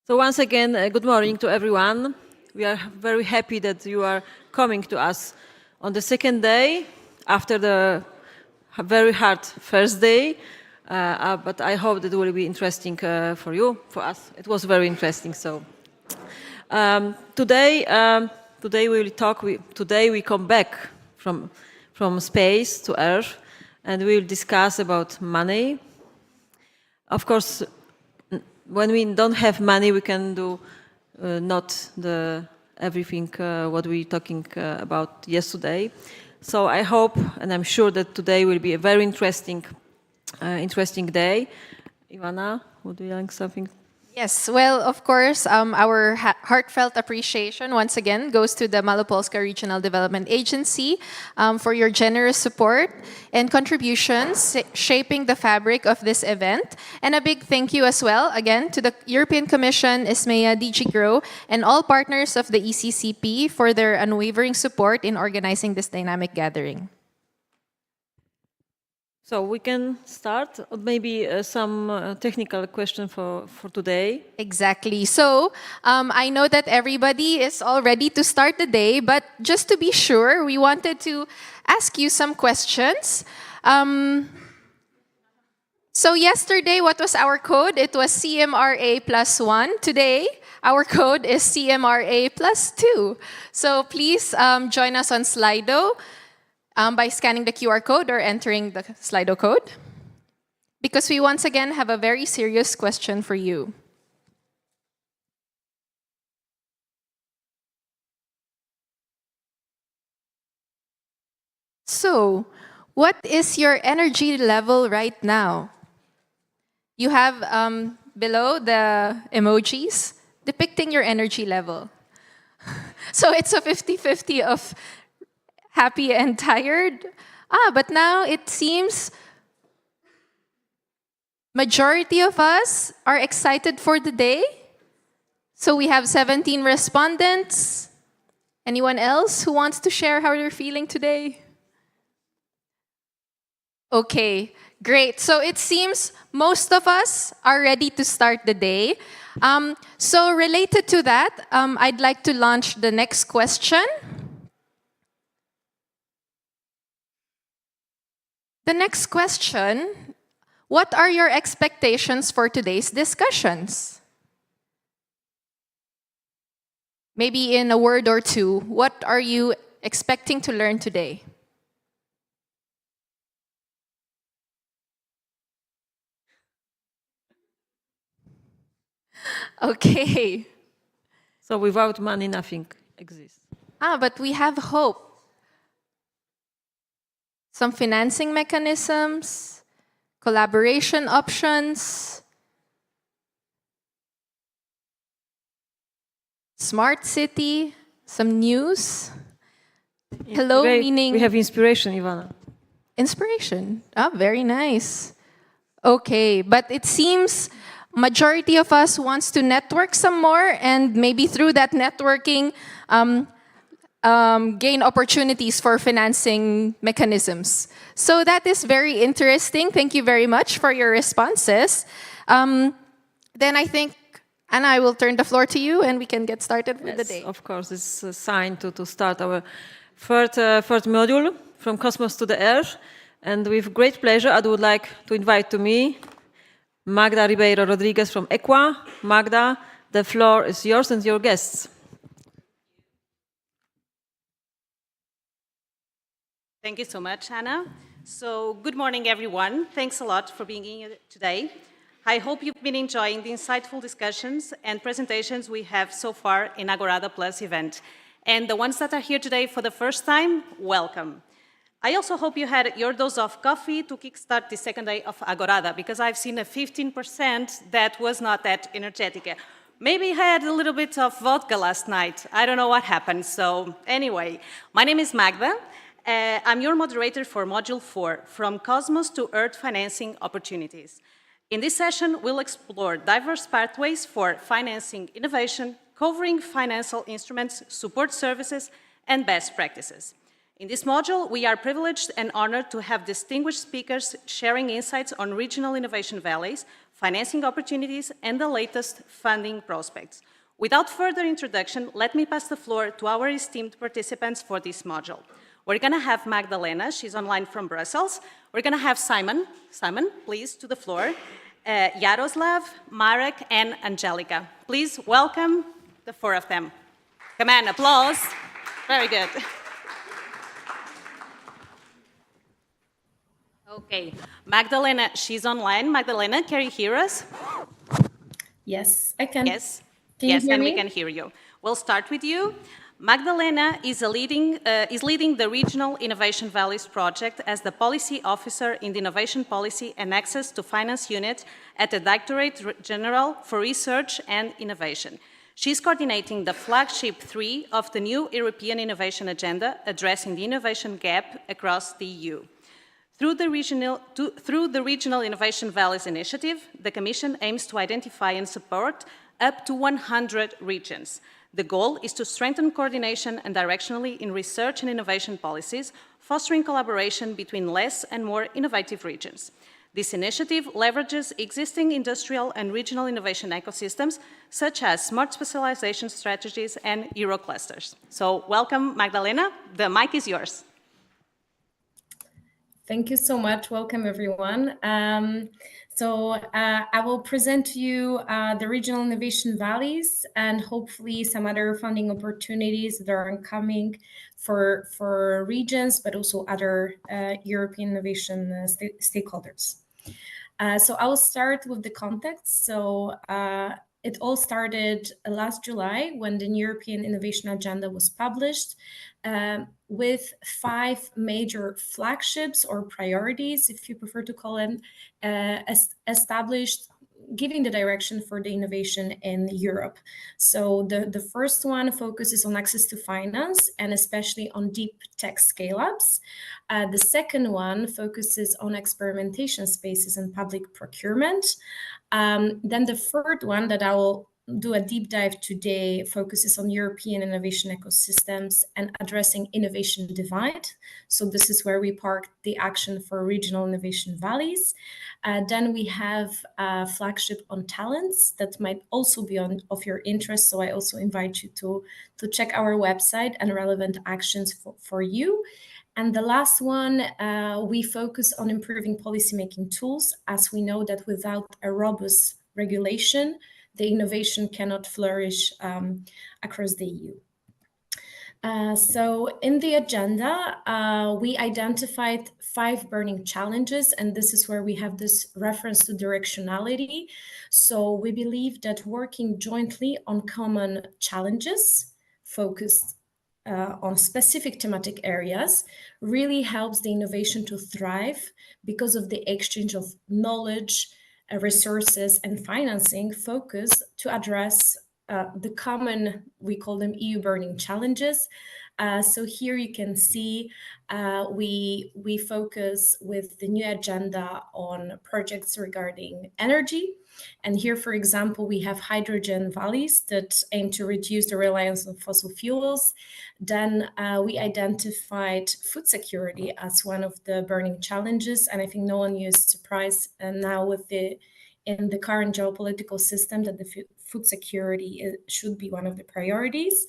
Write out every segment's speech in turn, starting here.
So once again, good morning to everyone. We are very happy that you are coming to us on the second day after the very hard first day. But I hope that it will be interesting for you, for us. It was very interesting. So today we will talk. Today we come back from space to Earth, and we will discuss about money. Of course, when we don't have money, we can do not everything what we talking about yesterday. So I hope and I'm sure that today will be a very interesting day. Ivana, would you like something? Yes, well, of course, our heartfelt appreciation once again goes to the Malopolska Regional Development Agency for your generous support and contributions shaping the fabric of this event. And a big thank you as well, again, to the European Commission, ISMEA, DG GROW, and all partners of the ECCP for their unwavering support in organizing this dynamic gathering. So we can start, maybe some technical question for today. Exactly. So I know that everybody is all ready to start the day, but just to be sure, we wanted to ask you some questions. So yesterday, what was our code? It was CMRA +1. Today, our code is CMRA +2. So please join us on Slido. By scanning the QR code or entering the Slido code. Because we once again have a very serious question for you. So, what is your energy level right now? You have below the emojis depicting your energy level. So it's a 50-50 of happy and tired. But now it seems majority of us are excited for the day. So we have 17 respondents. Anyone else who wants to share how they're feeling today? Okay, great. So it seems most of us are ready to start the day. So related to that, I'd like to launch the next question. The next question, what are your expectations for today's discussions? Maybe in a word or two, what are you expecting to learn today? Okay. So without money, nothing exists. But we have hope. Some financing mechanisms, collaboration options, smart city, some news. Hello, meaning... We have inspiration, Ivana. Inspiration. Very nice. Okay, but it seems majority of us wants to network some more and maybe through that networking, gain opportunities for financing mechanisms. So that is very interesting. Thank you very much for your responses. Then I think, Anna, I will turn the floor to you and we can get started with the day. Of course, it's a sign to start our third module, From Cosmos to the Earth. And with great pleasure, I would like to invite to me Magda Ribeiro Rodriguez from ECWA. Magda, the floor is yours and your guests. Thank you so much, Anna. So, good morning, everyone. Thanks a lot for being here today. I hope you've been enjoying the insightful discussions and presentations we have so far in Agorada Plus event. And the ones that are here today for the first time, welcome. I also hope you had your dose of coffee to kickstart the second day of Agorada, because I've seen a 15% that was not that energetic. Maybe I had a little bit of vodka last night. I don't know what happened. So anyway, my name is Magda. I'm your moderator for Module 4, From Cosmos to Earth Financing Opportunities. In this session, we'll explore diverse pathways for financing innovation, covering financial instruments, support services, and best practices. In this module, we are privileged and honored to have distinguished speakers sharing insights on regional innovation valleys, financing opportunities, and the latest funding prospects. Without further introduction, let me pass the floor to our esteemed participants for this module. We're going to have Magdalena, she's online from Brussels. We're going to have Simon, please, to the floor. Yaroslav, Marek, and Angelica. Please welcome the four of them. Come on, applause. Very good. Okay, Magdalena, she's online. Magdalena, can you hear us? Yes, I can. Yes, Can you hear and me? we can hear you. We'll start with you. Magdalena is leading the Regional Innovation Valleys project as the policy officer in the Innovation Policy and Access to Finance unit at the Directorate General for Research and Innovation. She's coordinating the flagship 3 of the new European Innovation Agenda, addressing the innovation gap across the EU. Through the Regional Innovation Valleys initiative, the Commission aims to identify and support up to 100 regions. The goal is to strengthen coordination and directionally in research and innovation policies, fostering collaboration between less and more innovative regions. This initiative leverages existing industrial and regional innovation ecosystems, such as smart specialization strategies and Euroclusters. So welcome, Magdalena. The mic is yours. Thank you so much. Welcome, everyone. I will present to you the regional innovation valleys and hopefully some other funding opportunities that are coming for regions, but also other European innovation stakeholders. So I will start with the context. It all started last July when the European Innovation Agenda was published with 5 major flagships or priorities, if you prefer to call them, established, giving the direction for the innovation in Europe. So the first one focuses on access to finance and especially on deep tech scale-ups. The second one focuses on experimentation spaces and public procurement. Then the third one that I will do a deep dive today focuses on European innovation ecosystems and addressing innovation divide. So this is where we park the action for regional innovation valleys. Then we have a flagship on talents that might also be of your interest. So I also invite you to check our website and relevant actions for you. And the last one, we focus on improving policymaking tools, as we know that without a robust regulation, the innovation cannot flourish across the EU. So in the agenda, we identified 5 burning challenges, and this is where we have this reference to directionality. So we believe that working jointly on common challenges focused on specific thematic areas really helps the innovation to thrive because of the exchange of knowledge, resources, and financing focus to address the common, we call them EU burning challenges. So here you can see we focus with the new agenda on projects regarding energy. And here, for example, we have hydrogen valleys that aim to reduce the reliance on fossil fuels. Then we identified food security as one of the burning challenges. And I think no one is surprised now in the current geopolitical system that the food security should be one of the priorities.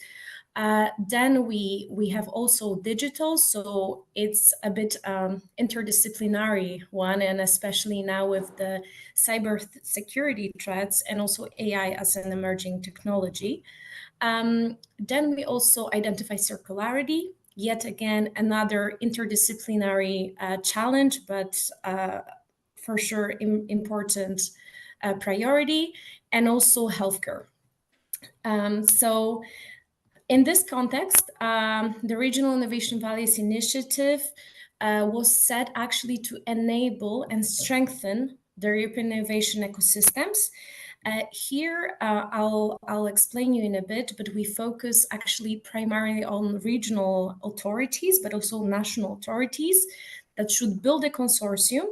Then we have also digital, so it's a bit interdisciplinary one, and especially now with the cyber security threats and also AI as an emerging technology. Then we also identify circularity, yet again, another interdisciplinary challenge, but for sure important priority, and also healthcare. So in this context, the Regional Innovation Valleys Initiative was set actually to enable and strengthen the European innovation ecosystems. Here, I'll explain you in a bit, but we focus actually primarily on regional authorities, but also national authorities that should build a consortium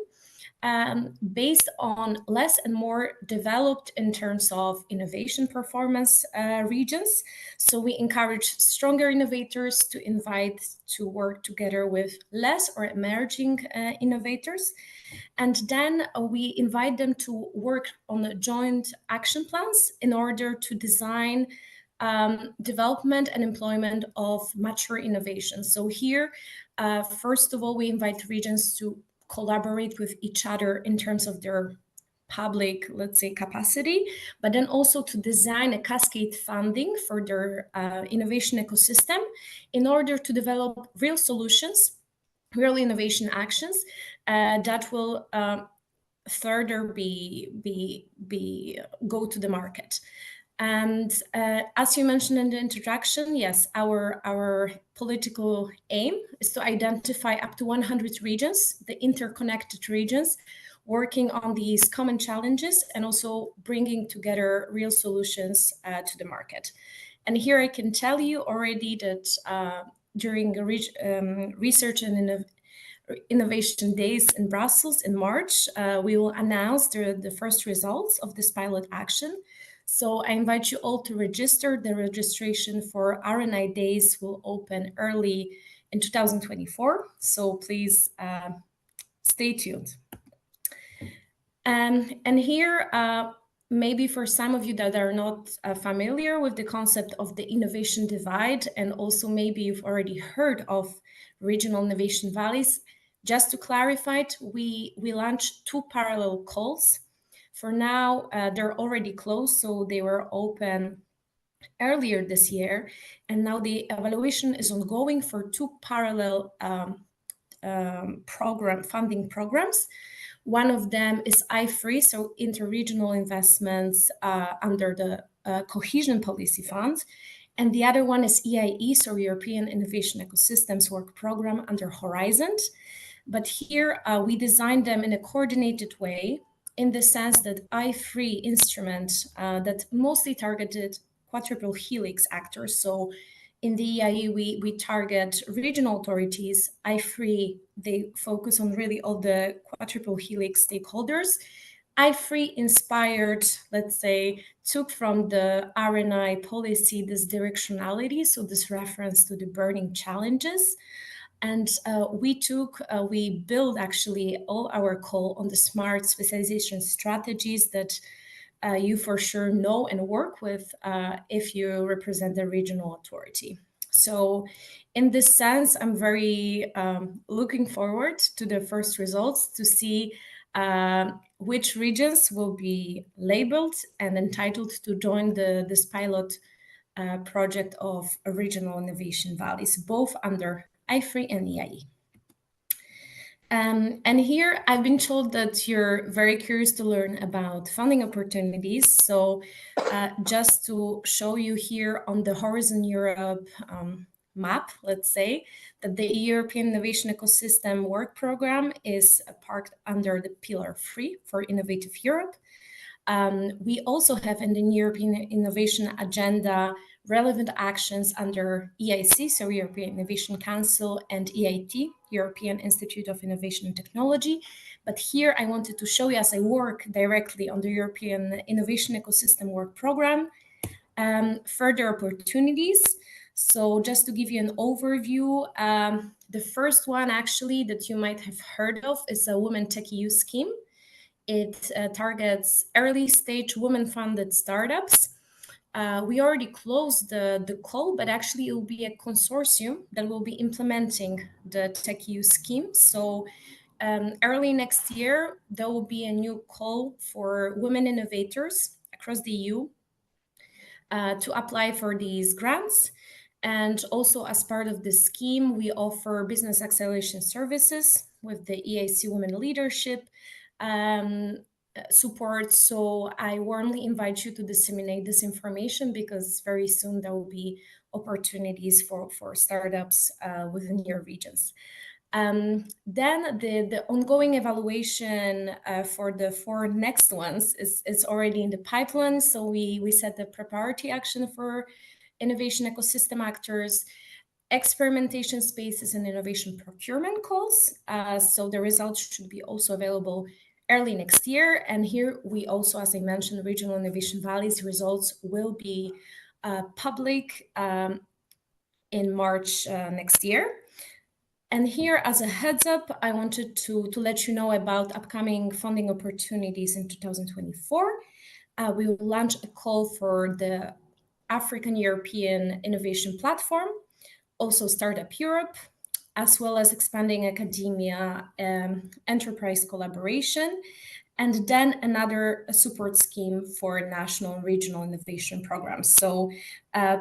based on less and more developed in terms of innovation performance regions. So we encourage stronger innovators to invite to work together with less or emerging innovators. And then we invite them to work on the joint action plans in order to design development and employment of mature innovations. So here, first of all, we invite regions to collaborate with each other in terms of their public, let's say, capacity, but then also to design a cascade funding for their innovation ecosystem in order to develop real solutions, real innovation actions that will further go to the market. And as you mentioned in the introduction, yes, our political aim is to identify up to 100 regions, the interconnected regions, working on these common challenges and also bringing together real solutions to the market. And here I can tell you already that during research and innovation days in Brussels in March, we will announce the first results of this pilot action. So I invite you all to register. The registration for R&I Days will open early in 2024. So please stay tuned. And here, maybe for some of you that are not familiar with the concept of the innovation divide, and also maybe you've already heard of regional innovation valleys, just to clarify it, we launched 2 parallel calls. For now, they're already closed, so they were open earlier this year, and now the evaluation is ongoing for 2 parallel funding programs. One of them is I3, so interregional investments under the Cohesion Policy Fund, and the other one is EIE, so European Innovation Ecosystems Work Program under Horizon. But here we designed them in a coordinated way, in the sense that I3 instrument that mostly targeted quadruple helix actors. So in the EIE, we target regional authorities. I3, they focus on really all the quadruple helix stakeholders. I3 inspired, let's say, took from the R&I policy this directionality, so this reference to the burning challenges. And we build actually all our call on the smart specialization strategies that you for sure know and work with if you represent the regional authority. So in this sense, I'm very looking forward to the first results to see which regions will be labeled and entitled to join this pilot project of regional innovation valleys, both under I3 and EIE. And here I've been told that you're very curious to learn about funding opportunities. So just to show you here on the Horizon Europe map, let's say, that the European Innovation Ecosystem Work Program is parked under the Pillar 3 for Innovative Europe. We also have in the European Innovation Agenda relevant actions under EIC, so European Innovation Council, and EIT, European Institute of Innovation and Technology. But here I wanted to show you, as I work directly on the European Innovation Ecosystem Work Program, further opportunities. So just to give you an overview, the first one actually that you might have heard of is a Women Tech EU scheme. It targets early stage women-funded startups. We already closed the call, but actually it will be a consortium that will be implementing the Tech EU scheme. So early next year, there will be a new call for women innovators across the EU to apply for these grants. And also as part of the scheme, we offer business acceleration services with the EIC Women Leadership support. So I warmly invite you to disseminate this information, because very soon there will be opportunities for startups within your regions. Then the ongoing evaluation for the 4 next ones is already in the pipeline. So we set the preparatory action for innovation ecosystem actors, experimentation spaces, and innovation procurement calls. So the results should be also available early next year. And here we also, as I mentioned, Regional Innovation Valleys results will be public in March next year. And here, as a heads up, I wanted to let you know about upcoming funding opportunities in 2024. We will launch a call for the African European Innovation Platform, also Startup Europe, as well as expanding academia enterprise collaboration, and then another support scheme for national and regional innovation programs. So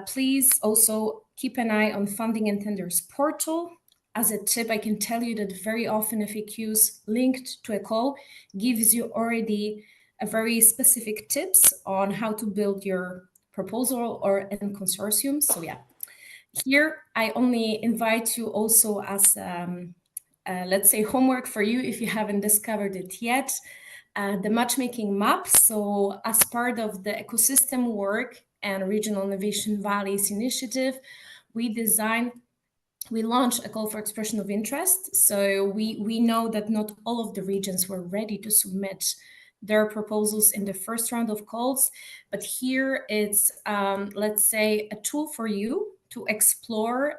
please also keep an eye on Funding and Tenders portal. As a tip, I can tell you that very often FAQs linked to a call gives you already a very specific tips on how to build your proposal or in consortium. So yeah, here I only invite you also as let's say homework for you if you haven't discovered it yet, the matchmaking map. So as part of the ecosystem work and Regional Innovation Valleys initiative, we launched a call for expression of interest. So we know that not all of the regions were ready to submit their proposals in the first round of calls, but here it's, let's say, a tool for you to explore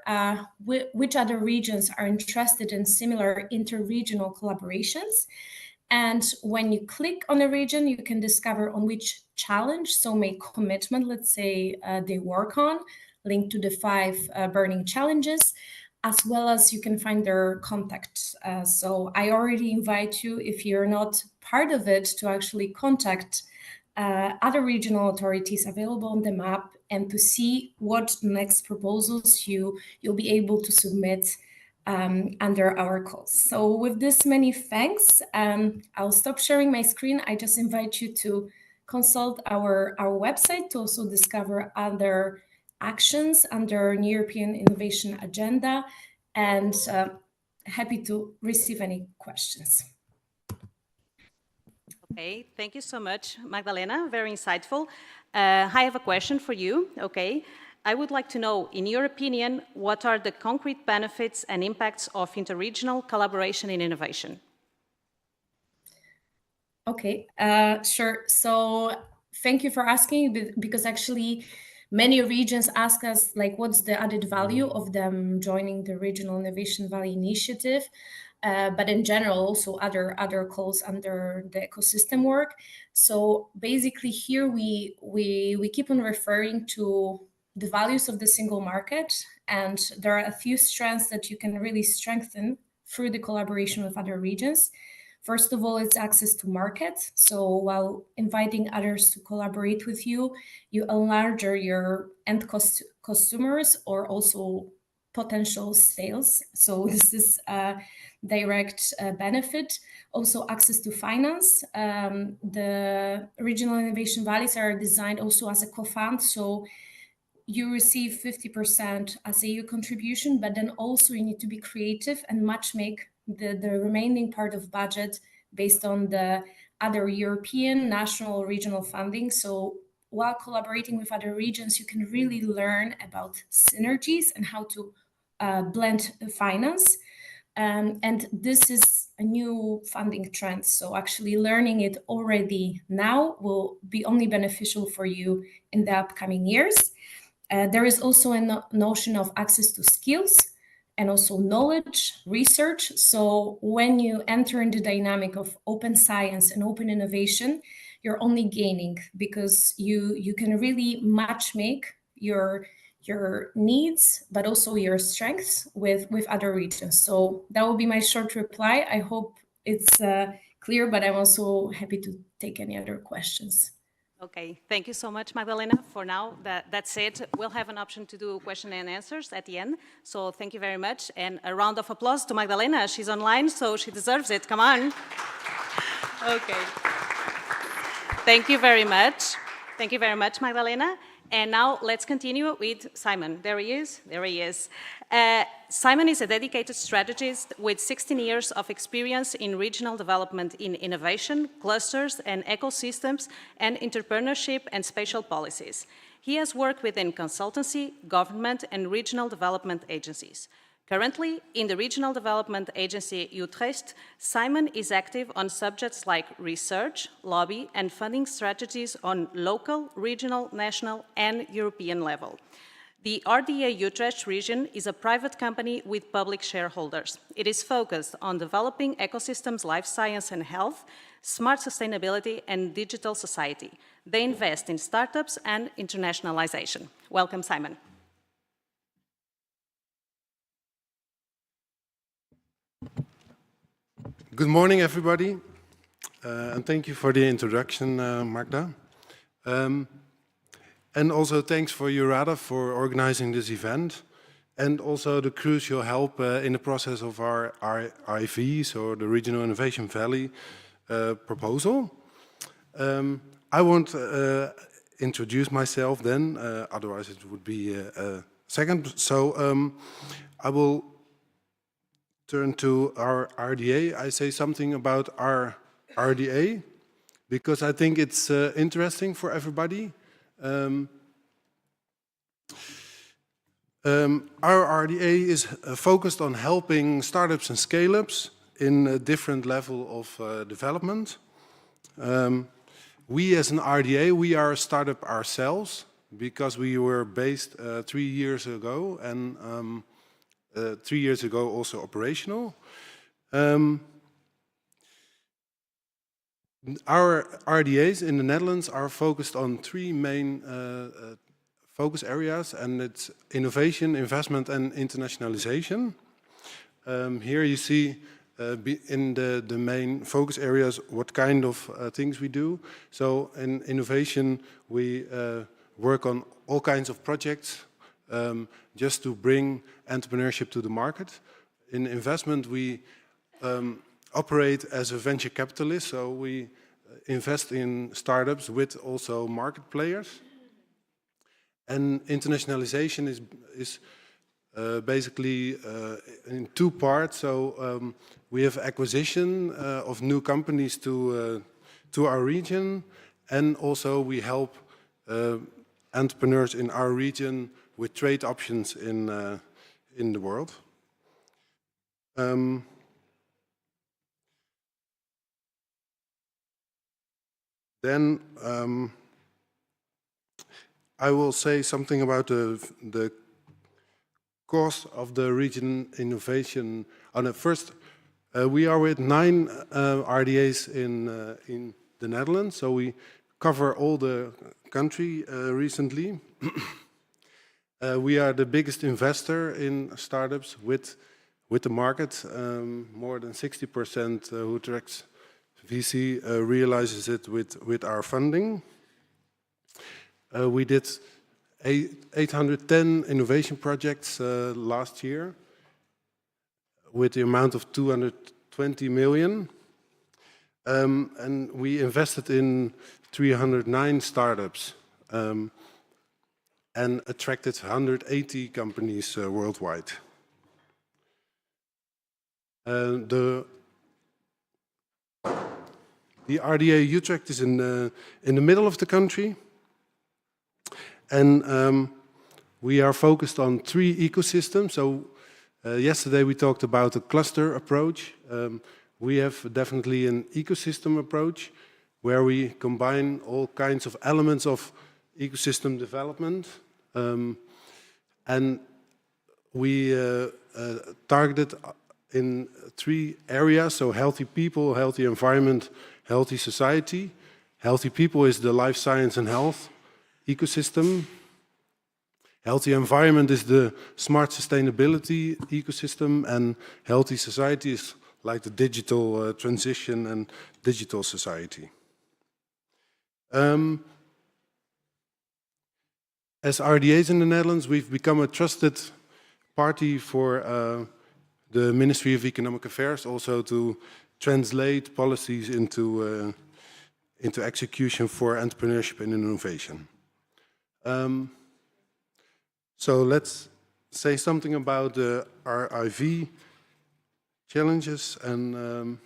which other regions are interested in similar interregional collaborations. And when you click on a region, you can discover on which challenge, so make commitment, let's say they work on, linked to the 5 burning challenges, as well as you can find their contacts. So I already invite you, if you're not part of it, to actually contact other regional authorities available on the map and to see what next proposals you'll be able to submit under our calls. So with this many thanks, I'll stop sharing my screen. I just invite you to consult our website to also discover other actions under New European Innovation Agenda, and happy to receive any questions. Okay, thank you so much, Magdalena, very insightful. I have a question for you, okay? I would like to know, in your opinion, what are the concrete benefits and impacts of interregional collaboration in innovation? Okay, sure. So thank you for asking, because actually many regions ask us, like, what's the added value of them joining the Regional Innovation Valley Initiative? But in general, also other calls under the ecosystem work. So basically here we keep on referring to the values of the single market, and there are a few strands that you can really strengthen through the collaboration with other regions. First of all, it's access to market. So while inviting others to collaborate with you, you enlarge your end customers or also potential sales. So this is a direct benefit. Also access to finance. The Regional Innovation Valleys are designed also as a co-fund. So you receive 50% as a EU contribution, but then also you need to be creative and matchmake the remaining part of budget based on the other European, national, regional funding. So while collaborating with other regions, you can really learn about synergies and how to blend finance. And this is a new funding trend. So actually learning it already now will be only beneficial for you in the upcoming years. There is also a notion of access to skills and also knowledge, research. So when you enter in the dynamic of open science and open innovation, you're only gaining, because you can really matchmake your needs, but also your strengths with other regions. So that will be my short reply. I hope it's clear, but I'm also happy to take any other questions. Okay, thank you so much, Magdalena. For now, that's it. We'll have an option to do question and answers at the end. So thank you very much. And a round of applause to Magdalena. She's online, so she deserves it. Come on. Okay. Thank you very much. Thank you very much, Magdalena. And now let's continue with Simon. There he is. There he is. Simon is a dedicated strategist with 16 years of experience in regional development in innovation, clusters and ecosystems, and entrepreneurship and spatial policies. He has worked within consultancy, government, and regional development agencies. Currently, in the Regional Development Agency Utrecht, Simon is active on subjects like research, lobby, and funding strategies on local, regional, national, and European level. The RDA Utrecht region is a private company with public shareholders. It is focused on developing ecosystems, life science and health, smart sustainability, and digital society. They invest in startups and internationalization. Welcome, Simon. Good morning, everybody, and thank you for the introduction, Magda. And also thanks for EURADA for organizing this event, and also the crucial help in the process of our RIVs, or the Regional Innovation Valley proposal. I won't introduce myself then, otherwise it would be a second. So I will turn to our RDA. I say something about our RDA because I think it's interesting for everybody. Our RDA is focused on helping startups and scale-ups in a different level of development. We as an RDA, we are a startup ourselves because we were based 3 years ago and 3 years ago also operational. Our RDAs in the Netherlands are focused on 3 main focus areas, and it's innovation, investment, and internationalization. Here you see in the main focus areas what kind of things we do. So in innovation, we work on all kinds of projects just to bring entrepreneurship to the market. In investment, we operate as a venture capitalist, so we invest in startups with also market players. And internationalization is basically in 2 parts. So we have acquisition of new companies to our region, and also we help entrepreneurs in our region with trade options in the world. Then I will say something about the cost of the region innovation. First, we are with 9 RDAs in the Netherlands, so we cover all the country recently. We are the biggest investor in startups with the market. More than 60% who tracks VC realizes it with our funding. We did 810 innovation projects last year with the amount of 220 million. And we invested in 309 startups and attracted 180 companies worldwide. The RDA Utrecht is in the middle of the country. And we are focused on 3 ecosystems. So yesterday we talked about a cluster approach. We have definitely an ecosystem approach where we combine all kinds of elements of ecosystem development. And we targeted in 3 areas, so healthy people, healthy environment, healthy society. Healthy people is the life science and health ecosystem. Healthy environment is the smart sustainability ecosystem, and healthy society is like the digital transition and digital society. As RDAs in the Netherlands, we've become a trusted party for the Ministry of Economic Affairs, also to translate policies into execution for entrepreneurship and innovation. So let's say something about our IV challenges and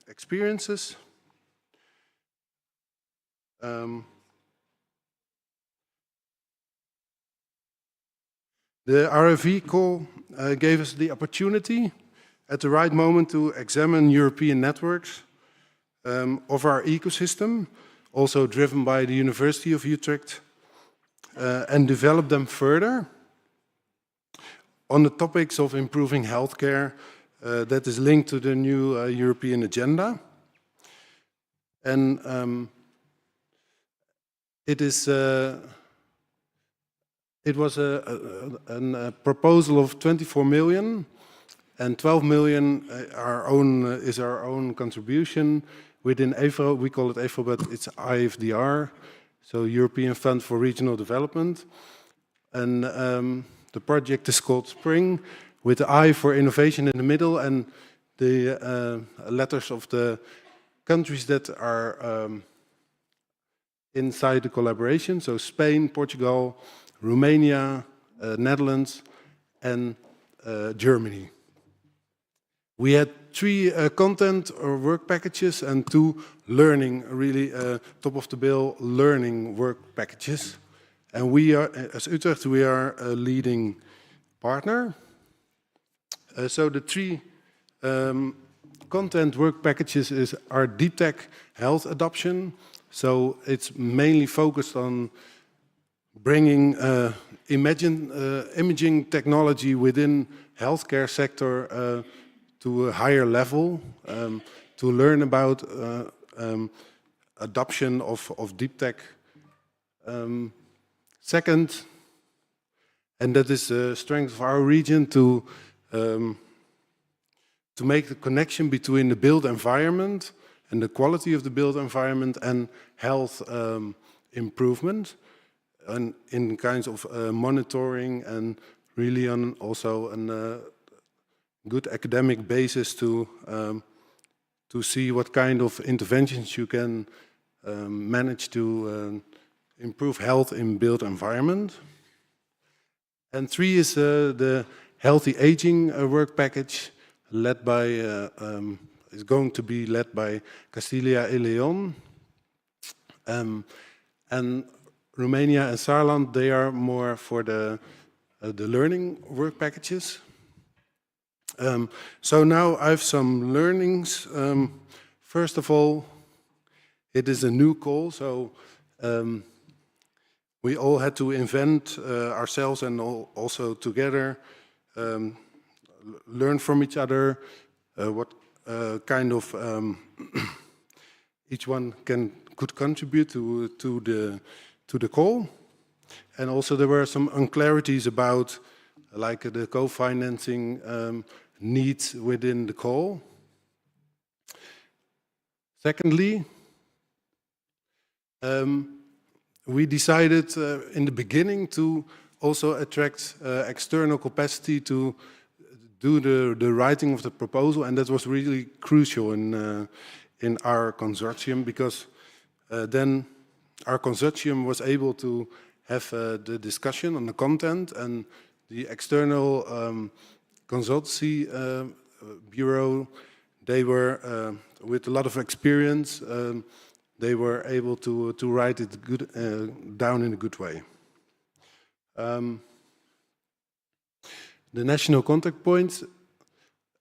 experiences. The RIV call gave us the opportunity at the right moment to examine European networks of our ecosystem, also driven by the University of Utrecht, and develop them further on the topics of improving healthcare that is linked to the new European agenda. And it was a proposal of 24 million, and 12 million is our own contribution within EFRO. We call it EFRO, but it's IFDR, so European Fund for Regional Development. And the project is called Spring, with the I for innovation in the middle, and the letters of the countries that are inside the collaboration. So Spain, Portugal, Romania, Netherlands, and Germany. We had 3 content or work packages and 2 learning, really top-of-the-bill learning work packages. And we are, as Utrecht, we are a leading partner. So the 3 content work packages are deep tech health adoption. So it's mainly focused on bringing imaging technology within healthcare sector to a higher level, to learn about adoption of deep tech. Second, and that is the strength of our region, to make the connection between the built environment and the quality of the built environment and health improvement, and in kinds of monitoring, and really on also a good academic basis to see what kind of interventions you can manage to improve health in built environment. And 3 is the healthy aging work package, led by is going to be led by Castilla y León, and Romania and Saarland. They are more for the learning work packages. So now I have some learnings. First of all, it is a new call, so we all had to invent ourselves and also together learn from each other what kind of each one could contribute to the call. And also there were some unclarities about like the co-financing needs within the call. Secondly, we decided in the beginning to also attract external capacity to do the writing of the proposal, and that was really crucial in our consortium, because then our consortium was able to have the discussion on the content, and the external consultancy bureau, they were with a lot of experience. They were able to write it good, down in a good way. The national contact points,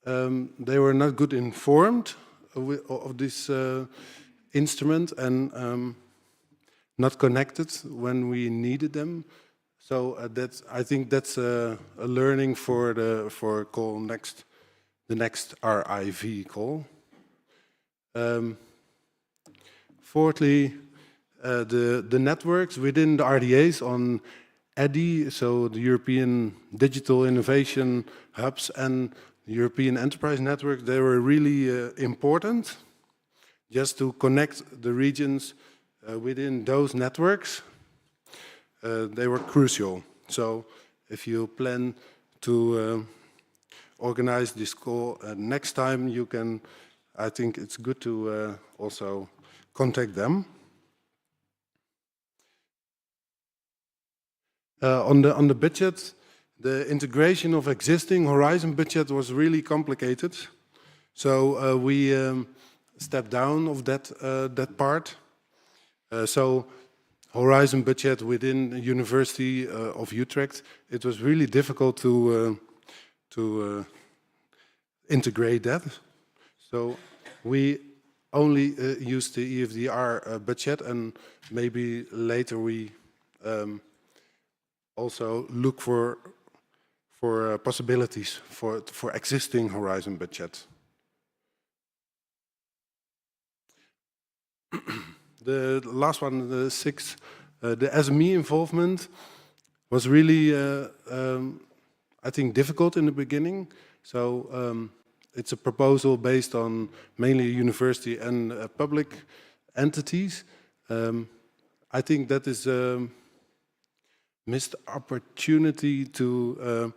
they were not good informed of this instrument, and not connected when we needed them. So I think that's a learning for call next, the next RIV call. Fourthly, the networks within the RDAs on EDI, so the European Digital Innovation Hubs and the European Enterprise Network, they were really important just to connect the regions within those networks. They were crucial. So if you plan to organize this call next time, you can, I think it's good to also contact them. On the budget, the integration of existing Horizon budget was really complicated. So we stepped down of that part. So Horizon budget within the University of Utrecht, it was really difficult to integrate that. So we only use the EFDR budget, and maybe later we also look for possibilities for existing Horizon budget. The last one, the sixth, the SME involvement was really, I think, difficult in the beginning. So it's a proposal based on mainly university and public entities. I think that is a missed opportunity to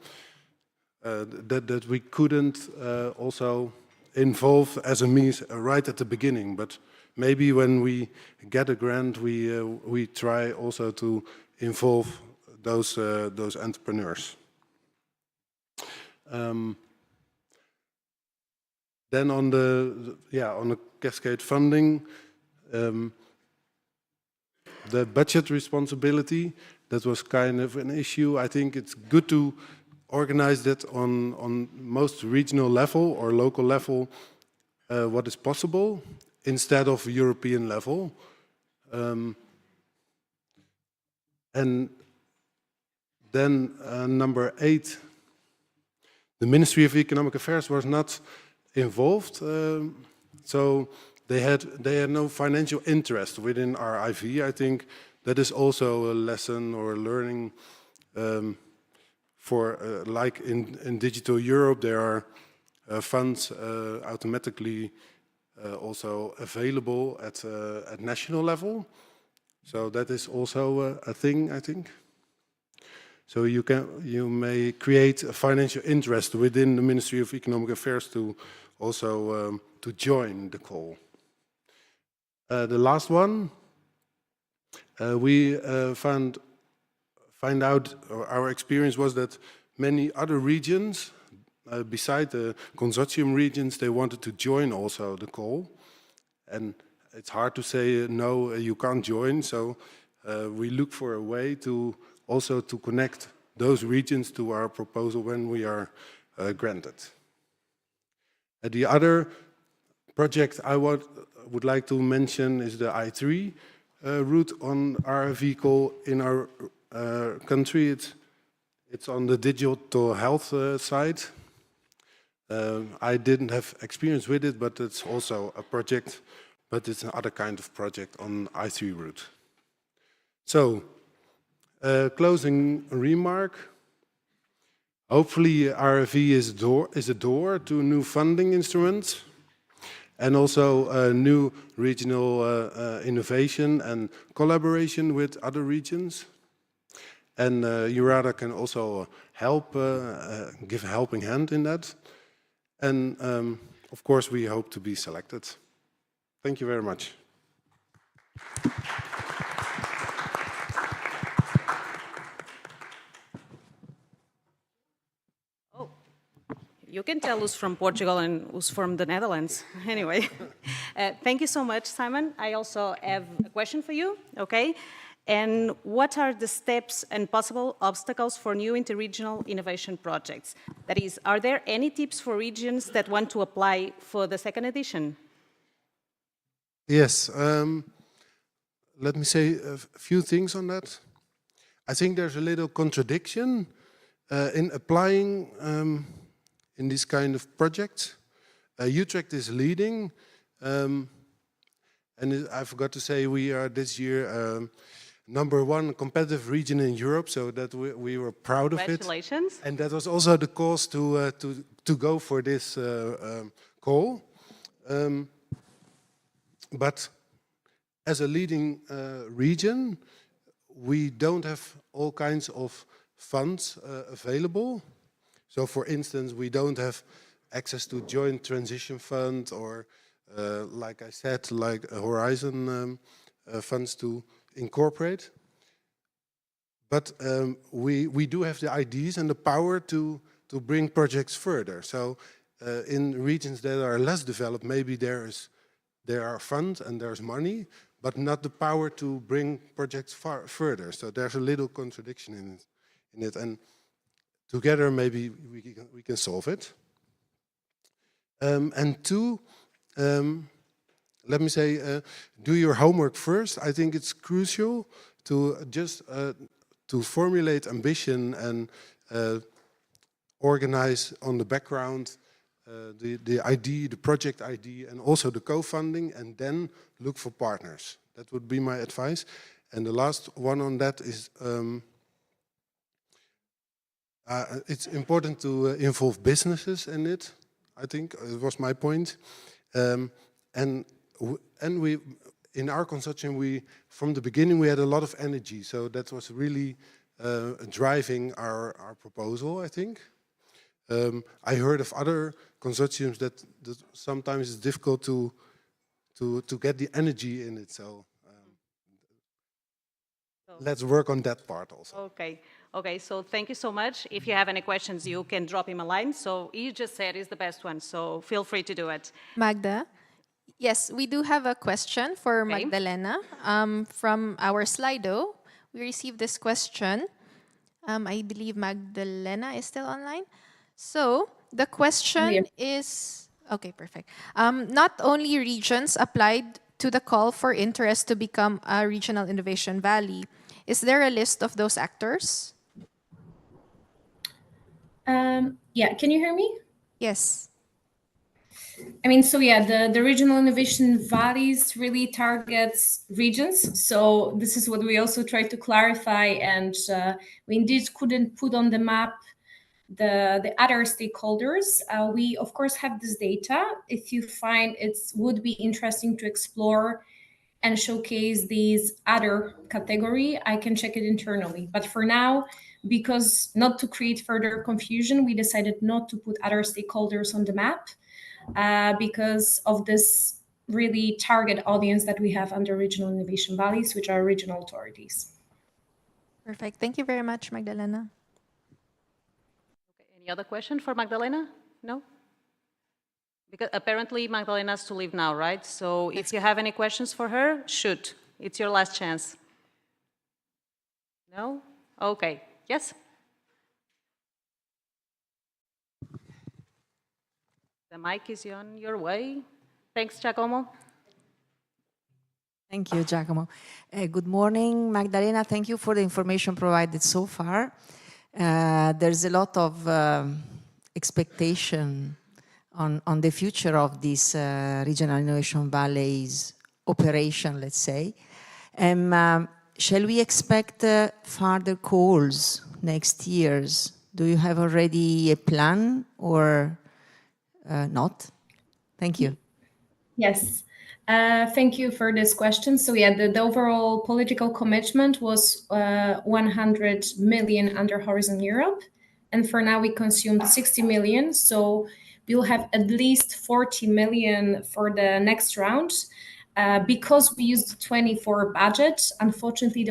that we couldn't also involve SMEs right at the beginning. But maybe when we get a grant, we try also to involve those entrepreneurs. Then on the cascade funding, the budget responsibility, that was kind of an issue. I think it's good to organize that on most regional level or local level, what is possible, instead of European level. And then number 8, the Ministry of Economic Affairs was not involved, so they had no financial interest within our IV. I think that is also a lesson or a learning for like in Digital Europe, there are funds automatically also available at national level. So that is also a thing, I think. So you may create a financial interest within the Ministry of Economic Affairs to also to join the call. The last one, we find out, or our experience was that many other regions, beside the consortium regions, they wanted to join also the call. And it's hard to say, no, you can't join. So we look for a way to also to connect those regions to our proposal when we are granted. The other project I would like to mention is the I3 route on our vehicle in our country. It's on the digital health side. I didn't have experience with it, but it's also a project, but it's another kind of project on I3 route. So, closing remark. Hopefully RFE is a door to new funding instruments and also new regional innovation and collaboration with other regions. And EURADA can also help, give a helping hand in that. And of course, we hope to be selected. Thank you very much. Oh, you can tell who's from Portugal and who's from the Netherlands. Anyway, thank you so much, Simon. I also have a question for you, okay? And what are the steps and possible obstacles for new interregional innovation projects? That is, are there any tips for regions that want to apply for the second edition? Yes, let me say a few things on that. I think there's a little contradiction in applying in this kind of project. Utrecht is leading, and I forgot to say we are this year #1 competitive region in Europe, so that we were proud of it. Congratulations. And that was also the cause to go for this call. But as a leading region, we don't have all kinds of funds available. So for instance, we don't have access to joint transition fund or, like I said, like Horizon funds to incorporate. But we do have the ideas and the power to bring projects further. So in regions that are less developed, maybe there are funds and there's money, but not the power to bring projects further. So there's a little contradiction in it. And together maybe we can solve it. And two, let me say, do your homework first. I think it's crucial to just to formulate ambition and organize on the background the ID, the project ID, and also the co-funding, and then look for partners. That would be my advice. And the last one on that is it's important to involve businesses in it. I think it was my point. And we, in our consortium, from the beginning we had a lot of energy, so that was really driving our proposal, I think. I heard of other consortiums that sometimes it's difficult to get the energy in it, so let's work on that part also. Okay. Okay, so thank you so much. If you have any questions, you can drop him a line. So you just said is the best one, so feel free to do it. Magda? Yes, we do have a question for Magdalena from our Slido. We received this question. I believe Magdalena is still online. So the question is, okay, perfect. Not only regions applied to the call for interest to become a regional innovation valley. Is there a list of those actors? Yeah, can you hear me? Yes. I mean, so yeah, the regional innovation valleys really targets regions. So this is what we also tried to clarify, and we indeed couldn't put on the map the other stakeholders. We of course have this data. If you find it would be interesting to explore and showcase these other category, I can check it internally. But for now, because not to create further confusion, we decided not to put other stakeholders on the map because of this really target audience that we have under regional innovation valleys, which are regional authorities. Perfect. Thank you very much, Magdalena. Okay, any other question for Magdalena? No? Because apparently Magdalena has to leave now, right? So if you have any questions for her, shoot. It's your last chance. No? Okay. Yes? The mic is on your way. Thanks, Giacomo. Thank you, Giacomo. Good morning, Magdalena. Thank you for the information provided so far. There's a lot of expectation on the future of this Regional Innovation Valleys operation, let's say. Shall we expect further calls next years? Do you have already a plan or not? Thank you. Yes. Thank you for this question. So yeah, the overall political commitment was 100 million under Horizon Europe. And for now we consumed 60 million. So we'll have at least 40 million for the next round. Because we used the 24 budget, unfortunately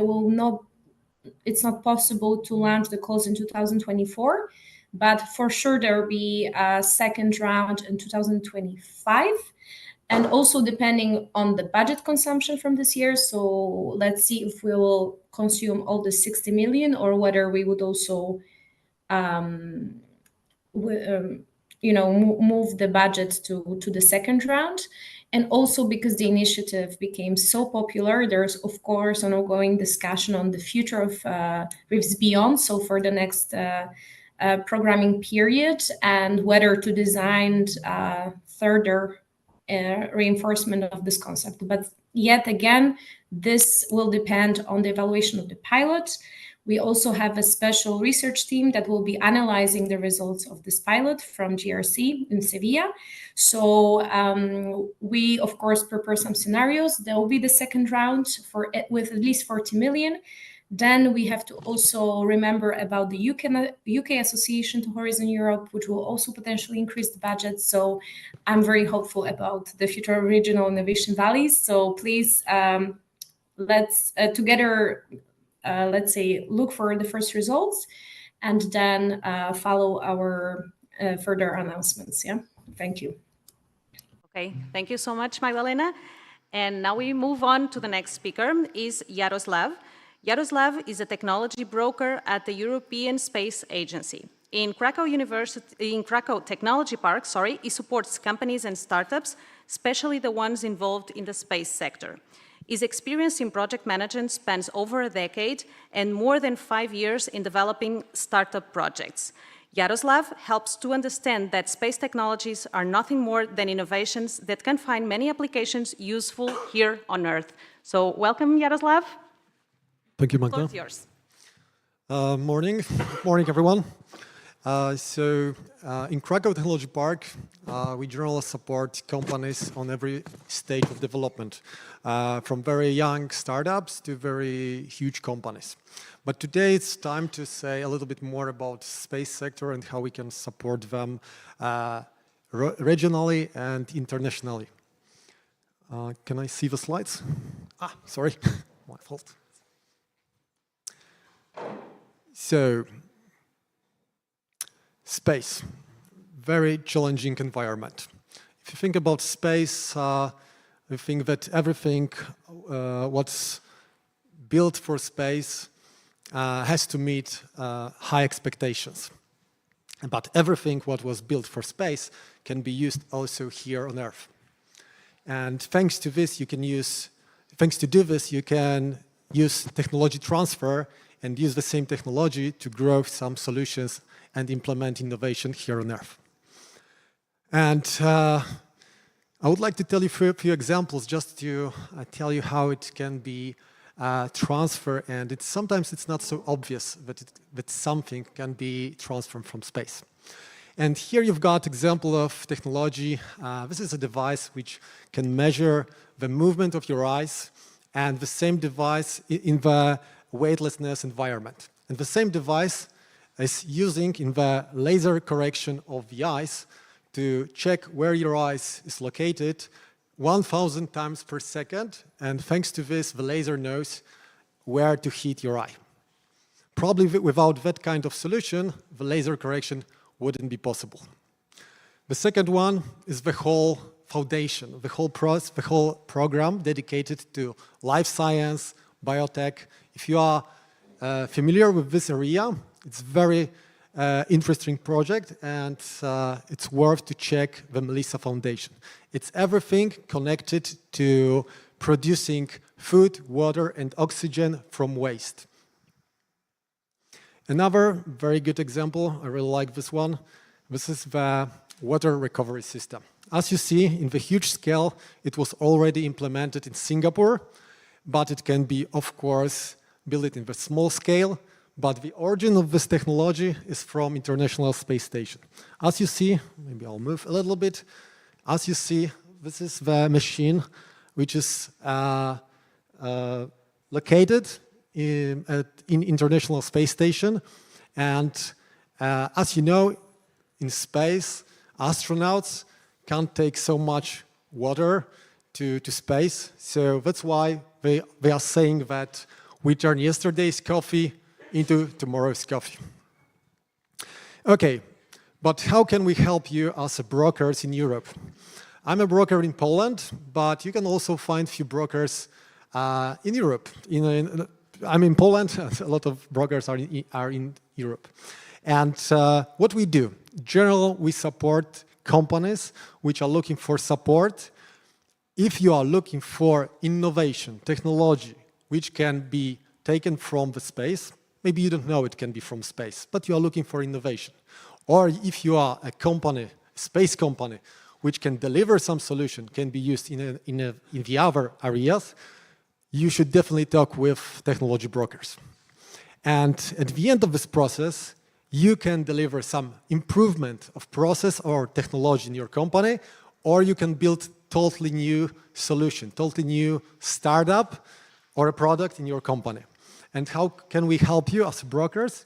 it's not possible to launch the calls in 2024. But for sure there will be a second round in 2025. And also depending on the budget consumption from this year. So let's see if we will consume all the 60 million or whether we would also move the budget to the second round. And also because the initiative became so popular, there's of course an ongoing discussion on the future of RIFs Beyond, so for the next programming period, and whether to design further reinforcement of this concept. But yet again, this will depend on the evaluation of the pilot. We also have a special research team that will be analyzing the results of this pilot from GRC in Sevilla. So we, of course, prepare some scenarios. There will be the second round with at least 40 million. Then we have to also remember about the UK association to Horizon Europe, which will also potentially increase the budget. So I'm very hopeful about the future regional innovation valleys. So please, let's together, let's say, look for the first results and then follow our further announcements. Yeah, thank you. Okay, thank you so much, Magdalena. And now we move on to the next speaker, is Yaroslav. Yaroslav is a technology broker at the European Space Agency. In Krakow Technology Park, it supports companies and startups, especially the ones involved in the space sector. His experience in project management spans over a decade and more than 5 years in developing startup projects. Jaroslav helps to understand that space technologies are nothing more than innovations that can find many applications useful here on Earth. So welcome, Jaroslav. Thank you, The Magda. floor is yours. Morning, everyone. In Krakow Technology Park, we generally support companies on every stage of development, from very young startups to very huge companies. But today it's time to say a little bit more about the space sector and how we can support them regionally and internationally. Can I see the slides? Sorry, my fault. So, space, very challenging environment. If you think about space, we think that everything what's built for space has to meet high expectations. But everything what was built for space can be used also here on Earth. And thanks to this, you can use technology transfer and use the same technology to grow some solutions and implement innovation here on Earth. And I would like to tell you a few examples just to tell you how it can be transferred, and sometimes it's not so obvious that something can be transferred from space. And here you've got example of technology. This is a device which can measure the movement of your eyes, and the same device in the weightlessness environment. And the same device is using in the laser correction of the eyes to check where your eyes is located 1,000 times per second, and thanks to this, the laser knows where to hit your eye. Probably without that kind of solution, the laser correction wouldn't be possible. The second one is the whole foundation, the whole program dedicated to life science, biotech. If you are familiar with this area, it's very interesting project, and it's worth to check the Melissa Foundation. It's everything connected to producing food, water, and oxygen from waste. Another very good example, I really like this one. This is the water recovery system. As you see, in the huge scale, it was already implemented in Singapore, but it can be, of course, built in the small scale. But the origin of this technology is from International Space Station. As you see, maybe I'll move a little bit. As you see, this is the machine which is located in International Space Station. And as you know, in space, astronauts can't take so much water to space. So that's why they are saying that we turn yesterday's coffee into tomorrow's coffee. Okay, but how can we help you as brokers in Europe? I'm a broker in Poland, but you can also find few brokers in Europe. I'm in Poland, a lot of brokers are in Europe. And what we do, in general, we support companies which are looking for support. If you are looking for innovation, technology, which can be taken from the space, maybe you don't know it can be from space, but you are looking for innovation. Or if you are a company, a space company, which can deliver some solution, can be used in the other areas, you should definitely talk with technology brokers. And at the end of this process, you can deliver some improvement of process or technology in your company, or you can build totally new solution, totally new startup or a product in your company. And how can we help you as brokers?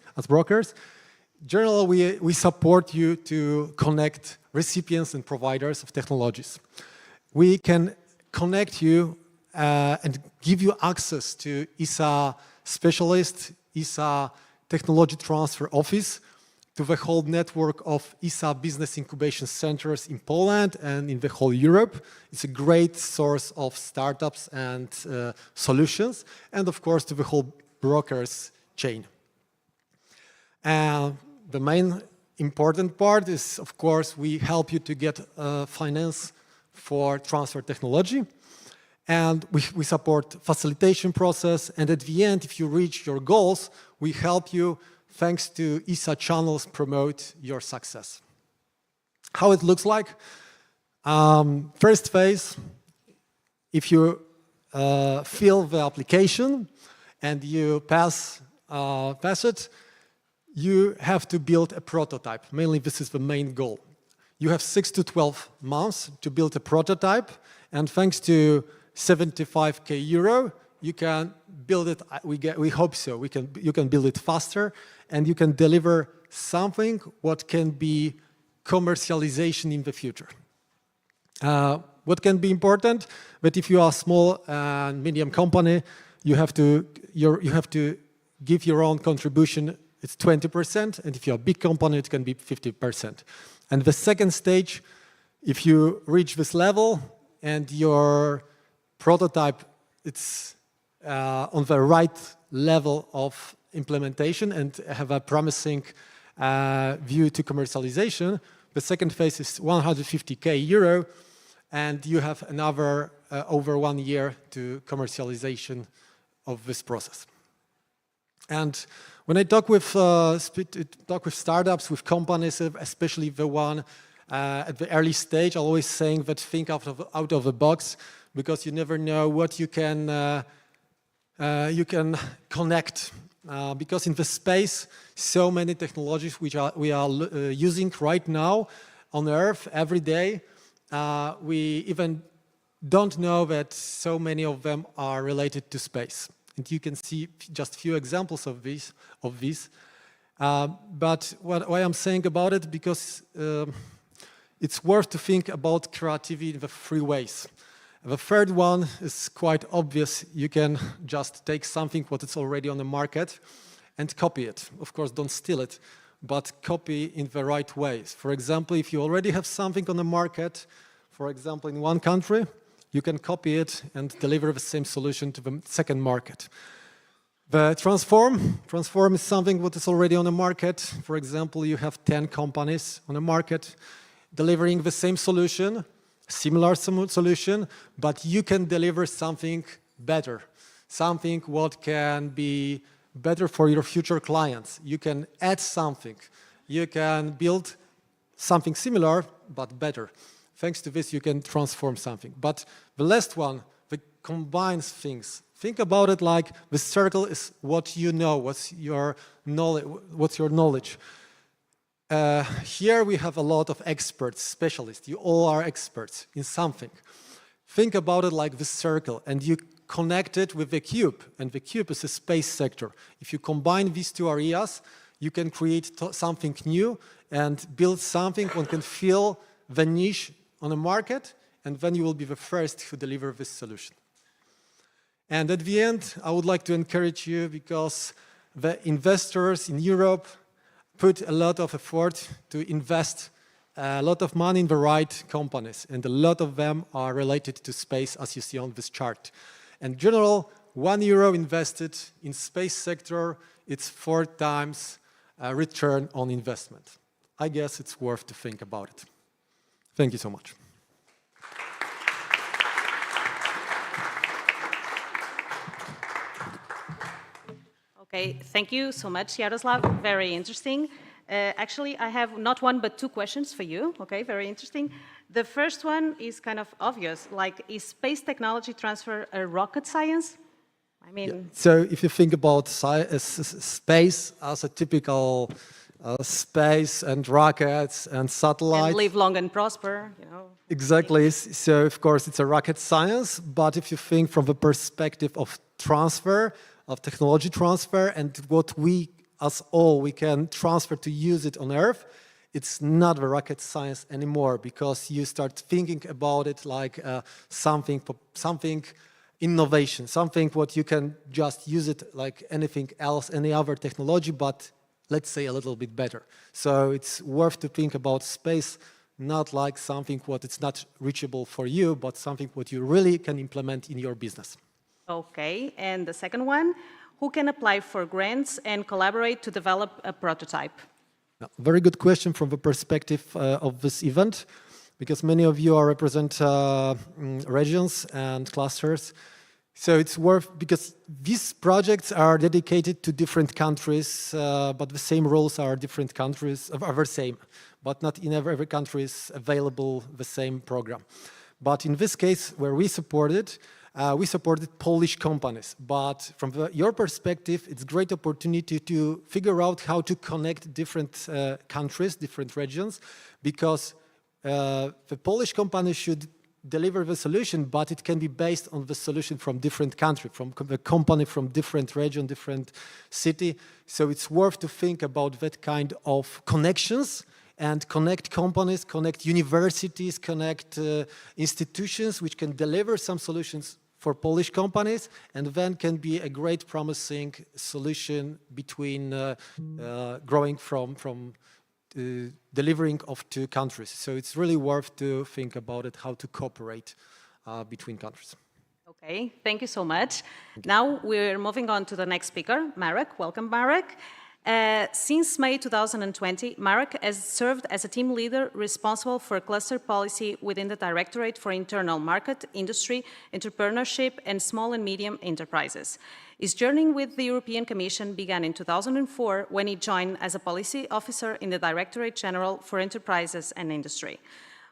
Generally, we support you to connect recipients and providers of technologies. We can connect you and give you access to ESA specialist, ESA technology transfer office, to the whole network of ESA business incubation centers in Poland and in the whole Europe. It's a great source of startups and solutions, and of course to the whole brokers chain. The main important part is, of course, we help you to get finance for transfer technology. And we support facilitation process. And at the end, if you reach your goals, we help you, thanks to ESA channels, promote your success. How it looks like? First phase, if you fill the application and you pass it, you have to build a prototype. Mainly, this is the main goal. You have 6 to 12 months to build a prototype, and thanks to 75k euro, you can build it. We hope so. You can build it faster, and you can deliver something what can be commercialization in the future. What can be important? But if you are a small and medium company, you have to give your own contribution. It's 20%, and if you're a big company, it can be 50%. And the second stage, if you reach this level and your prototype it's on the right level of implementation and have a promising view to commercialization, the second phase is 150k euro, and you have another over 1 year to commercialization of this process. And when I talk with startups, with companies, especially the one at the early stage, I'm always saying that think out of the box, because you never know what you can connect. Because in the space, so many technologies which we are using right now on Earth every day, we even don't know that so many of them are related to space. And you can see just a few examples of this. But why I'm saying about it, because it's worth to think about creativity in the 3 ways. The third one is quite obvious. You can just take something what is already on the market and copy it. Of course, don't steal it, but copy in the right ways. For example, if you already have something on the market, for example, in one country, you can copy it and deliver the same solution to the second market. The transform is something what is already on the market. For example, you have 10 companies on the market delivering the same solution, similar solution, but you can deliver something better, something what can be better for your future clients. You can add something. You can build something similar, but better. Thanks to this, you can transform something. But the last one, that combines things. Think about it like the circle is what you know, what's your knowledge. Here we have a lot of experts, specialists. You all are experts in something. Think about it like the circle, and you connect it with the cube, and the cube is a space sector. If you combine these 2 areas, you can create something new and build something one can fill the niche on the market, and then you will be the first to deliver this solution. And at the end, I would like to encourage you, because the investors in Europe put a lot of effort to invest a lot of money in the right companies, and a lot of them are related to space, as you see on this chart. In general, €1 invested in space sector, it's 4 times return on investment. I guess it's worth to think about it. Thank you so much. Okay, thank you so much, Yaroslav. Very interesting. Actually, I have not 1 but 2 questions for you. Okay, very interesting. The first one is kind of obvious. Like, is space technology transfer a rocket science? I mean, yeah. So if you think about space as a typical space and rockets and satellites, and live long and prosper, you know. Exactly. So of course it's a rocket science. But if you think from the perspective of transfer, of technology transfer, and what we can transfer to use it on Earth, it's not the rocket science anymore, because you start thinking about it like something innovation, something what you can just use it like anything else, any other technology, but let's say a little bit better. So it's worth to think about space not like something what it's not reachable for you, but something what you really can implement in your business. Okay, and the second one, who can apply for grants and collaborate to develop a prototype? Very good question from the perspective of this event, because many of you are represent regions and clusters. So it's worth, because these projects are dedicated to different countries, but the same rules are different countries, are the same, but not in every country is available the same program. But in this case, where we supported Polish companies. But from your perspective, it's a great opportunity to figure out how to connect different countries, different regions, because the Polish company should deliver the solution, but it can be based on the solution from different country, from the company from different region, different city. So it's worth to think about that kind of connections and connect companies, connect universities, connect institutions which can deliver some solutions for Polish companies, and then can be a great promising solution between growing from delivering of two countries. So it's really worth to think about it, how to cooperate between countries. Okay, thank you so much. Now we're moving on to the next speaker, Marek. Welcome, Marek. Since May 2020, Marek has served as a team leader responsible for cluster policy within the Directorate for Internal Market, Industry, Entrepreneurship and Small and Medium Enterprises. His journey with the European Commission began in 2004 when he joined as a policy officer in the Directorate General for Enterprises and Industry.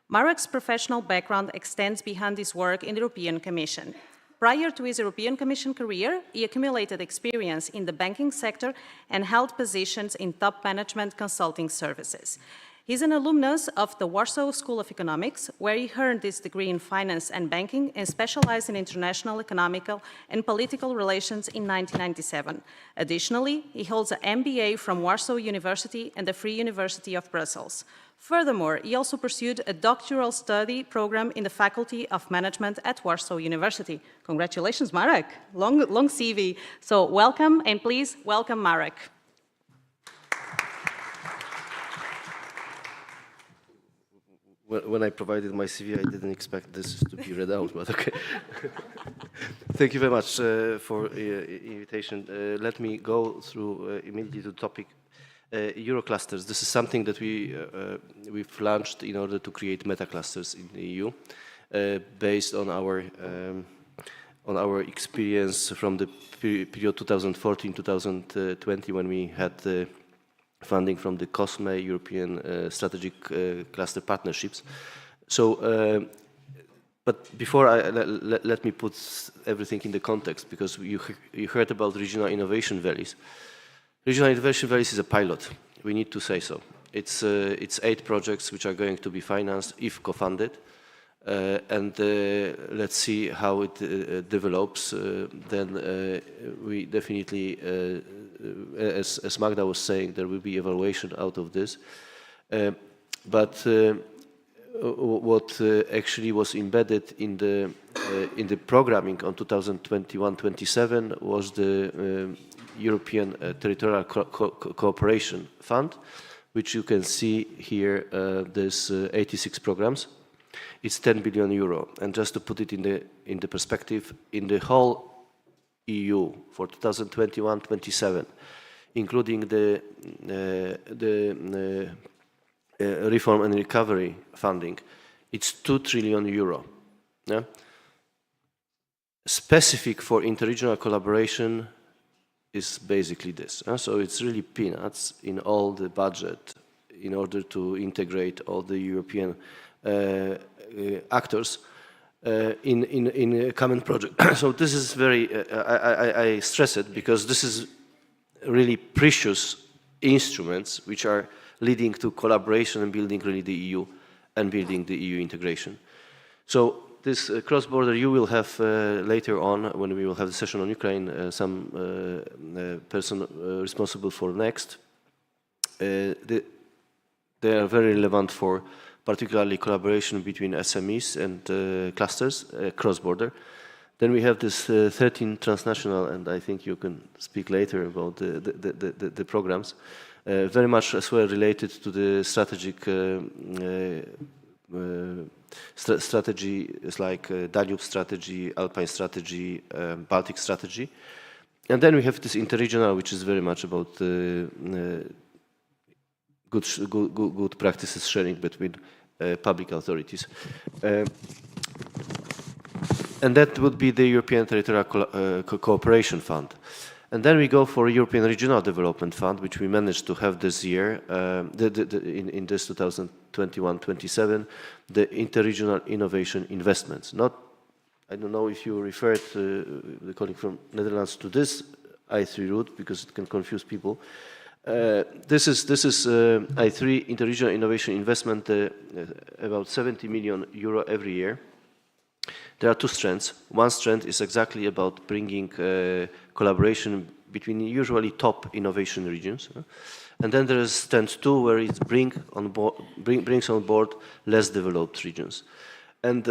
Marek's professional background extends beyond his work in the European Commission. Prior to his European Commission career, he accumulated experience in the banking sector and held positions in top management consulting services. He's an alumnus of the Warsaw School of Economics, where he earned his degree in finance and banking and specialized in international economical and political relations in 1997. Additionally, he holds an MBA from Warsaw University and the Free University of Brussels. Furthermore, he also pursued a doctoral study program in the Faculty of Management at Warsaw University. Congratulations, Marek. Long CV. So welcome, and please welcome Marek. When I provided my CV, I didn't expect this to be read out, but okay. Thank you very much for the invitation. Let me go through immediately to the topic. Euroclusters. This is something that we've launched in order to create meta-clusters in the EU, based on our experience from the period 2014-2020, when we had funding from the Cosmoi European Strategic Cluster Partnerships. So, but before let me put everything in the context, because you heard about regional innovation valleys. Regional Innovation Valleys is a pilot. We need to say so. It's 8 projects which are going to be financed if co-funded, and let's see how it develops. Then we definitely, as Magda was saying, there will be evaluation out of this. But what actually was embedded in the programming on 2021-27 was the European Territorial Cooperation Fund, which you can see here, there's 86 programs. It's 10 billion euro. And just to put it in the perspective, in the whole EU for 2021-27, including the reform and recovery funding, it's 2 trillion euro. Yeah? Specific for interregional collaboration is basically this. So it's really peanuts in all the budget in order to integrate all the European actors in a common project. So this is very, I stress it because this is really precious instruments which are leading to collaboration and building really the EU and building the EU integration. So this cross-border, you will have later on, when we will have the session on Ukraine, some person responsible for next. They are very relevant for particularly collaboration between SMEs and clusters, cross-border. Then we have this 13 transnational, and I think you can speak later about the programs, very much as well related to the strategic strategy, is like Danube strategy, Alpine strategy, Baltic strategy. And then we have this interregional, which is very much about good practices sharing between public authorities. And that would be the European Territorial Cooperation Fund. And then we go for European Regional Development Fund, which we managed to have this year, in this 2021-27, the Interregional Innovation Investments. Not, I don't know if you referred, the colleague from Netherlands, to this I3 route, because it can confuse people. This is I3 Interregional Innovation Investment, about 70 million euro every year. There are two strands. One strand is exactly about bringing collaboration between usually top innovation regions. And then there is strand two, where it brings on board less developed regions. And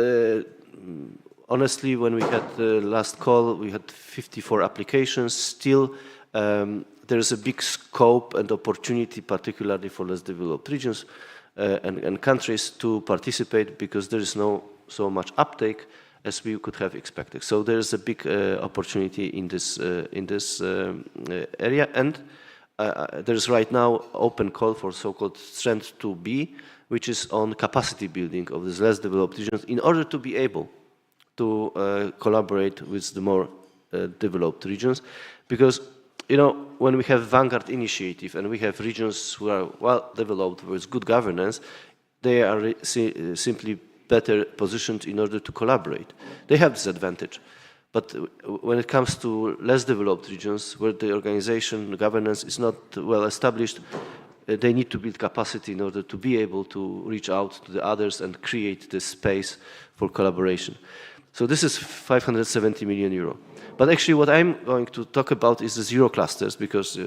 honestly, when we had the last call, we had 54 applications. Still, there is a big scope and opportunity, particularly for less developed regions and countries, to participate, because there is no so much uptake as we could have expected. So there is a big opportunity in this area, and there is right now open call for so-called Strand 2B, which is on capacity building of these less developed regions in order to be able to collaborate with the more developed regions. Because, you know, when we have Vanguard initiative and we have regions who are well developed with good governance, they are simply better positioned in order to collaborate. They have this advantage. But when it comes to less developed regions, where the organization, the governance is not well established, they need to build capacity in order to be able to reach out to the others and create this space for collaboration. So this is 570 million euro. But actually what I'm going to talk about is the zero clusters, because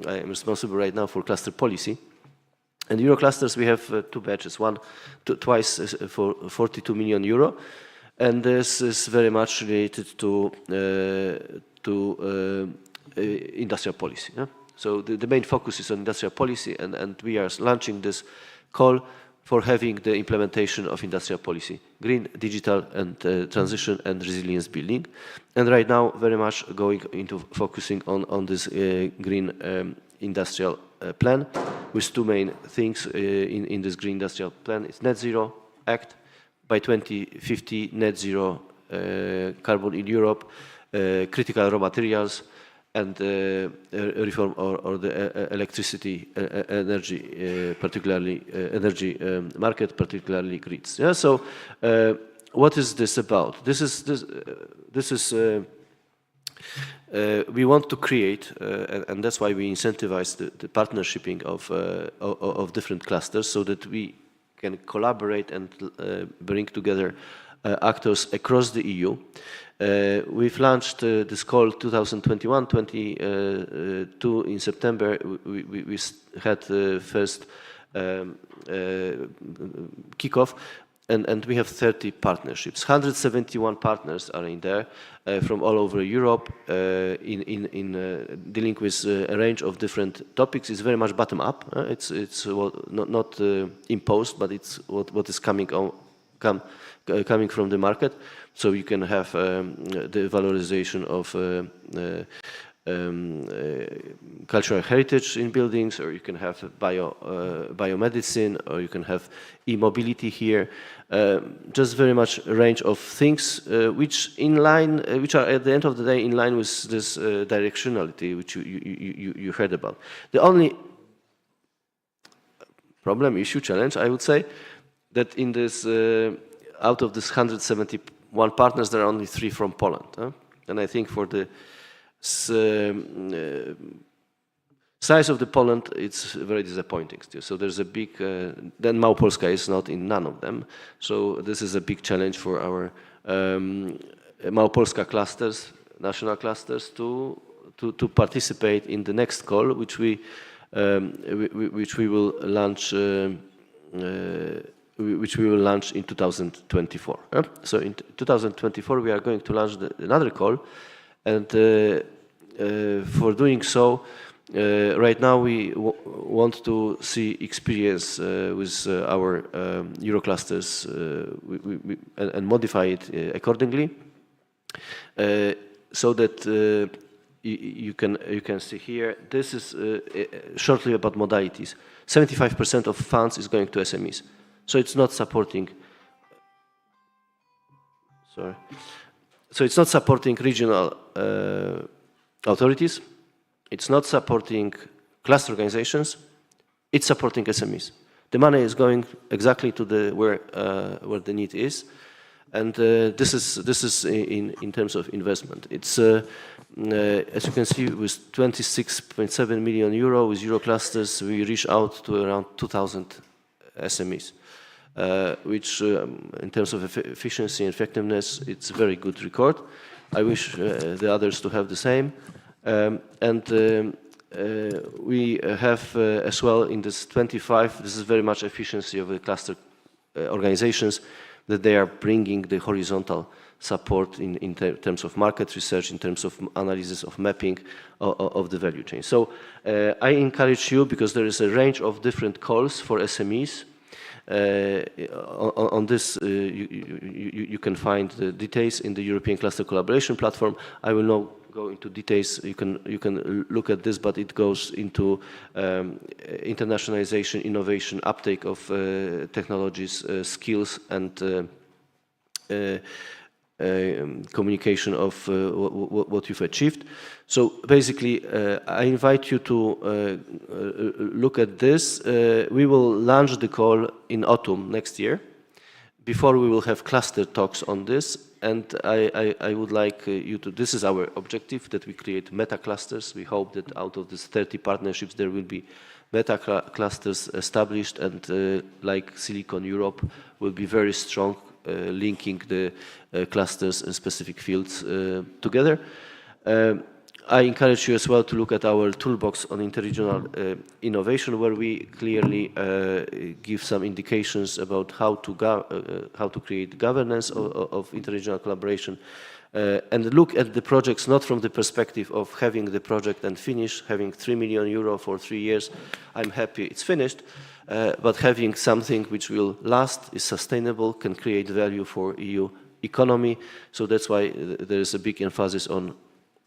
I am responsible right now for cluster policy. And Euro clusters, we have two batches, twice for 42 million euro, and this is very much related to industrial policy. Yeah? So the main focus is on industrial policy, and we are launching this call for having the implementation of industrial policy, green, digital, and transition and resilience building. And right now, very much going into focusing on this green industrial plan, with two main things in this Green Industrial Plan. It's Net Zero Act, by 2050, Net Zero carbon in Europe, critical raw materials, and reform or the electricity energy, particularly energy market, particularly grids. Yeah, so what is this about? This is we want to create, and that's why we incentivize the partnershiping of different clusters, so that we can collaborate and bring together actors across the EU. We've launched this call 2021-22 in September. We had the first kickoff. And we have 30 partnerships. 171 partners are in there from all over Europe in dealing with a range of different topics. It's very much bottom up. It's not imposed, but it's what is coming from the market. So you can have the valorization of cultural heritage in buildings, or you can have biomedicine, or you can have e-mobility here. Just very much a range of things which are at the end of the day in line with this directionality which you heard about. The only problem, issue, challenge, I would say, that in this out of this 171 partners, there are only 3 from Poland, and I think for the size of the Poland, it's very disappointing still. So there's a big, then Małopolska is not in none of them. So this is a big challenge for our Małopolska clusters, national clusters, to participate in the next call, which we will launch. Which we will launch in 2024. So in 2024, we are going to launch another call, and for doing so, right now we want to see experience with our Euroclusters and modify it accordingly, so that you can see here. This is shortly about modalities. 75% of funds is going to SMEs, so it's not supporting. Sorry, so it's not supporting regional authorities. It's not supporting cluster organizations. It's supporting SMEs. The money is going exactly to where the need is, and this is in terms of investment. It's as you can see, with 26.7 million euro with Euro clusters, we reach out to around 2,000 SMEs, which in terms of efficiency and effectiveness, it's a very good record. I wish the others to have the same, and. We have as well in this 25, this is very much efficiency of the cluster organizations, that they are bringing the horizontal support in terms of market research, in terms of analysis of mapping of the value chain. So I encourage you, because there is a range of different calls for SMEs. On this, you can find the details in the European Cluster Collaboration Platform. I will not go into details. You can look at this, but it goes into internationalization, innovation, uptake of technologies, skills, and communication of what you've achieved. So basically, I invite you to look at this. We will launch the call in autumn next year. Before we will have cluster talks on this, and I would like you to, this is our objective, that we create meta clusters. We hope that out of these 30 partnerships there will be meta clusters established, and like Silicon Europe will be very strong, linking the clusters in specific fields together. I encourage you as well to look at our toolbox on interregional innovation, where we clearly give some indications about how to create governance of interregional collaboration, and look at the projects not from the perspective of having the project and finish, having 3 million euro for 3 years, I'm happy it's finished, but having something which will last, is sustainable, can create value for EU economy. So that's why there is a big emphasis on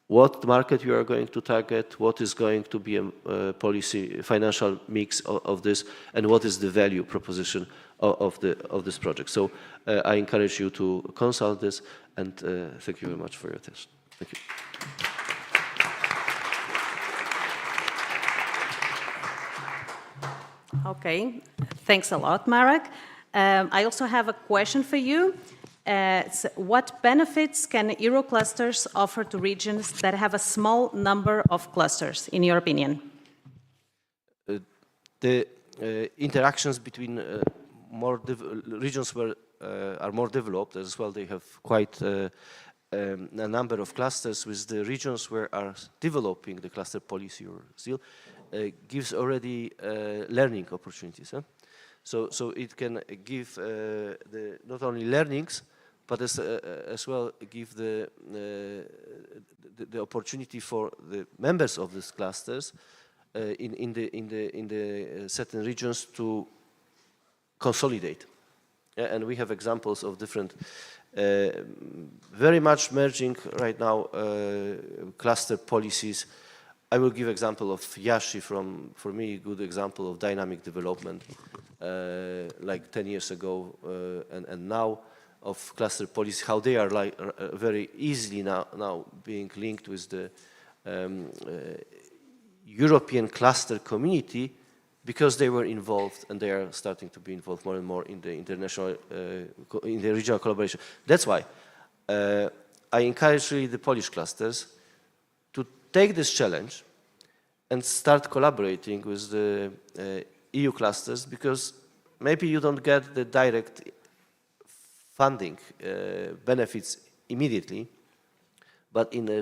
what market you are going to target, what is going to be a policy, financial mix of this, and what is the value proposition of this project. So I encourage you to consult this, and thank you very much for your attention. Thank you. Okay, thanks a lot, Marek. I also have a question for you. What benefits can Euroclusters offer to regions that have a small number of clusters, in your opinion? The interactions between regions where are more developed as well, they have quite a number of clusters, with the regions where are developing the cluster policy or still gives already learning opportunities. Huh? So it can give not only learnings, but as well give the opportunity for the members of these clusters in the certain regions to consolidate. Yeah, and we have examples of different, very much merging right now cluster policies. I will give example of Yashi, for me, a good example of dynamic development, like 10 years ago and now, of cluster policy, how they are like very easily now being linked with the European cluster community, because they were involved, and they are starting to be involved more and more in the international, in the regional collaboration. That's why I encourage really the Polish clusters to take this challenge and start collaborating with the EU clusters, because maybe you don't get the direct funding benefits immediately, but in the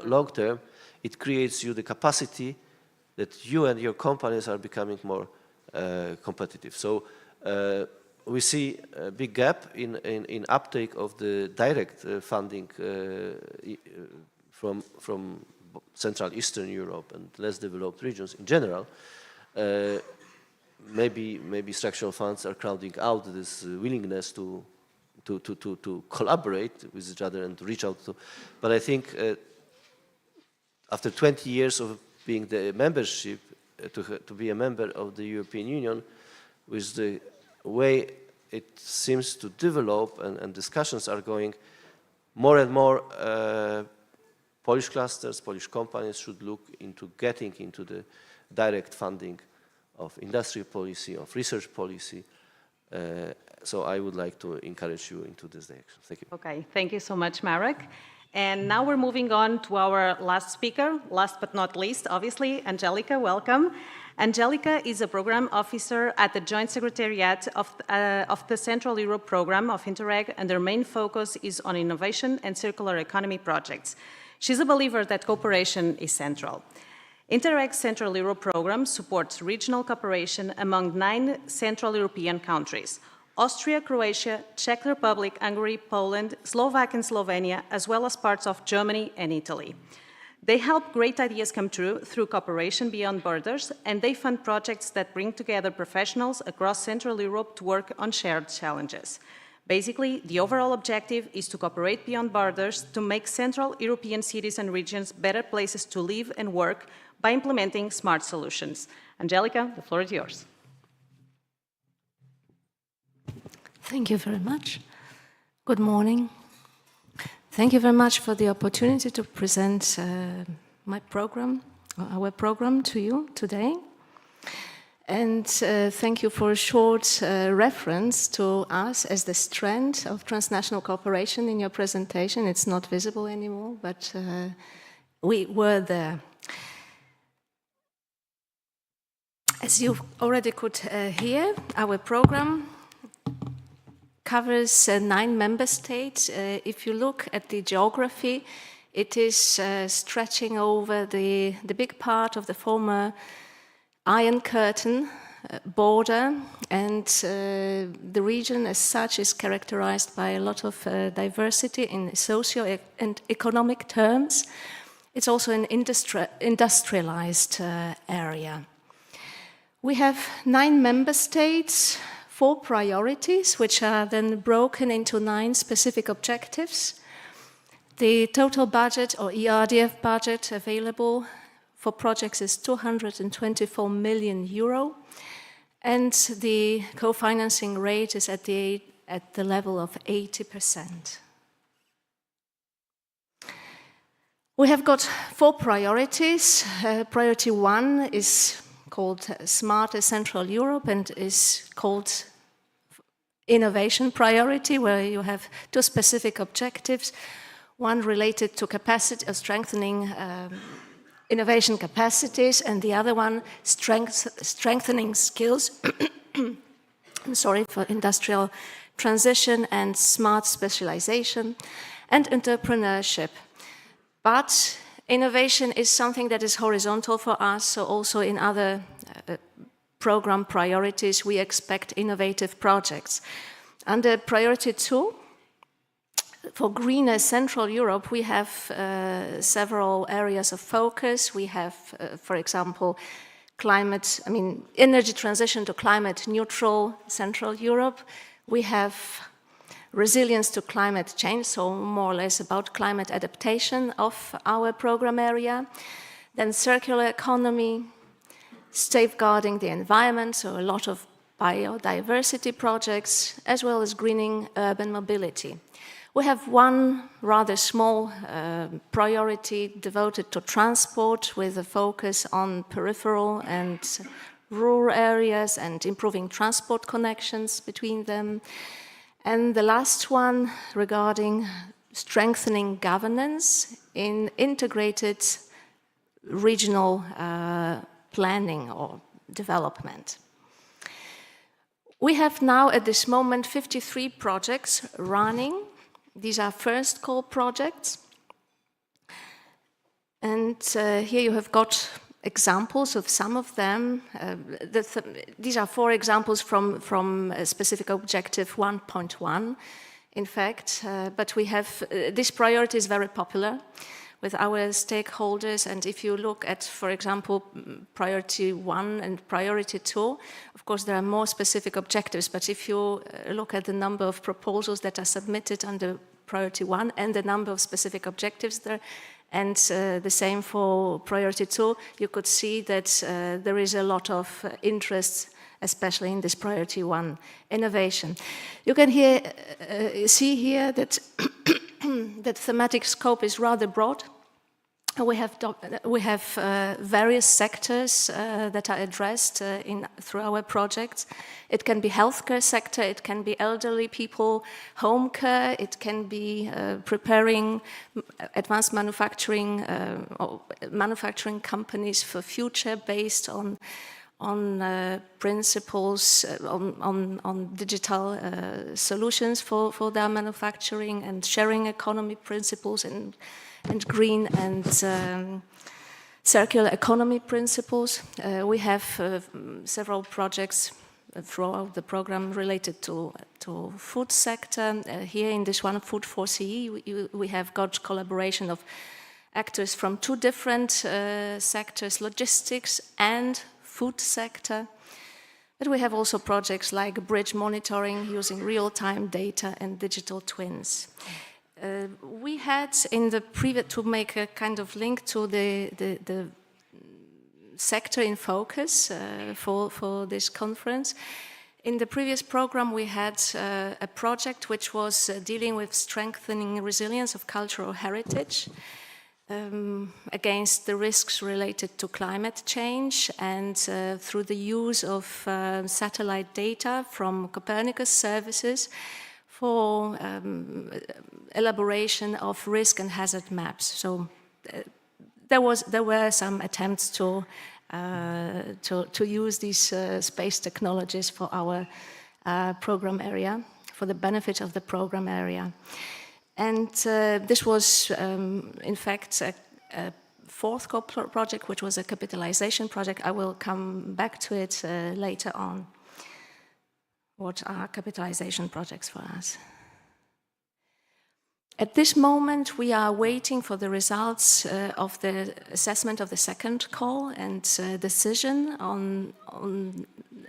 long term, it creates you the capacity that you and your companies are becoming more competitive. So we see a big gap in uptake of the direct funding from Central Eastern Europe and less developed regions in general. Maybe structural funds are crowding out this willingness to collaborate with each other and to reach out to. But I think after 20 years of being the membership, to be a member of the European Union, with the way it seems to develop and discussions are going, more and more Polish clusters, Polish companies should look into getting into the direct funding of industrial policy, of research policy. So I would like to encourage you into this direction. Thank you. Okay, thank you so much, Marek. And now we're moving on to our last speaker, last but not least, obviously, Angelika, welcome. Angelika is a program officer at the Joint Secretariat of the Central Europe Program of Interreg, and their main focus is on innovation and circular economy projects. She's a believer that cooperation is central. Interreg's Central Europe program supports regional cooperation among 9 Central European countries: Austria, Croatia, Czech Republic, Hungary, Poland, Slovakia and Slovenia, as well as parts of Germany and Italy. They help great ideas come true through cooperation beyond borders, and they fund projects that bring together professionals across Central Europe to work on shared challenges. Basically, the overall objective is to cooperate beyond borders to make Central European cities and regions better places to live and work by implementing smart solutions. Angelika, the floor is yours. Thank you very much. Good morning. Thank you very much for the opportunity to present my program, our program to you today. And thank you for a short reference to us as the strength of transnational cooperation in your presentation. It's not visible anymore, but we were there. As you already could hear, our program covers 9 member states. If you look at the geography, it is stretching over the big part of the former Iron Curtain border, and the region as such is characterized by a lot of diversity in socio and economic terms. It's also an industrialized area. We have 9 member states, 4 priorities, which are then broken into 9 specific objectives. The total budget, or ERDF budget, available for projects is 224 million euro, and the co-financing rate is at the level of 80%. We have got 4 priorities. Priority 1 is called Smarter Central Europe and is called Innovation Priority, where you have 2 specific objectives. One related to capacity, strengthening innovation capacities, and the other one strengthening skills for industrial transition and smart specialization and entrepreneurship. But innovation is something that is horizontal for us, so also in other program priorities we expect innovative projects. Under priority 2, for greener Central Europe, we have several areas of focus. We have, for example, energy transition to climate neutral Central Europe. We have resilience to climate change, so more or less about climate adaptation of our program area. Then circular economy, safeguarding the environment, so a lot of biodiversity projects, as well as greening urban mobility. We have one rather small priority devoted to transport, with a focus on peripheral and rural areas and improving transport connections between them. And the last one regarding strengthening governance in integrated regional planning or development. We have now at this moment 53 projects running. These are first call projects. And here you have got examples of some of them. These are 4 examples from a specific objective 1.1, in fact. But we have, this priority is very popular with our stakeholders. And if you look at, for example, priority 1 and priority 2, of course, there are more specific objectives. But if you look at the number of proposals that are submitted under priority 1 and the number of specific objectives, they're And the same for priority 2. You could see that there is a lot of interest, especially in this priority 1, innovation. You can see here that that thematic scope is rather broad. We have various sectors that are addressed through our projects. It can be healthcare sector, it can be elderly people, home care, it can be preparing advanced manufacturing or manufacturing companies for future based on principles, on digital solutions for their manufacturing and sharing economy principles and green and circular economy principles. We have several projects throughout the program related to food sector. Here in this one, Food for CE, we have got collaboration of actors from 2 different sectors, logistics and food sector. But we have also projects like bridge monitoring using real-time data and digital twins. We had in the previous, to make a kind of link to the sector in focus for this conference. In the previous program, we had a project which was dealing with strengthening resilience of cultural heritage against the risks related to climate change and through the use of satellite data from Copernicus services for elaboration of risk and hazard maps. So there were some attempts to use these space technologies for our program area, for the benefit of the program area. And this was, in fact, a 4th project, which was a capitalization project. I will come back to it later on. What are capitalization projects for us? At this moment, we are waiting for the results of the assessment of the 2nd call, and decision on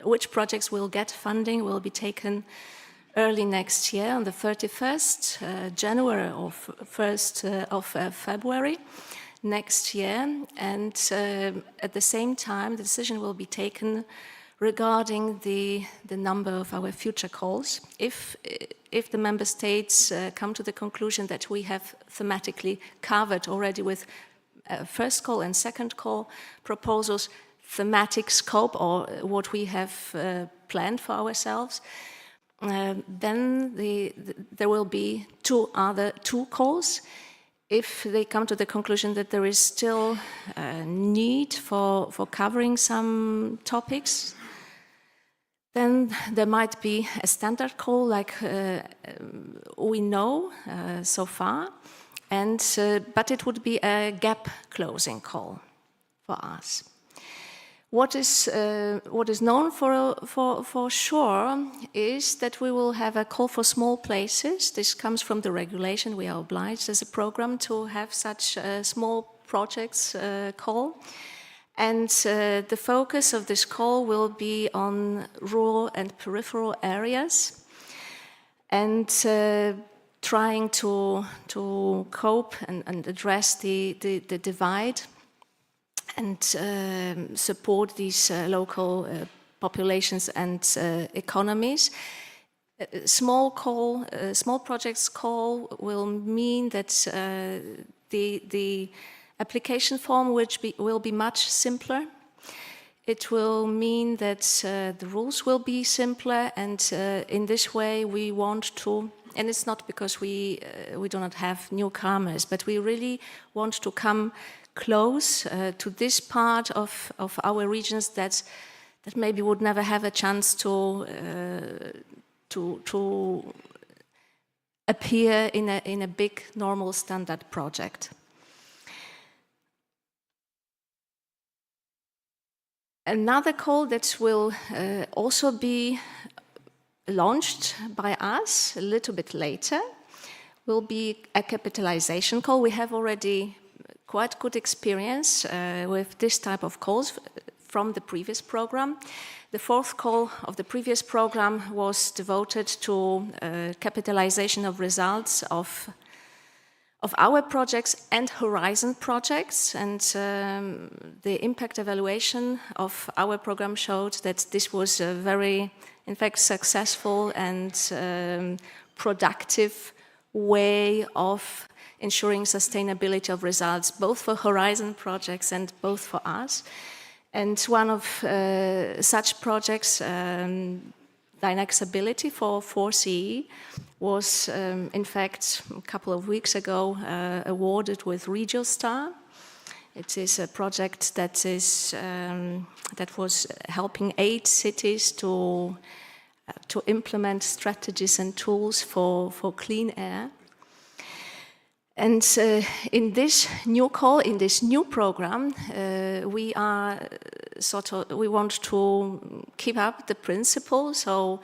which projects will get funding will be taken early next year, on the 31st January or 1st of February next year. And at the same time, the decision will be taken regarding the number of our future calls. If the member states come to the conclusion that we have thematically covered already with 1st call and 2nd call proposals, thematic scope or what we have planned for ourselves, then there will be 2 calls. If they come to the conclusion that there is still a need for covering some topics, then there might be a standard call like we know so far, but it would be a gap closing call for us. What is known for sure is that we will have a call for small places. This comes from the regulation. We are obliged as a program to have such small projects call. And the focus of this call will be on rural and peripheral areas and trying to cope and address the divide and support these local populations and economies. Small projects call will mean that the application form will be much simpler. It will mean that the rules will be simpler, and in this way we want to, and it's not because we do not have newcomers, but we really want to come close to this part of our regions that maybe would never have a chance to appear in a big normal standard project. Another call that will also be launched by us a little bit later will be a capitalization call. We have already quite good experience with this type of calls from the previous program. The 4th call of the previous program was devoted to capitalization of results of of our projects and Horizon projects, and the impact evaluation of our program showed that this was a very, in fact, successful and productive way of ensuring sustainability of results, both for Horizon projects and both for us. And one of such projects, Dynaxability for 4CE, was in fact a couple of weeks ago awarded with Regio Star. It is a project that was helping 8 cities to implement strategies and tools for clean air. And in this new call, in this new program, we want to keep up the principle, so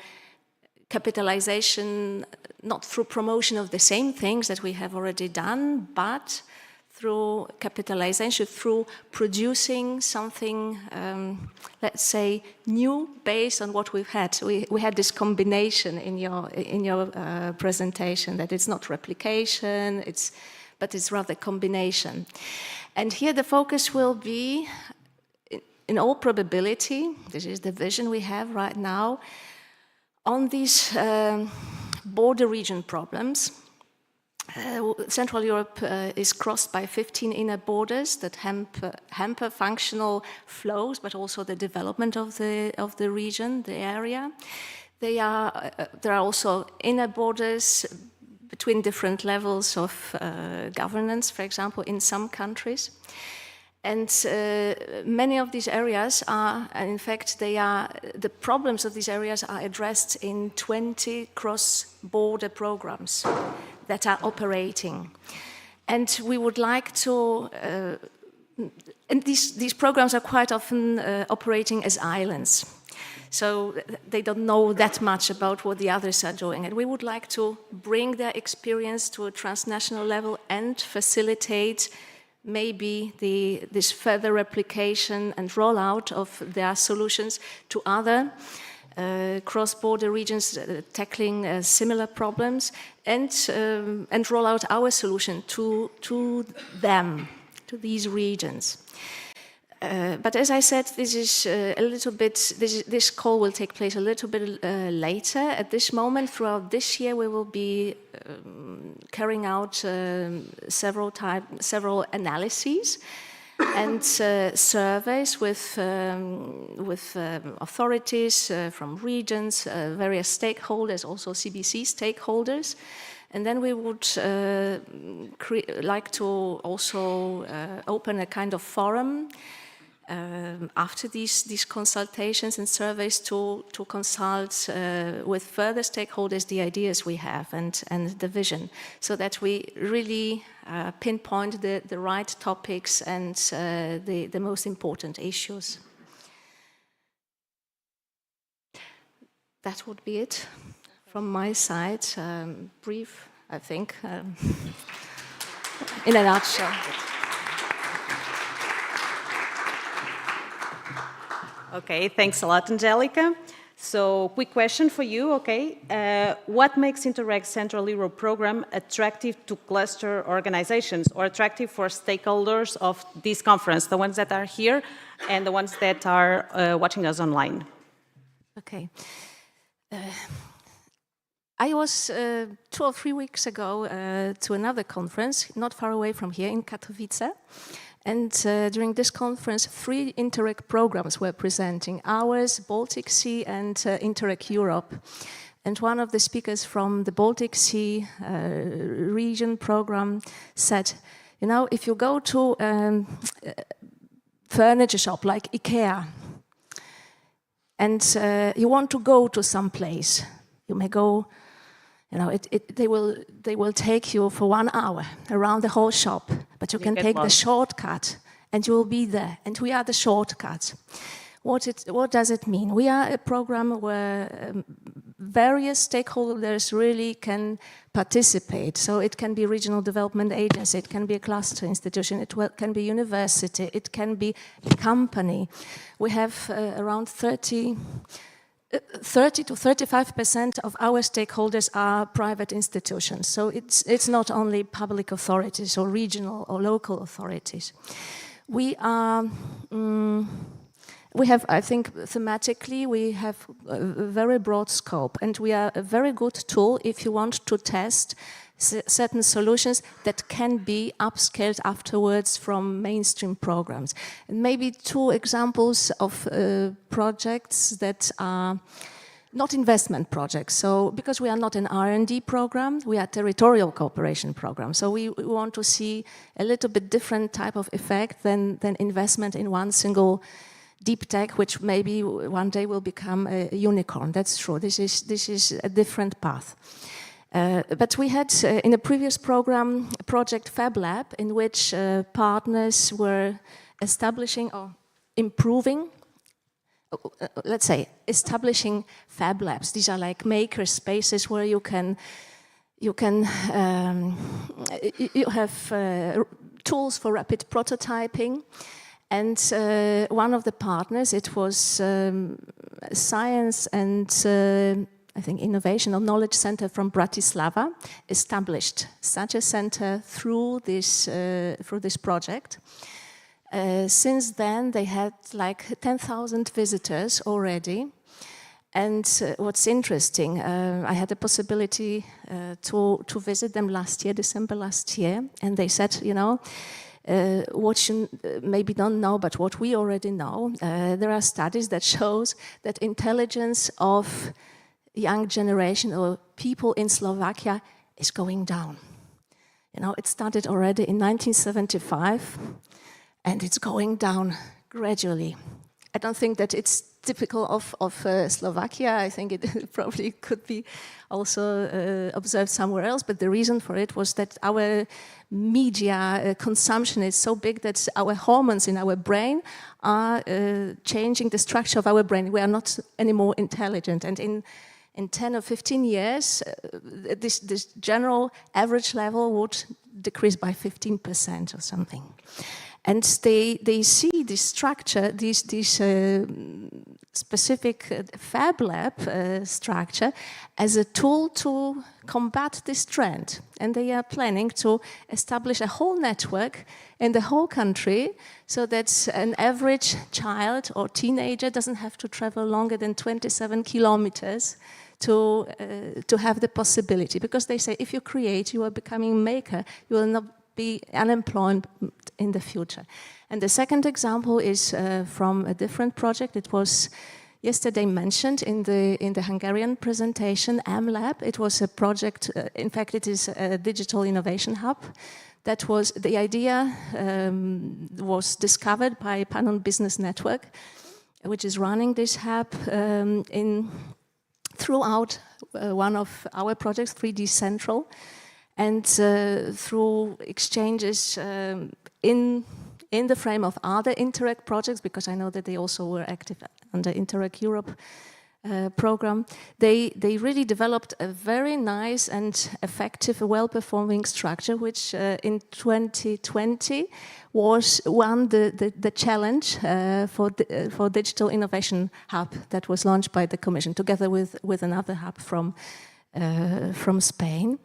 capitalization not through promotion of the same things that we have already done, but through capitalization, through producing something, let's say, new based on what we've had. We had this combination in your presentation, that it's not replication, but it's rather combination. And here the focus will be, in all probability, this is the vision we have right now, on these border region problems. Central Europe is crossed by 15 inner borders that hamper functional flows, but also the development of the region, the area. There are also inner borders between different levels of governance, for example, in some countries. And many of these areas are, and in fact, the problems of these areas are addressed in 20 cross-border programs that are operating. And we would like to, and these programs are quite often operating as islands. So they don't know that much about what the others are doing. And we would like to bring their experience to a transnational level and facilitate maybe this further replication and rollout of their solutions to other cross-border regions tackling similar problems, and roll out our solution to them, to these regions. But as I said, this is a little bit. This call will take place a little bit later. At this moment, throughout this year, we will be carrying out several analyses and surveys with authorities from regions, various stakeholders, also CBC stakeholders. And then we would like to also open a kind of forum after these consultations and surveys to consult with further stakeholders the ideas we have and the vision, so that we really pinpoint the right topics and the most important issues. That would be it from my side. Brief, I think, in a nutshell. Okay, thanks a lot, Angelica. So, quick question for you, okay. What makes Interreg Central Europe program attractive to cluster organizations or attractive for stakeholders of this conference, the ones that are here and the ones that are watching us online? Okay. I was 2 or 3 weeks ago to another conference, not far away from here in Katowice. And during this conference, 3 Interreg programs were presenting, ours, Baltic Sea, and Interreg Europe. And one of the speakers from the Baltic Sea region program said, you know, if you go to a furniture shop like IKEA, and you want to go to some place, you may go, you know, they will take you for 1 hour around the whole shop, but you can take the shortcut and you will be there. And we are the shortcut. What does it mean? We are a program where various stakeholders really can participate. So it can be regional development agency, it can be a cluster institution, it can be university, it can be a company. We have around 30 30 to 35% of our stakeholders are private institutions. So it's not only public authorities or regional or local authorities. We are, we have, I think, thematically, we have a very broad scope, and we are a very good tool if you want to test certain solutions that can be upscaled afterwards from mainstream programs. And maybe two examples of projects that are not investment projects. So, because we are not an R&D program, we are a territorial cooperation program. So we want to see a little bit different type of effect than investment in one single deep tech, which maybe one day will become a unicorn. That's true. This is a different path. But we had, in a previous program, a project Fab Lab, in which partners were establishing or improving, let's say, establishing Fab Labs. These are like maker spaces where you have tools for rapid prototyping. And one of the partners, it was Science and I think Innovation or Knowledge Center from Bratislava, established such a center through this project. Since then, they had like 10,000 visitors already. And what's interesting, I had the possibility to visit them last year, December last year, and they said, you know, what you maybe don't know, but what we already know, there are studies that shows that intelligence of young generation or people in Slovakia is going down. You know, it started already in 1975 and it's going down gradually. I don't think that it's typical of Slovakia. I think it probably could be also observed somewhere else, but the reason for it was that our media consumption is so big that our hormones in our brain are changing the structure of our brain. We are not anymore intelligent, and in 10 or 15 years, this general average level would decrease by 15% or something. And they see this structure, this specific Fab Lab structure as a tool to combat this trend. And they are planning to establish a whole network in the whole country so that an average child or teenager doesn't have to travel longer than 27 kilometers to have the possibility. Because they say if you create, you are becoming a maker, you will not be unemployed in the future. And the second example is from a different project. It was yesterday mentioned in the Hungarian presentation, MLab. It was a project, in fact it is a digital innovation hub. That was, the idea was discovered by Panon Business Network, which is running this hub throughout one of our projects, 3D Central. And through exchanges in the frame of other Interreg projects, because I know that they also were active under Interreg Europe program, they really developed a very nice and effective, well-performing structure, which in 2020 won the challenge for Digital Innovation Hub that was launched by the Commission, together with another hub from Spain.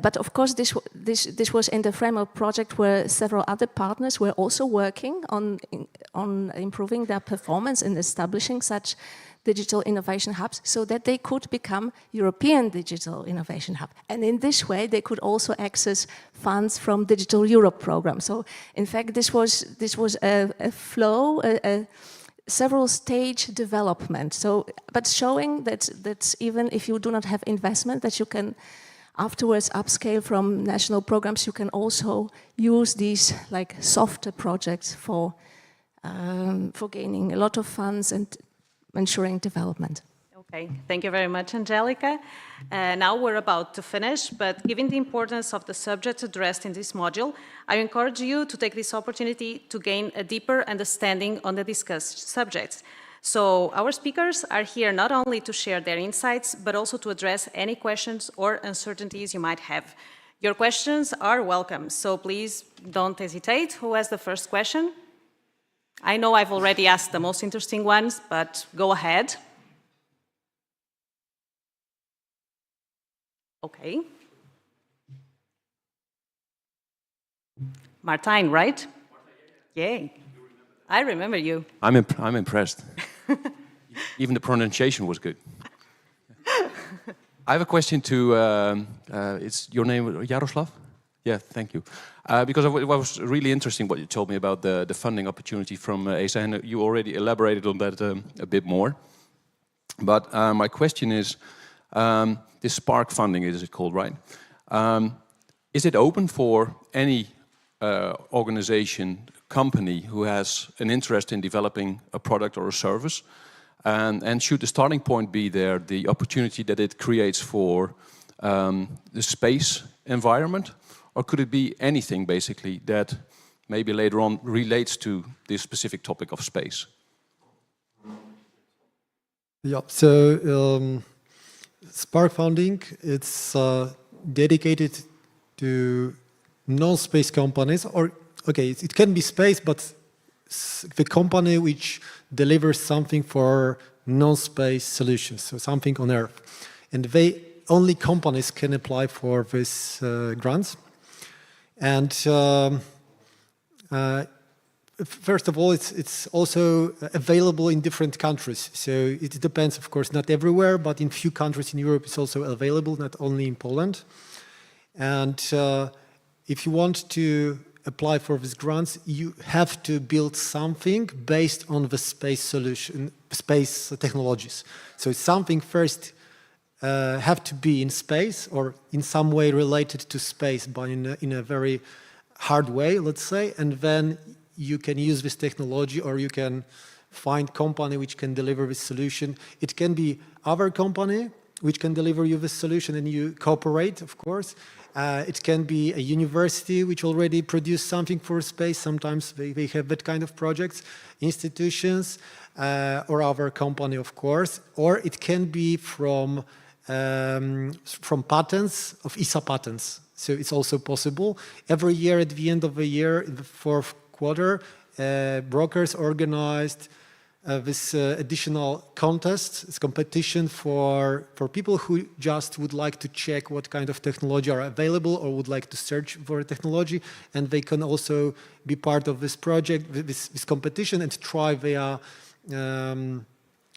But of course this was in the frame of a project where several other partners were also working on improving their performance and establishing such digital innovation hubs so that they could become European digital innovation hub. And in this way they could also access funds from Digital Europe program. So in fact this was a flow, several stage development. So, but showing that even if you do not have investment, that you can afterwards upscale from national programs, you can also use these like softer projects for gaining a lot of funds and ensuring development. Okay, thank you very much, Angelica. Now we're about to finish, but given the importance of the subjects addressed in this module, I encourage you to take this opportunity to gain a deeper understanding on the discussed subjects. So our speakers are here not only to share their insights, but also to address any questions or uncertainties you might have. Your questions are welcome, so please don't hesitate. Who has the first question? I know I've already asked the most interesting ones, but go ahead. Okay. Martijn, right? Yay. I remember you. I'm impressed. Even the pronunciation was good. I have a question to, it's your name, Jaroslav? Yeah, thank you. Because it was really interesting what you told me about the funding opportunity from ESA, and you already elaborated on that a bit more. But my question is, this Spark funding, is it called, right? Is it open for any organization, company who has an interest in developing a product or a service? And should the starting point be there, the opportunity that it creates for the space environment? Or could it be anything, basically, that maybe later on relates to this specific topic of space? Yeah, so Spark funding, it's dedicated to non-space companies, or, okay, it can be space, but the company which delivers something for non-space solutions, so something on Earth. And only companies can apply for these grants. And first of all, it's also available in different countries. So it depends, of course, not everywhere, but in few countries in Europe it's also available, not only in Poland. And if you want to apply for these grants, you have to build something based on the space solution, space technologies. So something first have to be in space or in some way related to space, but in a very hard way, let's say, and then you can use this technology, or you can find company which can deliver this solution. It can be our company which can deliver you this solution, and you cooperate, of course. It can be a university which already produced something for space. Sometimes they have that kind of projects, institutions, or our company, of course. Or it can be from patents, of ESA patents. So it's also possible. Every year, at the end of the year, in the fourth quarter, brokers organized this additional contest, this competition for people who just would like to check what kind of technology are available or would like to search for a technology, and they can also be part of this project, this competition, and try their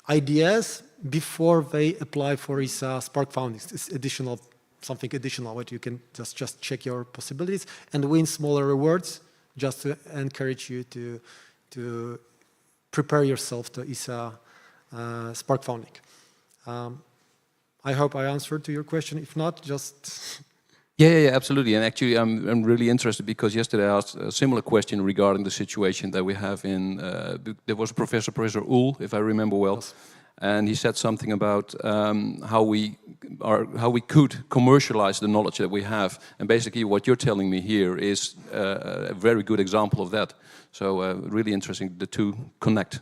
ideas before they apply for ESA Spark funding. It's additional, something additional, what you can just check your possibilities and win smaller rewards, just to encourage you to prepare yourself to ESA Spark funding. I hope I answered to your question. If not, just... Yeah, absolutely. And actually, I'm really interested because yesterday I asked a similar question regarding the situation that we have in... there was Professor Uhl, if I remember well, yes. And he said something about how we could commercialize the knowledge that we have. And basically what you're telling me here is a very good example of that. So really interesting, the two connect.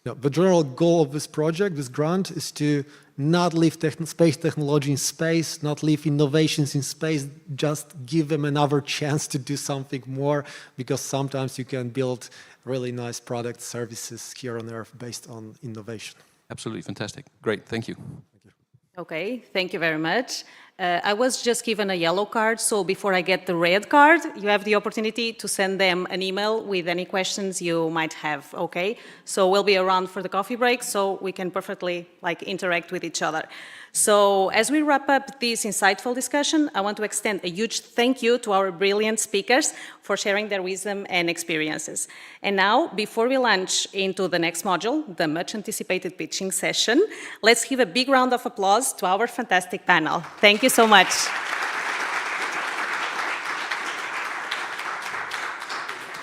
Yeah, the general goal of this project, this grant, is to not leave space technology in space, not leave innovations in space, just give them another chance to do something more, because sometimes you can build really nice products, services here on Earth based on innovation. Absolutely, fantastic. Great, thank you. Okay, thank you very much. I was just given a yellow card, so before I get the red card, you have the opportunity to send them an email with any questions you might have, okay? So we'll be around for the coffee break, so we can perfectly interact with each other. So as we wrap up this insightful discussion, I want to extend a huge thank you to our brilliant speakers for sharing their wisdom and experiences. And now, before we launch into the next module, the much anticipated pitching session, let's give a big round of applause to our fantastic panel. Thank you so much.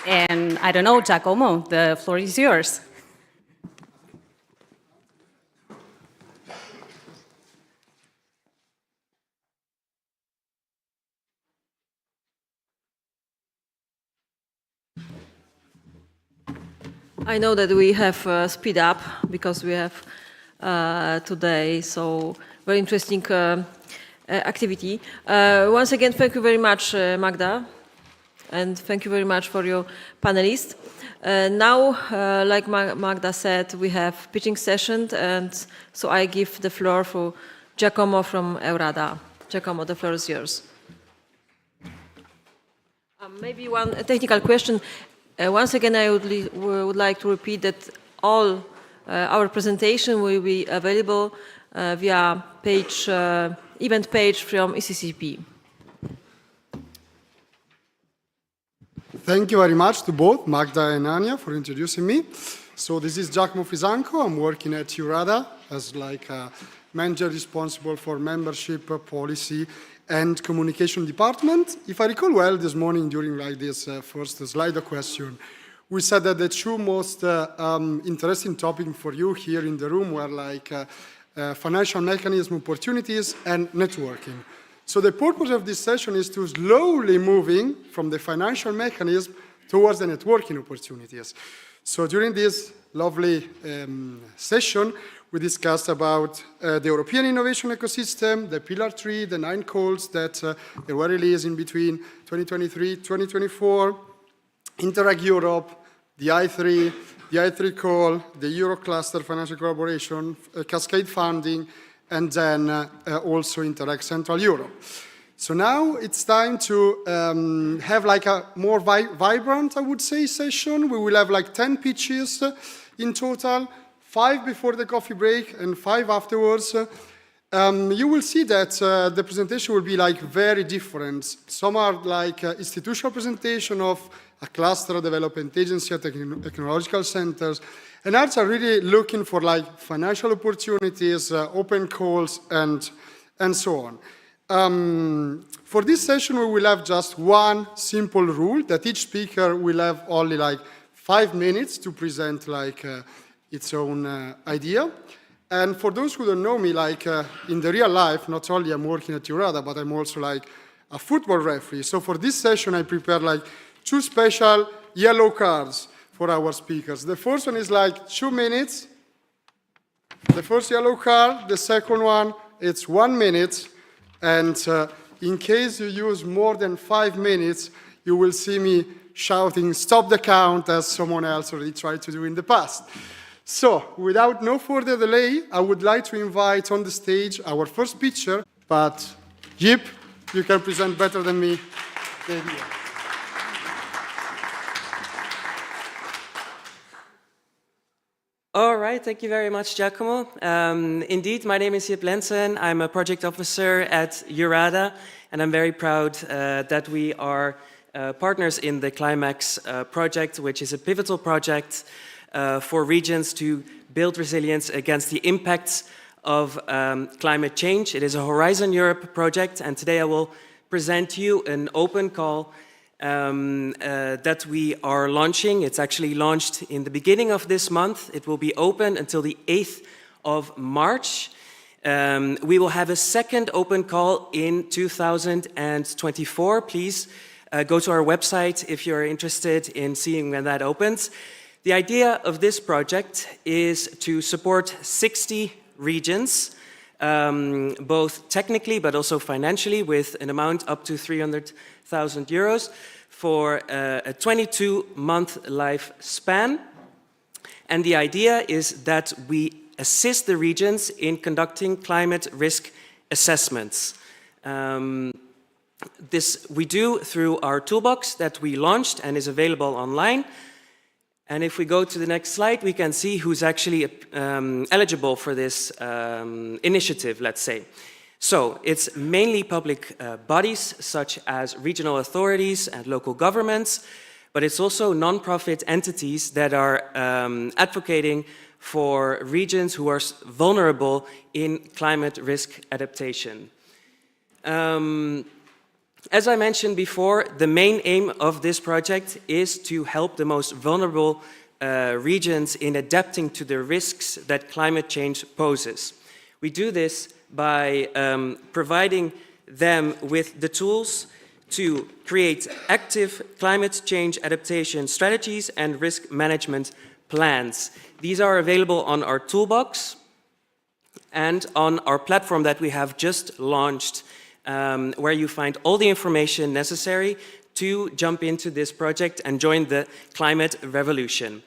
And I don't know, Giacomo, the floor is yours. I know that we have speed up because we have today so very interesting activity. Once again, thank you very much, Magda, and thank you very much for your panelists. Now, like Magda said, we have pitching session, and so I give the floor for Giacomo from EURADA. Giacomo, the floor is yours. Maybe one technical question. Once again, I would like to repeat that all our presentation will be available via event page from ECCP. Thank you very much to both Magda and Anya for introducing me. So this is Giacomo Frisanco. I'm working at EURADA as like a manager responsible for membership, policy, and communication department. If I recall well, this morning during like this first slide question, we said that the two most interesting topics for you here in the room were like financial mechanism opportunities and networking. So the purpose of this session is to slowly moving from the financial mechanism towards the networking opportunities. So during this lovely session, we discussed about the European innovation ecosystem, the Pillar 3, the 9 calls that were released in between 2023, 2024, Interreg Europe, the I3 call, the Eurocluster financial collaboration, Cascade funding, and then also Interreg Central Europe. So now it's time to have like a more vibrant, I would say, session. We will have like 10 pitches in total, 5 before the coffee break and 5 afterwards. You will see that the presentation will be like very different. Some are like institutional presentation of a cluster development agency, technological centers, and others are really looking for like financial opportunities, open calls, and so on. For this session, we will have just one simple rule that each speaker will have only like 5 minutes to present like its own idea. And for those who don't know me, like in the real life, not only I'm working at EURADA, but I'm also like a football referee. So for this session, I prepared like 2 special yellow cards for our speakers. The first one is like 2 minutes. The first yellow card. The second one, it's 1 minute. And in case you use more than 5 minutes, you will see me shouting, "Stop the count," as someone else already tried to do in the past. So, without no further delay, I would like to invite on the stage our first speaker, but Jip, you can present better than me. All right, thank you very much, Giacomo. Indeed, my name is Jip Lensen. I'm a project officer at EURADA, and I'm very proud that we are partners in the Climax project, which is a pivotal project for regions to build resilience against the impacts of climate change. It is a Horizon Europe project, and today I will present to you an open call that we are launching. It's actually launched in the beginning of this month. It will be open until the 8th of March. We will have a second open call in 2024. Please go to our website if you're interested in seeing when that opens. The idea of this project is to support 60 regions, both technically but also financially, with an amount up to 300,000 euros for a 22-month lifespan. And the idea is that we assist the regions in conducting climate risk assessments. This we do through our toolbox that we launched and is available online. And if we go to the next slide, we can see who's actually eligible for this initiative, let's say. So it's mainly public bodies, such as regional authorities and local governments, but it's also non-profit entities that are advocating for regions who are vulnerable in climate risk adaptation. As I mentioned before, the main aim of this project is to help the most vulnerable regions in adapting to the risks that climate change poses. We do this by providing them with the tools to create active climate change adaptation strategies and risk management plans. These are available on our toolbox and on our platform that we have just launched, where you find all the information necessary to jump into this project and join the climate revolution.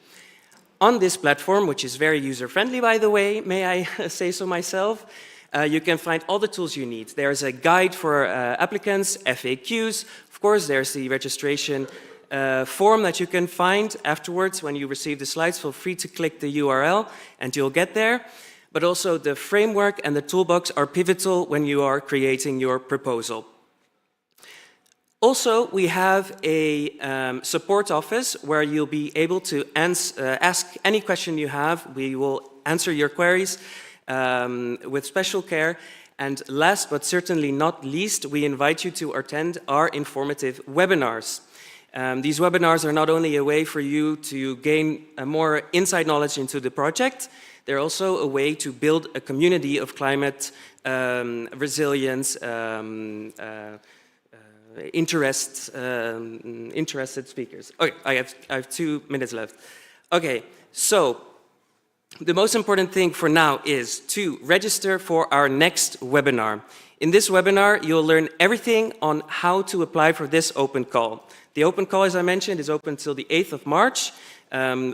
On this platform, which is very user-friendly, by the way, may I say so myself, you can find all the tools you need. There's a guide for applicants, FAQs. Of course, there's the registration form that you can find afterwards when you receive the slides. Feel free to click the URL and you'll get there. But also the framework and the toolbox are pivotal when you are creating your proposal. Also, we have a support office where you'll be able to ask any question you have. We will answer your queries with special care. And last but certainly not least, we invite you to attend our informative webinars. These webinars are not only a way for you to gain a more inside knowledge into the project, they're also a way to build a community of climate resilience, interested speakers. Okay, I have 2 minutes left. Okay, so the most important thing for now is to register for our next webinar. In this webinar, you'll learn everything on how to apply for this open call. The open call, as I mentioned, is open till the 8th of March,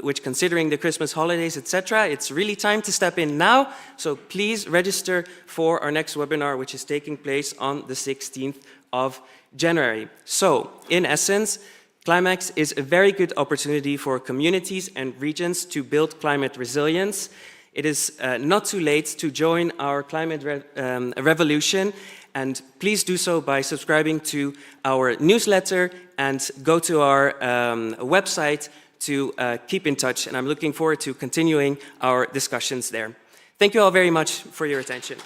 which, considering the Christmas holidays, etc., it's really time to step in now. So please register for our next webinar, which is taking place on the 16th of January. So, in essence, Climax is a very good opportunity for communities and regions to build climate resilience. It is not too late to join our climate revolution, and please do so by subscribing to our newsletter and go to our website to keep in touch. And I'm looking forward to continuing our discussions there. Thank you all very much for your attention.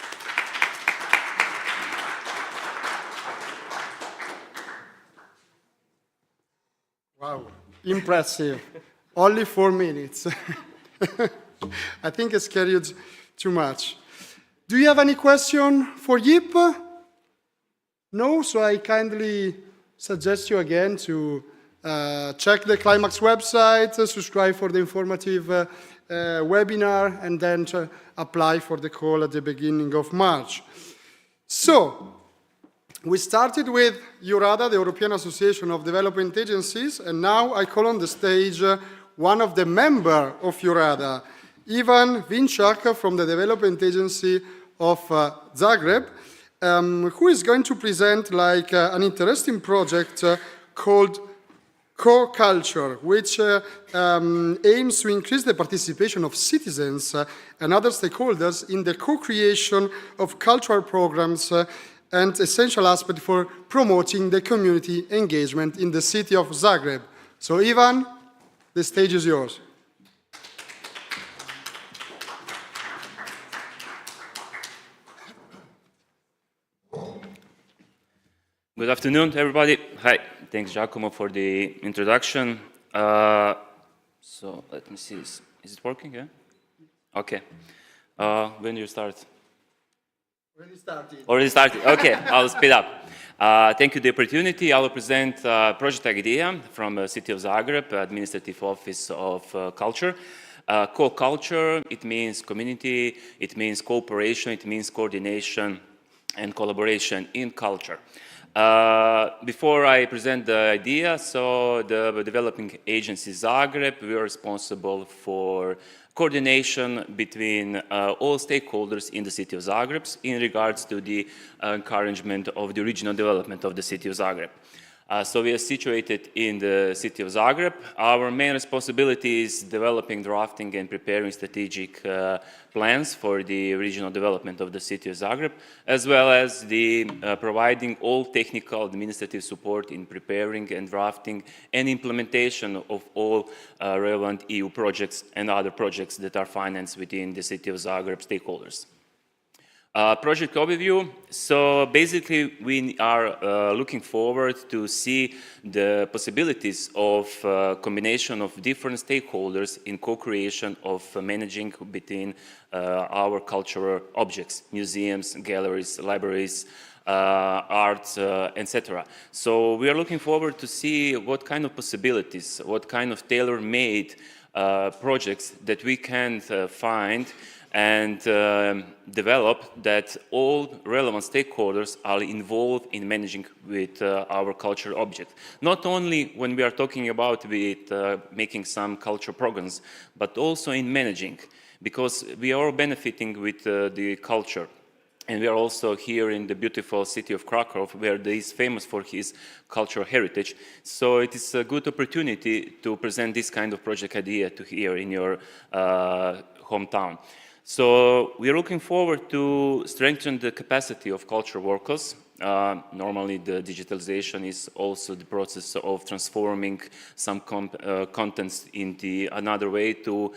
Wow, impressive. Only 4 minutes. I think I scheduled too much. Do you have any question for Yip? No, so I kindly suggest you again to check the Climax website, subscribe for the informative webinar, and then to apply for the call at the beginning of March. So, we started with EURADA, the European Association of Development Agencies, and now I call on the stage one of the members of EURADA, Ivan Vinchak from the Development Agency of Zagreb, who is going to present an interesting project called Co-Culture, which aims to increase the participation of citizens and other stakeholders in the co-creation of cultural programs and essential aspect for promoting the community engagement in the city of Zagreb. So, Ivan, the stage is yours. Good afternoon, everybody. Hi, thanks, Giacomo, for the introduction. So, let me see, is it working? Yeah? Okay. When do you start? Already started. Already started. Okay, I'll speed up. Thank you for the opportunity. I will present project idea from the City of Zagreb, Administrative Office of Culture. Co-culture, it means community, it means cooperation, it means coordination and collaboration in culture. Before I present the idea, so the developing agency Zagreb, we are responsible for coordination between all stakeholders in the city of Zagreb in regards to the encouragement of the regional development of the city of Zagreb. So we are situated in the city of Zagreb. Our main responsibility is developing, drafting and preparing strategic plans for the regional development of the city of Zagreb, as well as the providing all technical administrative support in preparing and drafting and implementation of all relevant EU projects and other projects that are financed within the city of Zagreb stakeholders. Project overview. So basically, we are looking forward to see the possibilities of combination of different stakeholders in co-creation of managing between our cultural objects, museums, galleries, libraries, art, etc. So we are looking forward to see what kind of possibilities, what kind of tailor-made projects that we can find and develop that all relevant stakeholders are involved in managing with our cultural object. Not only when we are talking about with making some cultural programs, but also in managing, because we are benefiting with the culture. And we are also here in the beautiful city of Krakow, where they is famous for his cultural heritage. So it is a good opportunity to present this kind of project idea to here in your hometown. So we are looking forward to strengthen the capacity of cultural workers. Normally the digitalization is also the process of transforming some contents into another way to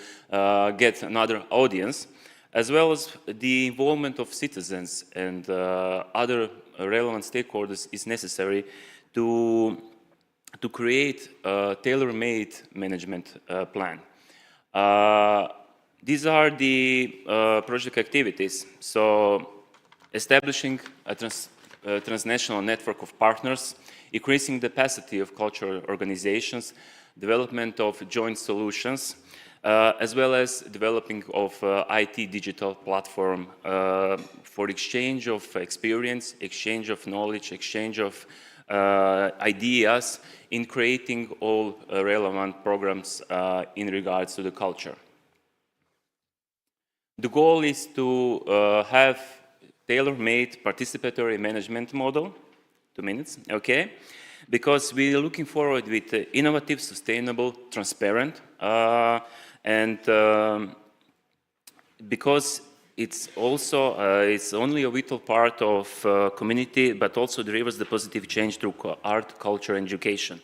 get another audience, as well as the involvement of citizens and other relevant stakeholders is necessary to create a tailor-made management plan. These are the project activities. So establishing a transnational network of partners, increasing the capacity of cultural organizations, development of joint solutions, as well as developing of IT digital platform for exchange of experience, exchange of knowledge, exchange of ideas in creating all relevant programs in regards to the culture. The goal is to have tailor-made participatory management model. 2 minutes, okay? Because we are looking forward with innovative, sustainable, transparent, and because it's also it's only a vital part of community, but also delivers the positive change through art, culture, and education.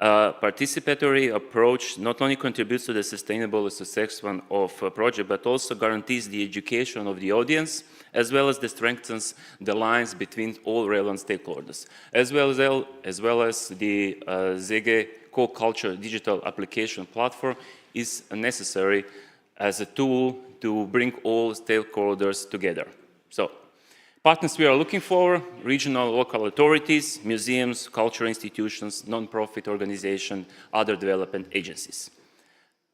Participatory approach not only contributes to the sustainable success of a project, but also guarantees the education of the audience, as well as strengthens the lines between all relevant stakeholders, as well as the ZG co-culture digital application platform is necessary as a tool to bring all stakeholders together. So, partners we are looking for: regional, local authorities, museums, cultural institutions, non-profit organizations, other development agencies.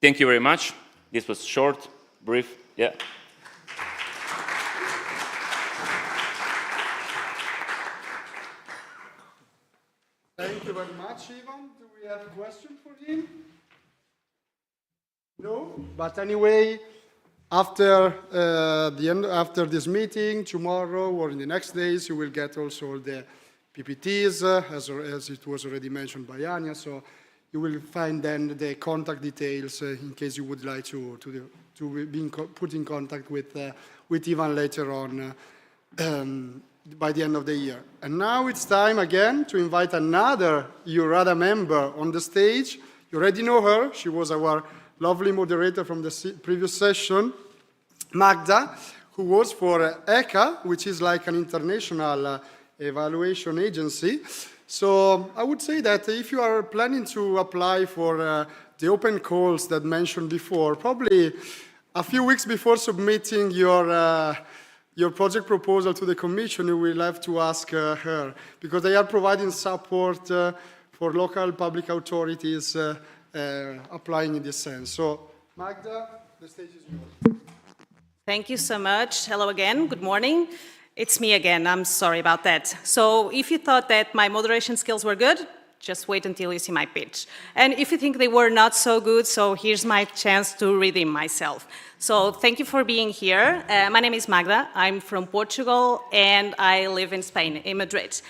Thank you very much. This was short, brief, yeah. Thank you very much, Ivan. Do we have a question for him? No? But anyway, after after this meeting, tomorrow or in the next days, you will get also the PPTs, as it was already mentioned by Anya. So you will find then the contact details in case you would like to be put in contact with Ivan later on by the end of the year. And now it's time again to invite another EURADA member on the stage. You already know her. She was our lovely moderator from the previous session, Magda, who was for ECCA, which is like an international evaluation agency. So I would say that if you are planning to apply for the open calls that mentioned before, probably a few weeks before submitting your project proposal to the Commission, you will have to ask her, because they are providing support for local public authorities applying in this sense. So, Magda, the stage is yours. Thank you so much. Hello again. Good morning. It's me again. I'm sorry about that. So if you thought that my moderation skills were good, just wait until you see my pitch. And if you think they were not so good, so here's my chance to redeem myself. So thank you for being here. My name is Magda. I'm from Portugal, and I live in Spain, in Madrid.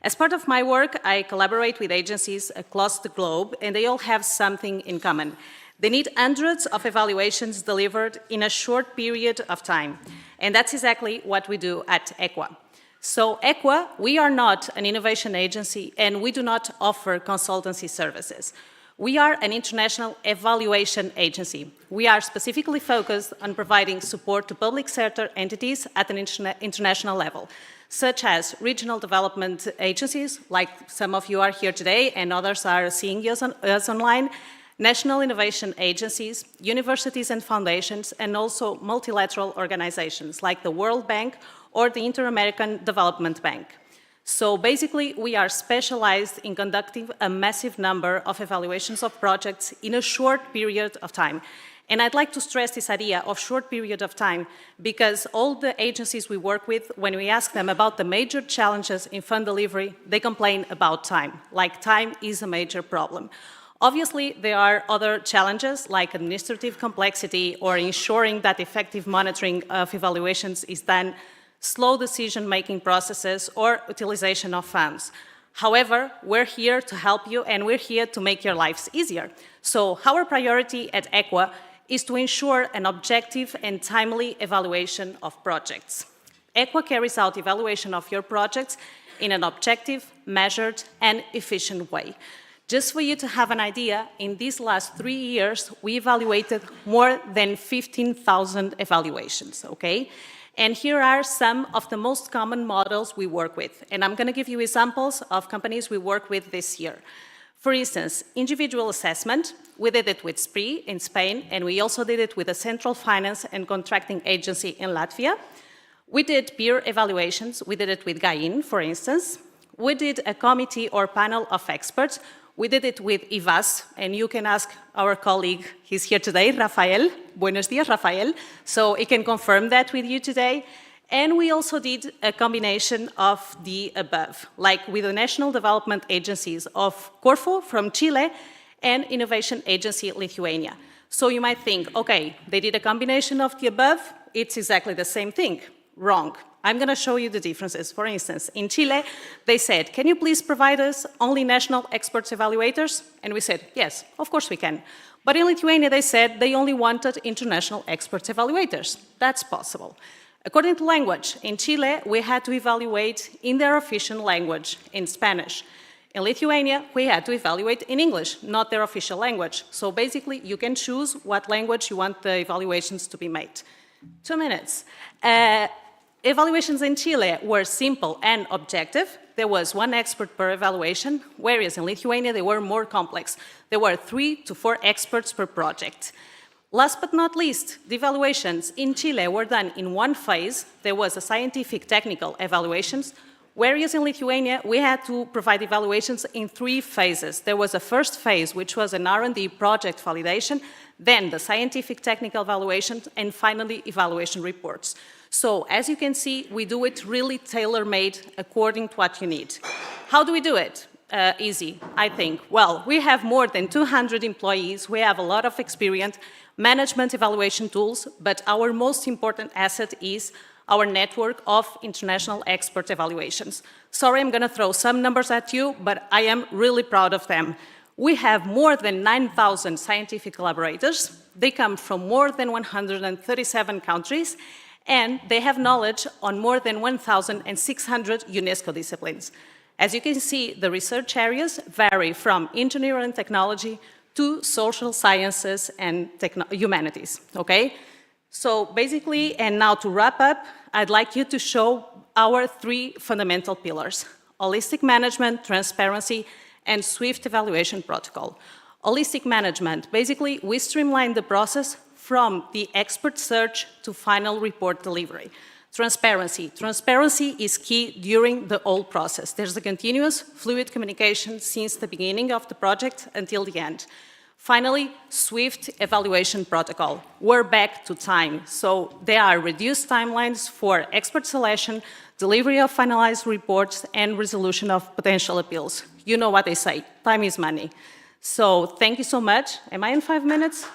As part of my work, I collaborate with agencies across the globe, and they all have something in common. They need hundreds of evaluations delivered in a short period of time. And that's exactly what we do at ECWA. So ECWA, we are not an innovation agency, and we do not offer consultancy services. We are an international evaluation agency. We are specifically focused on providing support to public sector entities at an international level, such as regional development agencies, like some of you are here today and others are seeing us online, national innovation agencies, universities and foundations, and also multilateral organizations like the World Bank or the Inter-American Development Bank. So basically, we are specialized in conducting a massive number of evaluations of projects in a short period of time. And I'd like to stress this idea of short period of time because all the agencies we work with, when we ask them about the major challenges in fund delivery, they complain about time, like time is a major problem. Obviously, there are other challenges like administrative complexity or ensuring that effective monitoring of evaluations is done slow decision-making processes, or utilization of funds. However, we're here to help you and we're here to make your lives easier. So our priority at EQUA is to ensure an objective and timely evaluation of projects. EQUA carries out evaluation of your projects in an objective, measured, and efficient way. Just for you to have an idea, in these last 3 years, we evaluated more than 15,000 evaluations, okay? And here are some of the most common models we work with. And I'm gonna give you examples of companies we work with this year. For instance, individual assessment, we did it with SPRI in Spain, and we also did it with a central finance and contracting agency in Latvia. We did peer evaluations, we did it with GAIN, for instance. We did a committee or panel of experts. We did it with IVAS, and you can ask our colleague, he's here today, Rafael. Buenos dias, Rafael. So he can confirm that with you today. And we also did a combination of the above, like with the National Development Agencies of Corfu from Chile and Innovation Agency Lithuania. So you might think, okay, they did a combination of the above, it's exactly the same thing. Wrong. I'm going to show you the differences. For instance, in Chile, they said, can you please provide us only national experts evaluators? And we said, yes, of course we can. But in Lithuania, they said they only wanted international experts evaluators. That's possible. According to language, in Chile, we had to evaluate in their official language, in Spanish. In Lithuania, we had to evaluate in English, not their official language. So basically, you can choose what language you want the evaluations to be made. 2 minutes. Evaluations in Chile were simple and objective. There was 1 expert per evaluation, whereas in Lithuania, they were more complex. There were 3 to 4 experts per project. Last but not least, the evaluations in Chile were done in 1 phase. There was a scientific technical evaluations, whereas in Lithuania, we had to provide evaluations in 3 phases. There was a first phase, which was an R&D project validation, then the scientific technical evaluation, and finally, evaluation reports. So, as you can see, we do it really tailor-made according to what you need. How do we do it? Easy, I think. Well, we have more than 200 employees. We have a lot of experience, management evaluation tools, but our most important asset is our network of international expert evaluations. Sorry, I'm going to throw some numbers at you, but I am really proud of them. We have more than 9,000 scientific collaborators. They come from more than 137 countries, and they have knowledge on more than 1,600 UNESCO disciplines. As you can see, the research areas vary from engineering and technology to social sciences and humanities, okay? So basically, and now to wrap up, I'd like you to show our 3 fundamental pillars: holistic management, transparency, and swift evaluation protocol. Holistic management, basically, we streamline the process from the expert search to final report delivery. Transparency. Transparency is key during the whole process. There's a continuous, fluid communication since the beginning of the project until the end. Finally, swift evaluation protocol. We're back to time. So there are reduced timelines for expert selection, delivery of finalized reports, and resolution of potential appeals. You know what they say, time is money. So thank you so much. Am I in 5 minutes?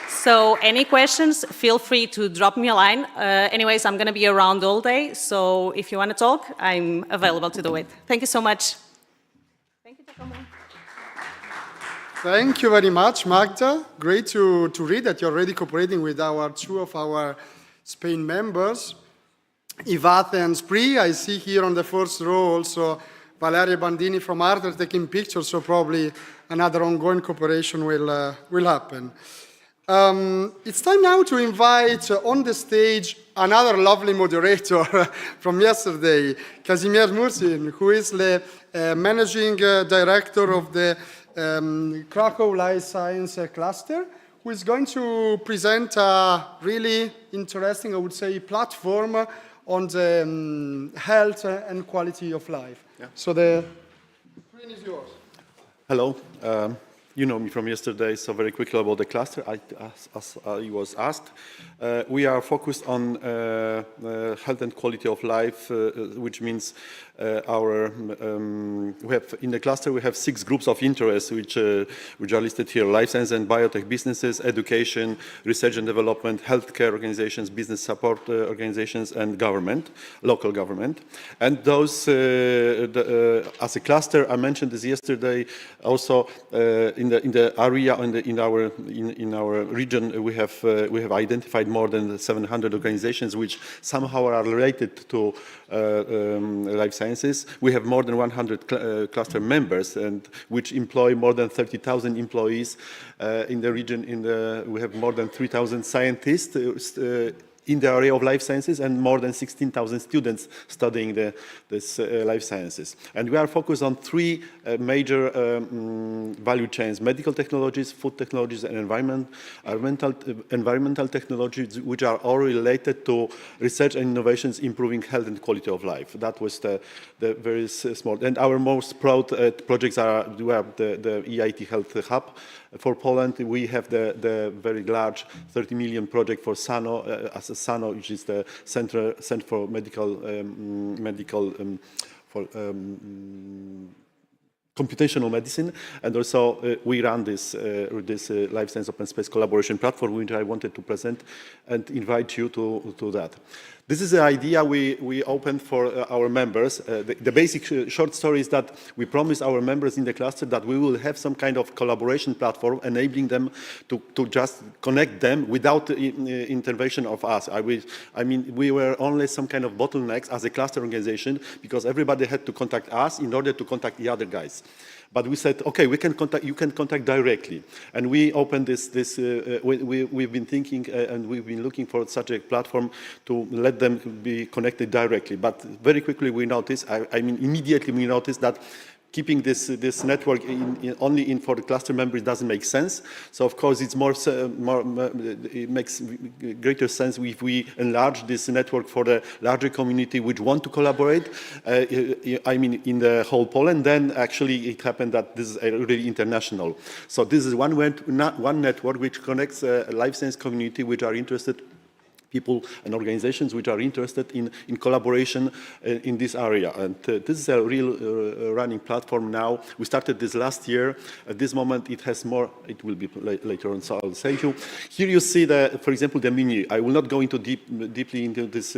So any questions, feel free to drop me a line. Anyways, I'm going to be around all day, so if you want to talk, I'm available to do it. Thank you so much. Thank you, Giacomo. Thank you very much, Magda. Great to read that you're already cooperating with 2 of our Spain members, Ivate and SPRI. I see here on the first row also Valeria Bandini from Arte taking pictures, so probably another ongoing cooperation will happen. It's time now to invite on the stage another lovely moderator from yesterday, Kazimierz Mursin, who is the managing director of the Krakow Life Science Cluster, who is going to present a really interesting, I would say, platform on the health and quality of life. Yeah. So the screen is yours. Hello. you know me from yesterday, so very quickly about the cluster, as I was asked. We are focused on health and quality of life, which means we have in the cluster we have 6 groups of interest which are listed here: life science and biotech businesses, education, research and development, healthcare organizations, business support organizations, and government, local government. And those, as a cluster, I mentioned this yesterday. Also, in the area in our region, we have identified more than 700 organizations which somehow are related to life sciences. We have more than 100 cluster members, and which employ more than 30,000 employees in the region. We have more than 3,000 scientists in the area of life sciences, and more than 16,000 students studying this life sciences. And we are focused on 3 major value chains: medical technologies, food technologies, and environmental technologies, which are all related to research and innovations improving health and quality of life. That was the very small. And our most proud projects are the EIT Health Hub. For Poland, we have the very large 30 million project for SANO, SANO, which is the Center for computational medicine, and also we run this Life Science Open Space Collaboration Platform, which I wanted to present and invite you to that. This is the idea we opened for our members. The basic short story is that we promised our members in the cluster that we will have some kind of collaboration platform enabling them to just connect them without the intervention of us. I mean, we were only some kind of bottlenecks as a cluster organization because everybody had to contact us in order to contact the other guys. But we said, okay, you can contact directly. And we opened we've been thinking and we've been looking for such a platform to let them be connected directly. But very quickly we noticed, immediately we noticed that keeping this network only for the cluster members doesn't make sense. So of course it's it makes greater sense if we enlarge this network for the larger community which want to collaborate. In the whole Poland. Then actually it happened that this is really international. So this is one network which connects a life science community which are interested. People and organizations which are interested in collaboration in this area. And this is a real running platform now. We started this last year. At this moment, it has more. It will be later on, so I'll say to you. Here you see, for example, the menu. I will not go into deeply into this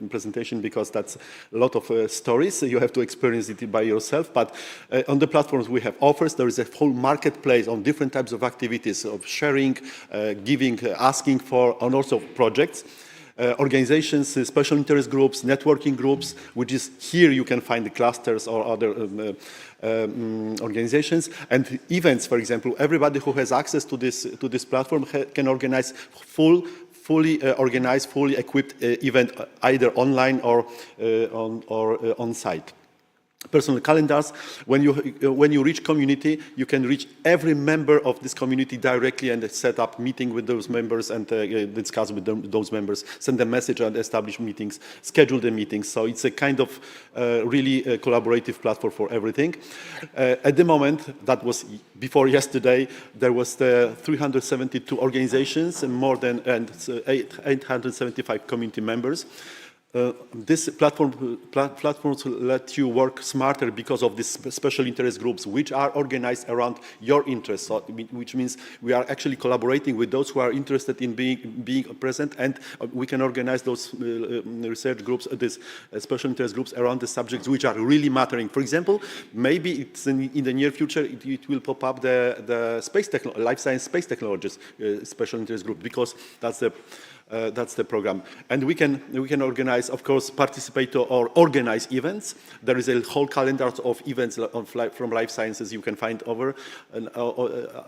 presentation because that's a lot of stories. You have to experience it by yourself. But on the platforms, we have offers. There is a whole marketplace on different types of activities of sharing, giving, asking for, and also projects, organizations, special interest groups, networking groups, which is here you can find the clusters or other organizations, and events, for example. Everybody who has access to this platform can organize fully organized, fully equipped event, either online or on site. Personal calendars. When you reach community, you can reach every member of this community directly and set up meeting with those members and discuss with those members, send a message and establish meetings, schedule the meetings. So it's a kind of really collaborative platform for everything. At the moment, that was before yesterday, there was the 372 organizations and more than 875 community members. This platforms let you work smarter because of these special interest groups, which are organized around your interests, so, which means we are actually collaborating with those who are interested in being present, and we can organize those research groups, these special interest groups around the subjects which are really mattering. For example, maybe it's in the near future it will pop up the life science space technologies special interest group, because that's the program. And we can organize, of course, participate or organize events. There is a whole calendar of events from life sciences you can find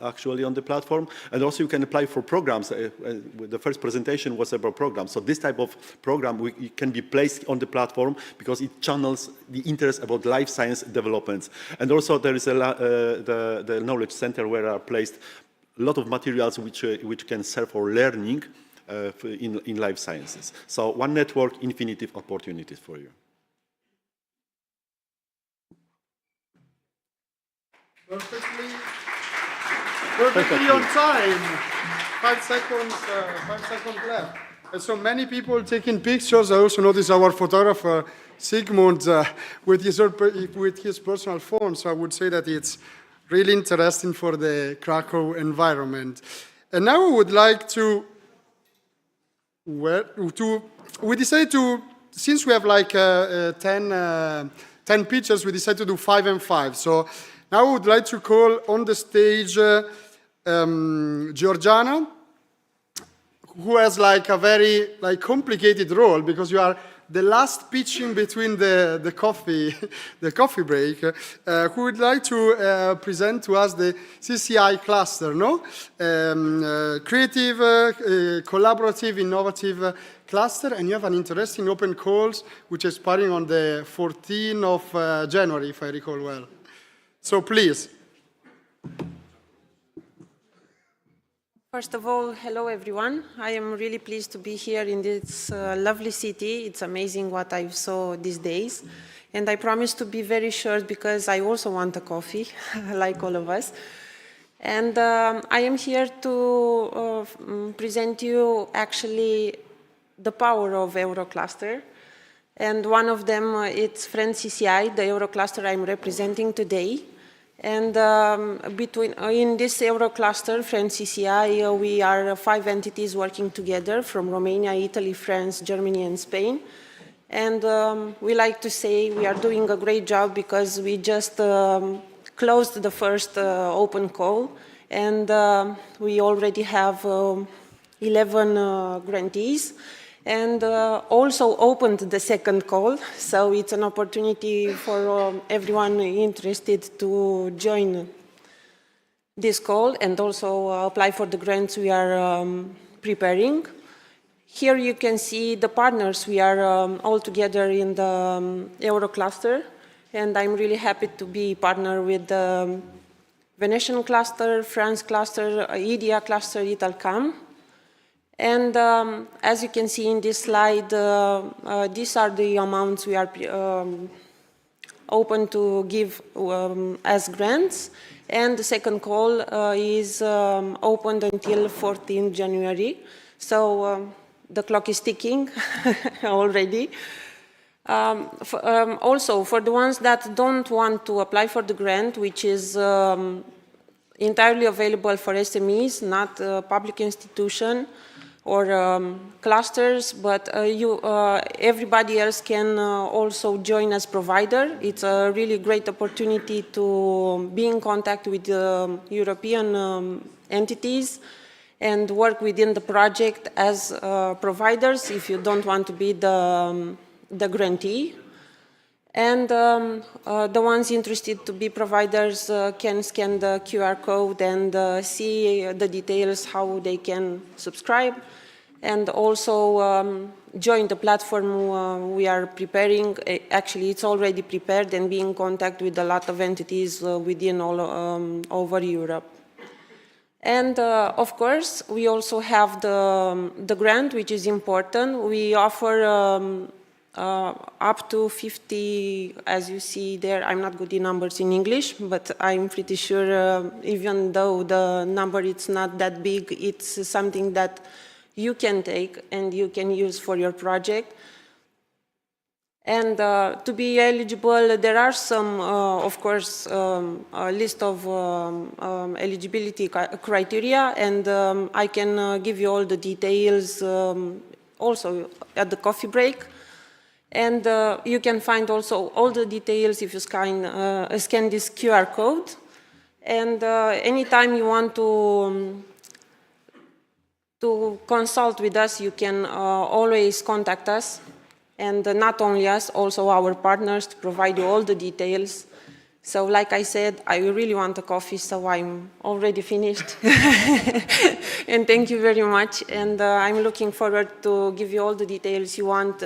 actually on the platform. And also you can apply for programs. The first presentation was about programs. So this type of program can be placed on the platform because it channels the interest about life science developments. And also there is the knowledge center where are placed a lot of materials which can serve for learning in life sciences. So one network, infinite opportunities for you. Perfectly Perfectly on time. 5 seconds, 5 seconds left. And so many people taking pictures. I also noticed our photographer, Sigmund, with his personal phone. So I would say that it's really interesting for the Krakow environment. And now we would like to we decided to, since we have like 10 pictures, we decided to do 5 and 5. So now I would like to call on the stage Georgiana, who has like a very complicated role because you are the last pitching between the coffee break. Who would like to present to us the CCI cluster, no? Creative, collaborative, innovative cluster, and you have an interesting open calls which is starting on the 14th of January, if I recall well. So please. First of all, hello everyone. I am really pleased to be here in this lovely city. It's amazing what I saw these days. And I promise to be very short because I also want a coffee, like all of us. And I am here to present you actually the power of Eurocluster. And one of them, it's Friends CCI, the Eurocluster I'm representing today. And in this Eurocluster, Friends CCI, we are 5 entities working together from Romania, Italy, France, Germany, and Spain. And we like to say we are doing a great job because we just closed the first open call, and we already have 11 grantees. And also opened the second call, so it's an opportunity for everyone interested to join this call and also apply for the grants we are preparing. Here you can see the partners we are all together in the Eurocluster, and I'm really happy to be partner with the Venetian cluster, France cluster, EDIA cluster, Italcam. And as you can see in this slide, these are the amounts we are open to give as grants. And the second call is opened until 14 January. So the clock is ticking already. Also, for the ones that don't want to apply for the grant, which is entirely available for SMEs, not public institution, or clusters, but everybody else can also join as provider. It's a really great opportunity to be in contact with European entities and work within the project as providers if you don't want to be the grantee. And the ones interested to be providers can scan the QR code and see the details how they can subscribe, and also join the platform we are preparing. Actually, it's already prepared, and be in contact with a lot of entities within all over Europe. And of course, we also have the grant, which is important. We offer up to 50, as you see there. I'm not good in numbers in English, but I'm pretty sure even though the number is not that big, it's something that you can take and you can use for your project. And to be eligible, there are some, of course, a list of eligibility criteria, and I can give you all the details also at the coffee break. And you can find also all the details if you scan this QR code. And anytime you want to consult with us, you can always contact us. And not only us, also our partners, to provide you all the details. So like I said, I really want a coffee, so I'm already finished. And thank you very much. And I'm looking forward to give you all the details you want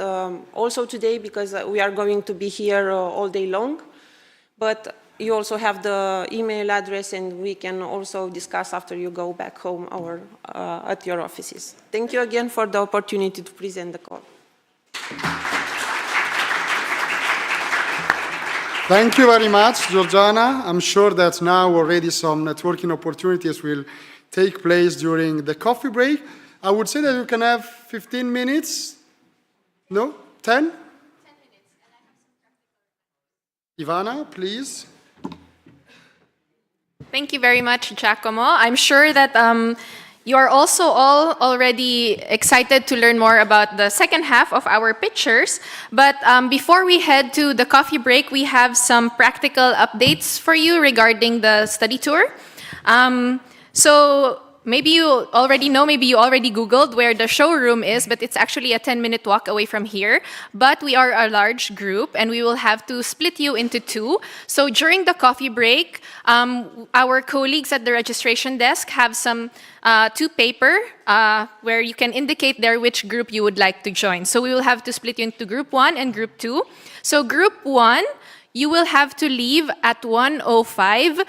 also today, because we are going to be here all day long. But you also have the email address, and we can also discuss after you go back home or at your offices. Thank you again for the opportunity to present the call. Thank you very much, Georgiana. I'm sure that now already some networking opportunities will take place during the coffee break. I would say that you can have 15 minutes. No? 10? 10 minutes. Ivana, please. Thank you very much, Giacomo. I'm sure that you are also all already excited to learn more about the second half of our pictures. But before we head to the coffee break, we have some practical updates for you regarding the study tour. So maybe you already know, maybe you already Googled where the showroom is, but it's actually a 10-minute walk away from here. But we are a large group, and we will have to split you into two. So during the coffee break, our colleagues at the registration desk have some two paper where you can indicate there which group you would like to join. So we will have to split you into group 1 and group 2. So group 1, you will have to leave at 1:05.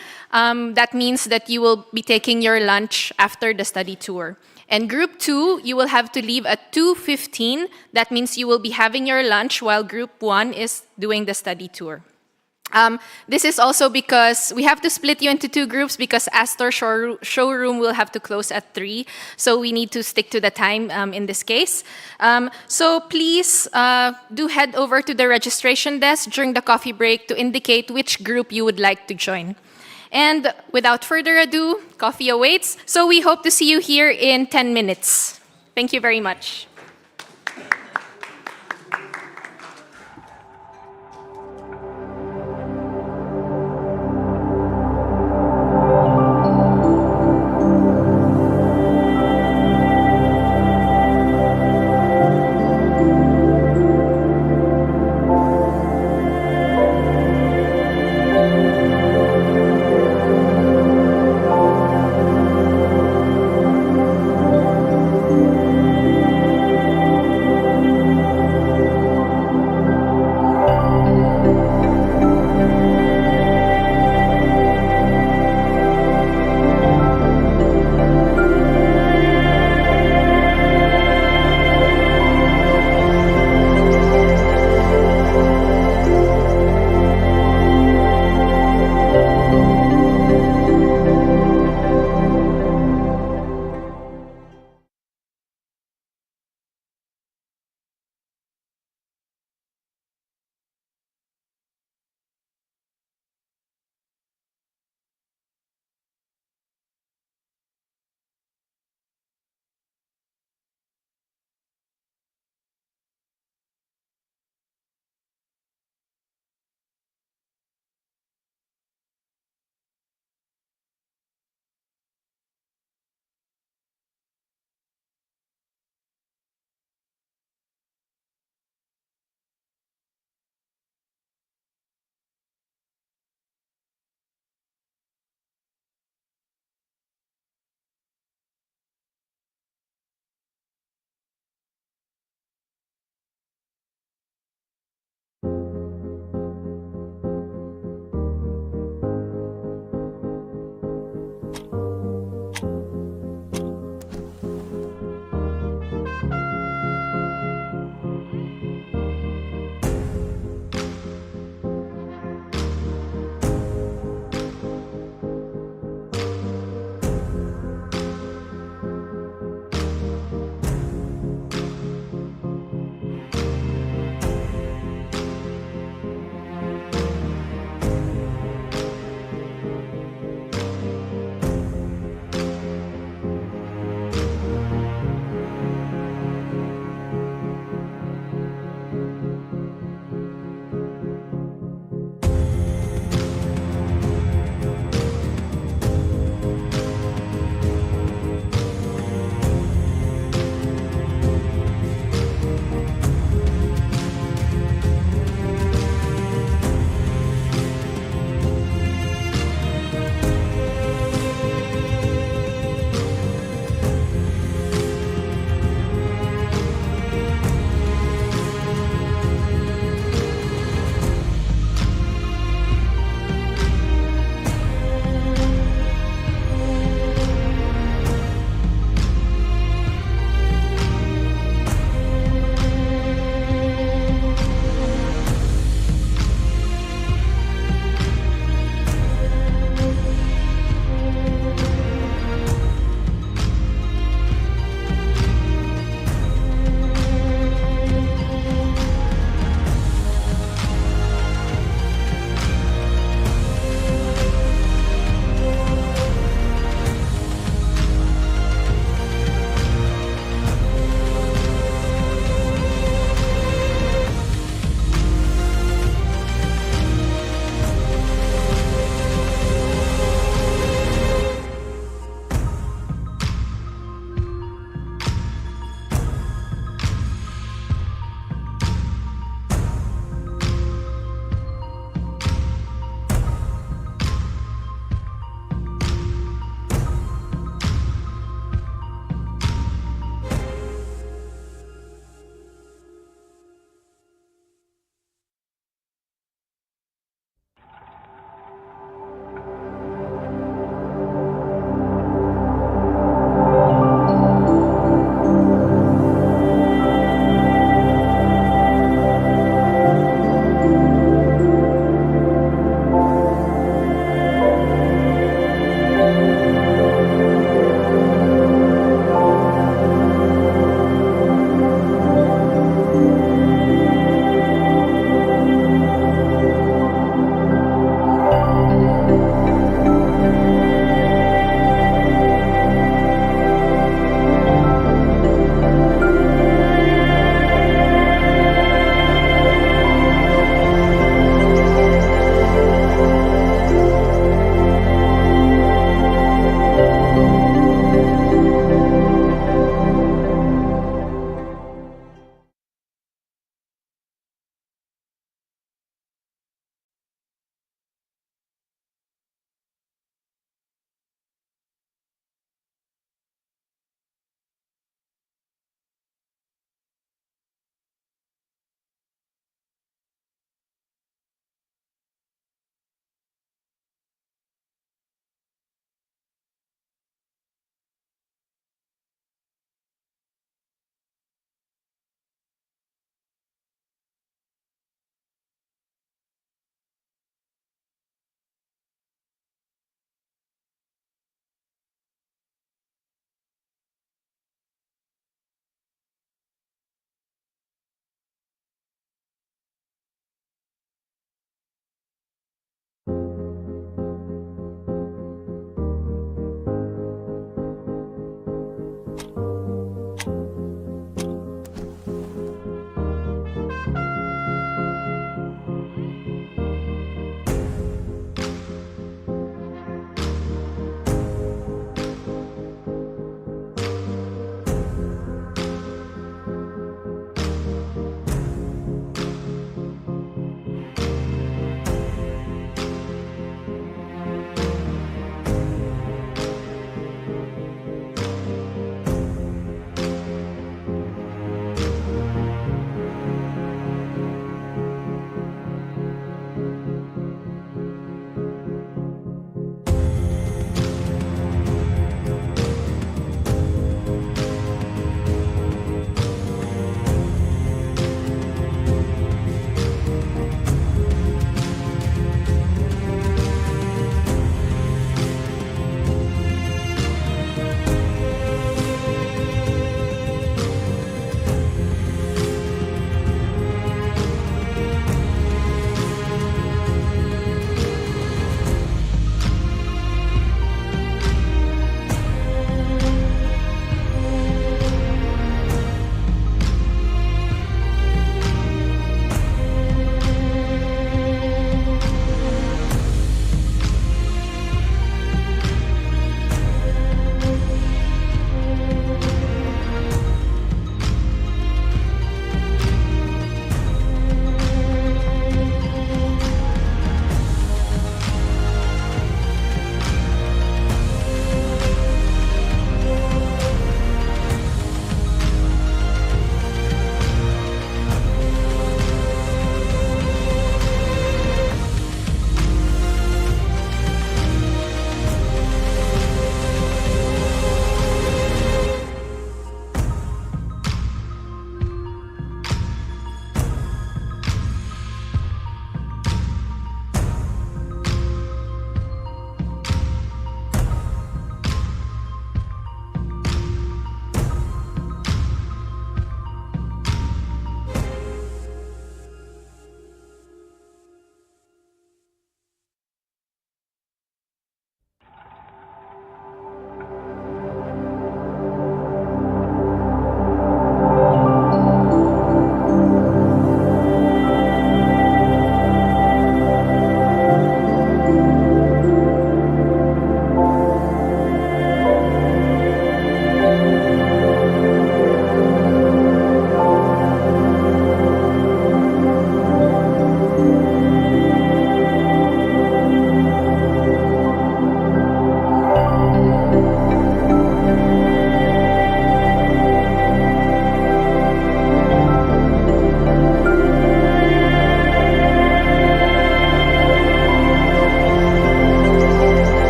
That means that you will be taking your lunch after the study tour. And group 2, you will have to leave at 2:15. That means you will be having your lunch while group 1 is doing the study tour. This is also because we have to split you into two groups because Astor showroom will have to close at 3. So we need to stick to the time in this case. So please do head over to the registration desk during the coffee break to indicate which group you would like to join. And without further ado, coffee awaits. So we hope to see you here in 10 minutes. Thank you very much.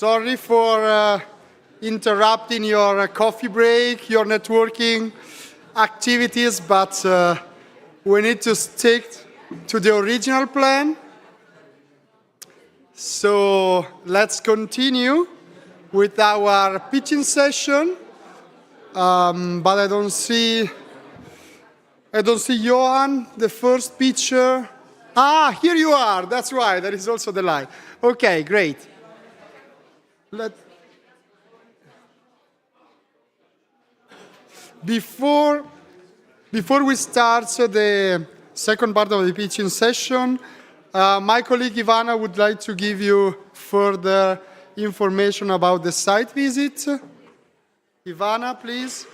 Sorry for interrupting your coffee break, your networking activities, but we need to stick to the original plan. So let's continue with our pitching session. But I don't see Johan, the first pitcher. Ah, here you are. That's why. There is also the light. Okay, great. Before we start the second part of the pitching session, my colleague Ivana would like to give you further information about the site visit. Ivana, please.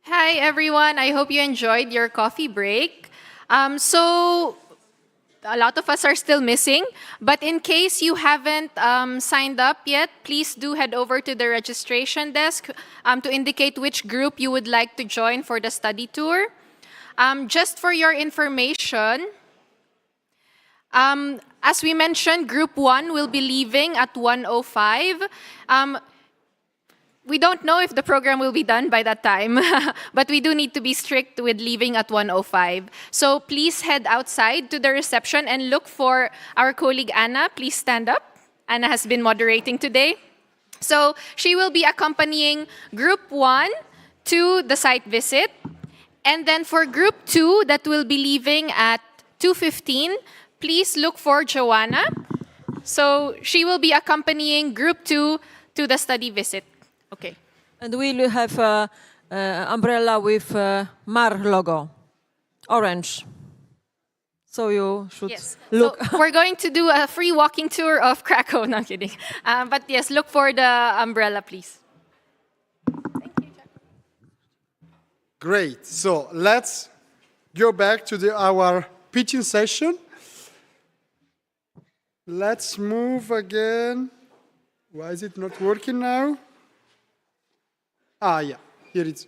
Hi, everyone. I hope you enjoyed your coffee break. So a lot of us are still missing, but in case you haven't signed up yet, please do head over to the registration desk to indicate which group you would like to join for the study tour. Just for your information, as we mentioned, Group 1 will be leaving at 1:05. We don't know if the program will be done by that time, but we do need to be strict with leaving at 1:05. So please head outside to the reception and look for our colleague Anna. Please stand up. Anna has been moderating today. So she will be accompanying Group 1 to the site visit. And then for Group 2 that will be leaving at 2:15, please look for Joanna. So she will be accompanying Group 2 to the study visit. Okay. And we'll have an umbrella with MAR logo, orange. So you should look. So we're going to do a free walking tour of Krakow. No, I'm kidding. But yes, look for the umbrella, please. Thank you, Jack. Great. So let's go back to our pitching session. Let's move again. Why is it not working now? Ah, yeah, here it is.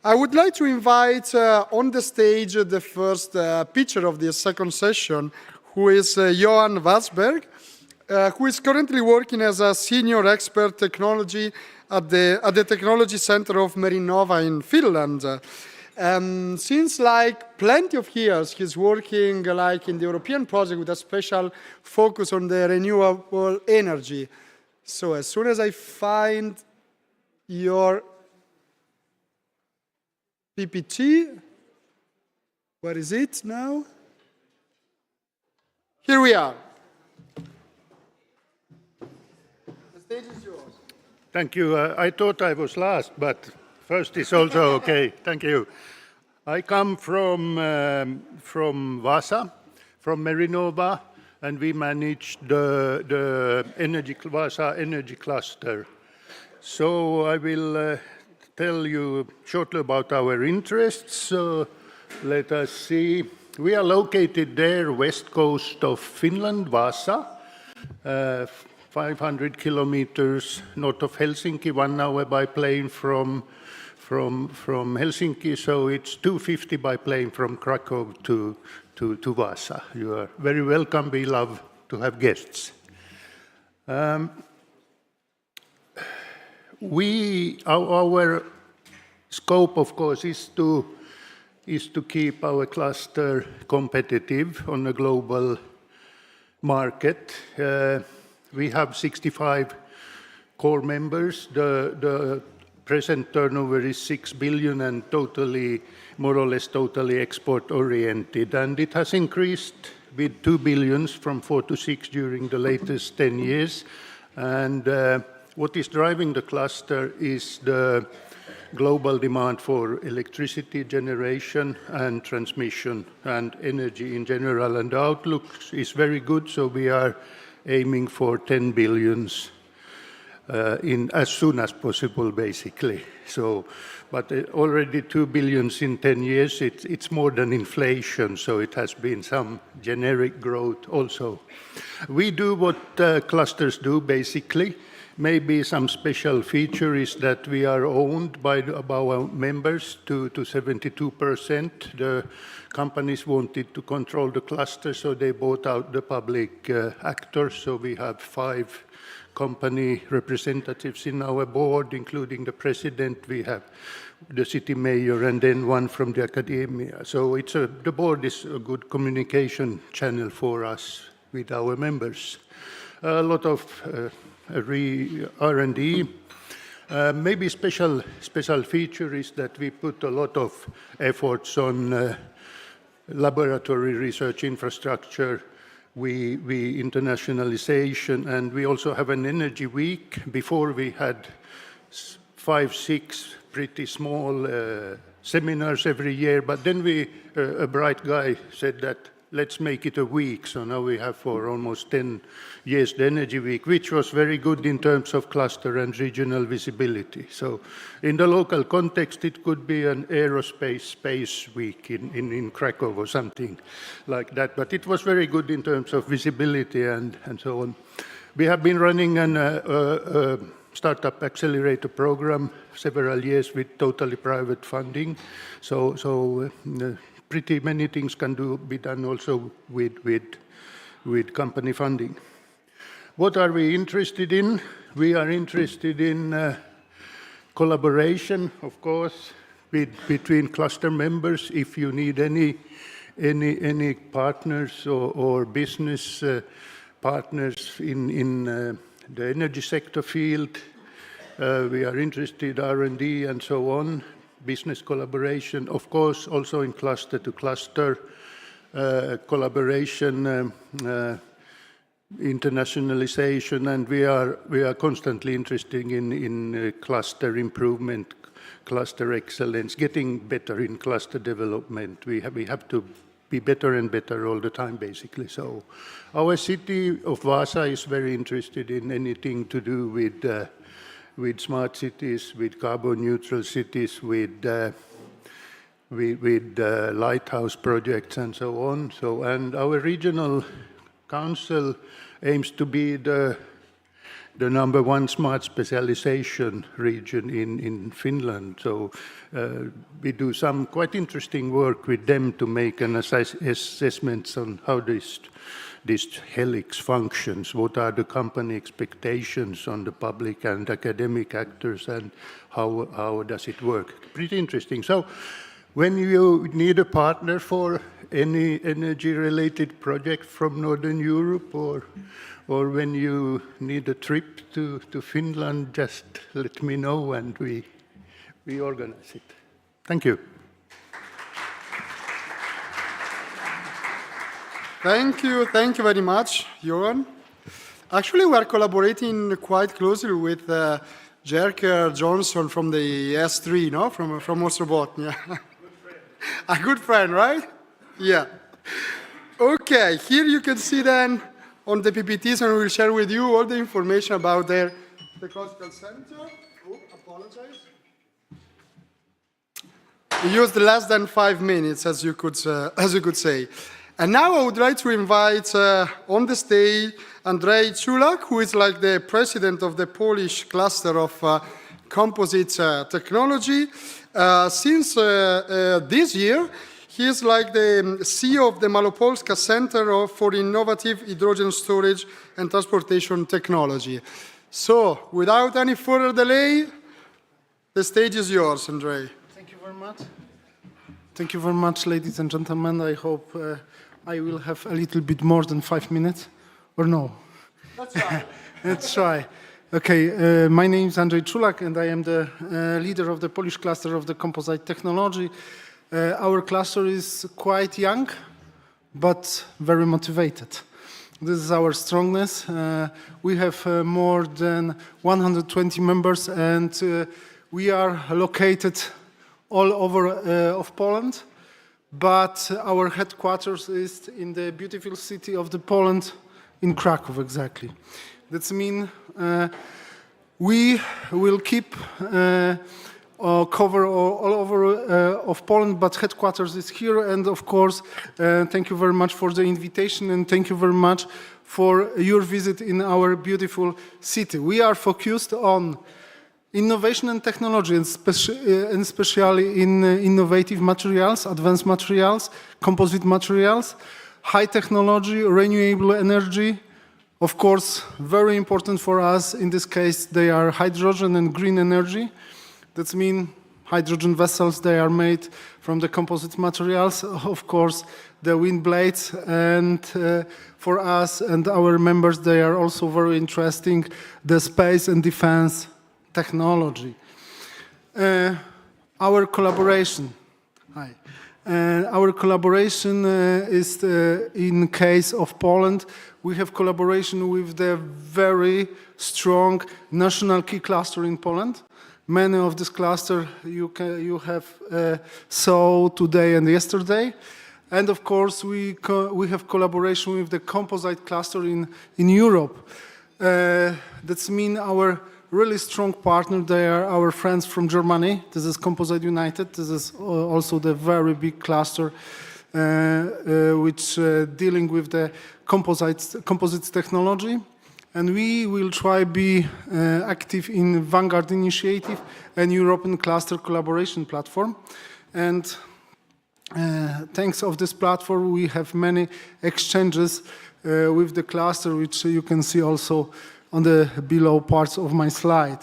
I would like to invite on the stage the first pitcher of the second session, who is Johan Wassberg, who is currently working as a senior expert technology at the Technology Center of Marinova in Finland. Since plenty of years, he's working in the European project with a special focus on the renewable energy. So as soon as I find your PPT. Where is it now? Here we are. The stage is yours. Thank you. I thought I was last, but first is also okay. Thank you. I come from Vasa, from Marinova, and we manage the Vasa energy cluster. So I will tell you shortly about our interests. So let us see. We are located there, west coast of Finland, Vasa, 500 kilometers north of Helsinki, 1 hour by plane from Helsinki. So it's 250 by plane from Krakow to Vasa. You are very welcome. We love to have guests. Our scope, of course, is to keep our cluster competitive on a global market. We have 65 core members. The present turnover is 6 billion and more or less totally export-oriented. And it has increased with 2 billion from 4 to 6 during the latest 10 years. And what is driving the cluster is the global demand for electricity generation and transmission and energy in general. And the outlook is very good, so we are aiming for 10 billions in as soon as possible, basically. So, but already 2 billions in 10 years, it's more than inflation, so it has been some generic growth also. We do what clusters do, basically. Maybe some special feature is that we are owned by our members to 72%. The companies wanted to control the cluster, so they bought out the public actors. So we have 5 company representatives in our board, including the president. We have the city mayor and then one from the academia. So the board is a good communication channel for us with our members. A lot of R&D. Maybe special feature is that we put a lot of efforts on laboratory research infrastructure, we internationalization, and we also have an energy week. Before we had 5, 6 pretty small seminars every year, but then a bright guy said that let's make it a week. So now we have for almost 10 years the Energy Week, which was very good in terms of cluster and regional visibility. So in the local context, it could be an aerospace space week in Krakow or something like that. But it was very good in terms of visibility and so on. We have been running a startup accelerator program several years with totally private funding. So pretty many things can be done also with company funding. What are we interested in? We are interested in collaboration, of course, between cluster members. If you need any partners or business partners in the energy sector field, we are interested in R&D and so on. Business collaboration, of course, also in cluster-to-cluster collaboration, internationalization, and we are constantly interested in cluster improvement, cluster excellence, getting better in cluster development. We have to be better and better all the time, basically. So our city of Vaasa is very interested in anything to do with smart cities, with carbon-neutral cities, with lighthouse projects and so on. And our regional council aims to be the #1 smart specialization region in Finland. So we do some quite interesting work with them to make an assessments on how this helix functions, what are the company expectations on the public and academic actors, and how does it work. Pretty interesting. So when you need a partner for any energy-related project from Northern Europe, or when you need a trip to Finland, just let me know and we organize it. Thank you. Thank you very much, Johan. Actually, we are collaborating quite closely with Jerker Johnson from the S3, no? From Ostrobothnia. A good friend, right? Yeah. Okay, here you can see then on the PPTs, and we will share with you all the information about the Technological Center. Oh, apologize. We used less than 5 minutes, as you could say. And now I would like to invite on the stage Andrzej Czulak, who is like the president of the Polish cluster of composite technology. Since this year, he is like the CEO of the Malopolska Center for Innovative Hydrogen Storage and Transportation Technology. So, without any further delay, the stage is yours, Andrzej. Thank you very much. Thank you very much, ladies and gentlemen. I hope I will have a little bit more than 5 minutes, or no? Let's try. Let's try. Okay, my name is Andrzej Czulak, and I am the leader of the Polish cluster of the composite technology. Our cluster is quite young, but very motivated. This is our strongness. We have more than 120 members, and we are located all over of Poland. But our headquarters is in the beautiful city of the Poland, in Krakow, exactly. That means we will keep cover all over of Poland, but headquarters is here. And of course, thank you very much for the invitation, and thank you very much for your visit in our beautiful city. We are focused on innovation and technology, and especially in innovative materials, advanced materials, composite materials, high technology, renewable energy. Of course, very important for us, in this case, they are hydrogen and green energy. That means hydrogen vessels, they are made from the composite materials. Of course, the wind blades, and for us and our members, they are also very interesting, the space and defense technology. Our collaboration. Hi. Our collaboration is in case of Poland. We have collaboration with the very strong national key cluster in Poland. Many of this cluster you have saw today and yesterday. And of course, we have collaboration with the composite cluster in Europe. That's mean our really strong partner. They are our friends from Germany. This is Composite United. This is also the very big cluster which dealing with the composites technology. And we will try be active in Vanguard Initiative and European Cluster Collaboration Platform. And thanks of this platform, we have many exchanges with the cluster, which you can see also on the below parts of my slide.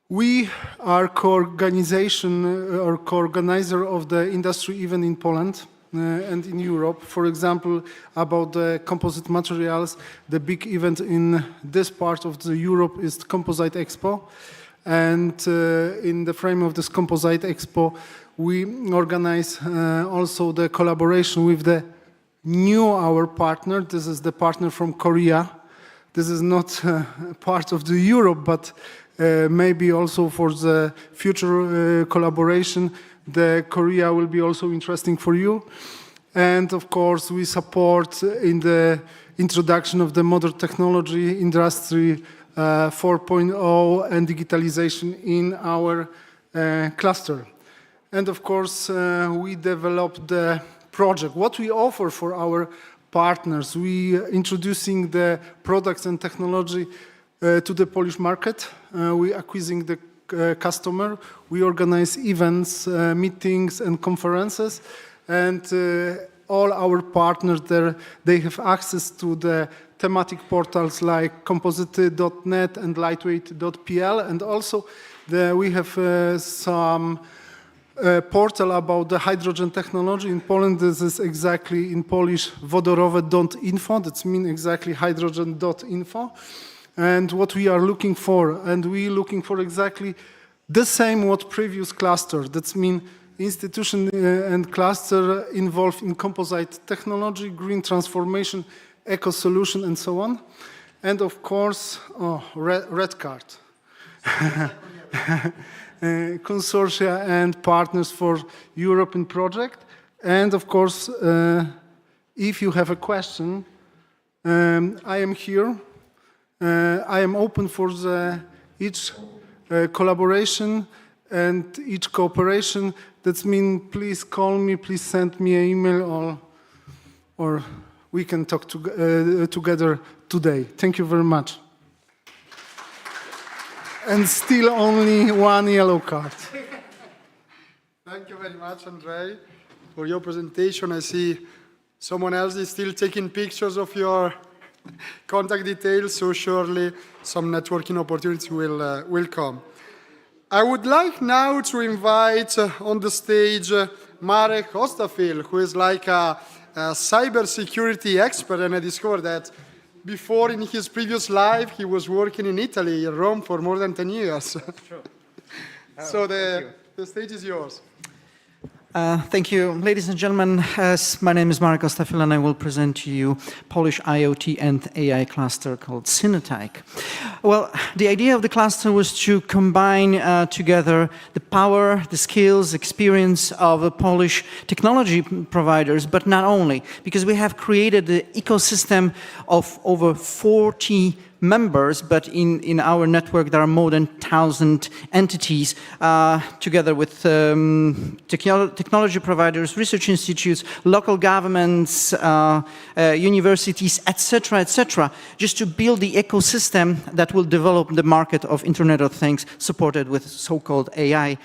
We are co-organization or co-organizer of the industry event in Poland and in Europe. For example, about the composite materials, the big event in this part of the Europe is Composite Expo. And in the frame of this Composite Expo, we organize also the collaboration with the our partner. This is the partner from Korea. This is not part of the Europe, but maybe also for the future collaboration, the Korea will be also interesting for you. And of course, we support in the introduction of the modern technology, industry 4.0 and digitalization in our cluster. And of course, we developed the project. What we offer for our partners, we introducing the products and technology to the Polish market. We acquiring the customer. We organize events, meetings, and conferences, and all our partners there, they have access to the thematic portals like composite.net and lightweight.pl, and also we have some portal about the hydrogen technology in Poland. This is exactly in Polish wodorowe.info. That means exactly hydrogen.info. And what we are looking for, and we looking for exactly the same what previous cluster. That means institution and cluster involved in composite technology, green transformation, eco solution, and so on. And of course, red card. Consortia and partners for European project. And of course, if you have a question, I am here. I am open for each collaboration and each cooperation. That means please call me, please send me an email, or we can talk together today. Thank you very much. And still only one yellow card. Thank you very much, Andrei, for your presentation. I see someone else is still taking pictures of your contact details, so surely some networking opportunities will come. I would like now to invite on the stage Marek Ostafil, who is like a cybersecurity expert, and I discovered that before, in his previous life, he was working in Italy, in Rome, for more than 10 years. Sure. So the stage is yours. Thank you. Ladies and gentlemen, my name is Marek Ostafil, and I will present to you Polish IoT and AI cluster called Synotyc. Well, the idea of the cluster was to combine together the power, the skills, experience of Polish technology providers, but not only, because we have created the ecosystem of over 40 members, but in our network there are more than 1,000 entities, together with technology providers, research institutes, local governments, universities, etc., etc., just to build the ecosystem that will develop the market of Internet of Things supported with so-called AI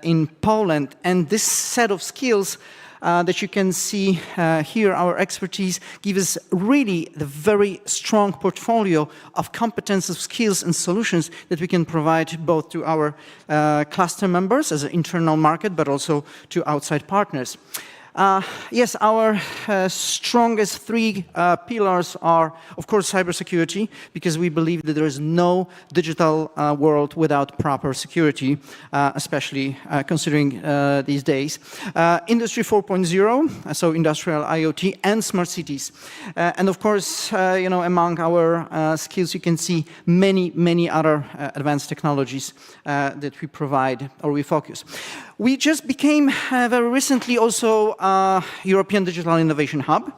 in Poland. And this set of skills that you can see here, our expertise, gives us really the very strong portfolio of competences, skills and solutions that we can provide both to our cluster members as an internal market, but also to outside partners. Yes, our strongest three pillars are, of course, cybersecurity, because we believe that there is no digital world without proper security, especially considering these days. Industry 4.0, so industrial IoT and smart cities. And of course, you know, among our skills, you can see many other advanced technologies that we provide or we focus. We just became very recently also European Digital Innovation Hub.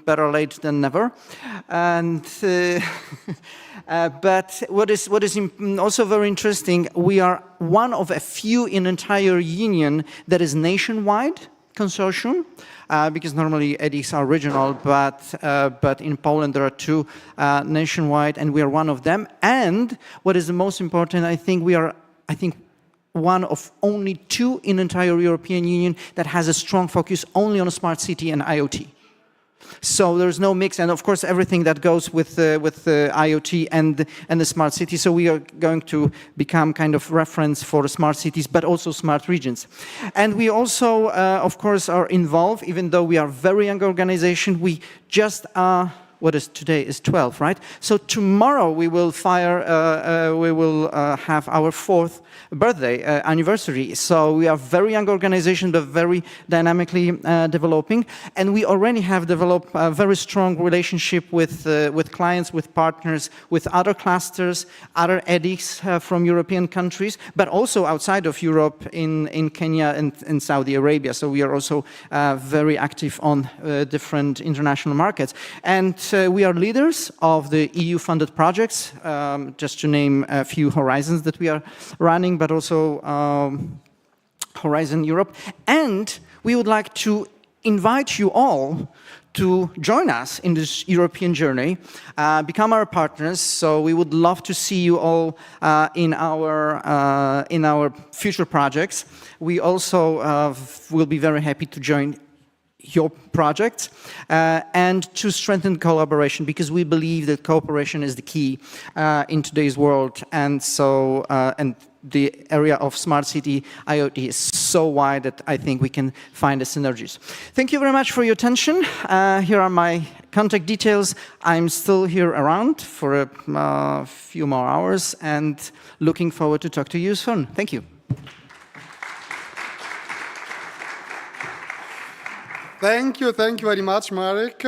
Better late than never. And but what is also very interesting, we are one of a few in entire union that is nationwide consortium. Because normally EDIs are regional, but in Poland there are two nationwide, and we are one of them. And what is the most important, I think we are, one of only two in entire European Union that has a strong focus only on a smart city and IoT. So there's no mix, and of course everything that goes with IoT and the smart city. So we are going to become kind of reference for smart cities, but also smart regions. And we also, of course, are involved, even though we are a very young organization. We just what is today is 12, right? So tomorrow we will have our 4th birthday anniversary. So we are a very young organization, but very dynamically developing. And we already have developed a very strong relationship with clients, with partners, with other clusters, other EDIs from European countries, but also outside of Europe in Kenya and Saudi Arabia. So we are also very active on different international markets. And we are leaders of the EU-funded projects, just to name a few horizons that we are running, but also Horizon Europe. And we would like to invite you all to join us in this European journey, become our partners. So we would love to see you all in our future projects. We also will be very happy to join your projects and to strengthen collaboration, because we believe that cooperation is the key in today's world. And so and the area of smart city IoT is so wide that I think we can find the synergies. Thank you very much for your attention. Here are my contact details. I'm still here around for a few more hours and looking forward to talk to you soon. Thank you. Thank you very much, Marek.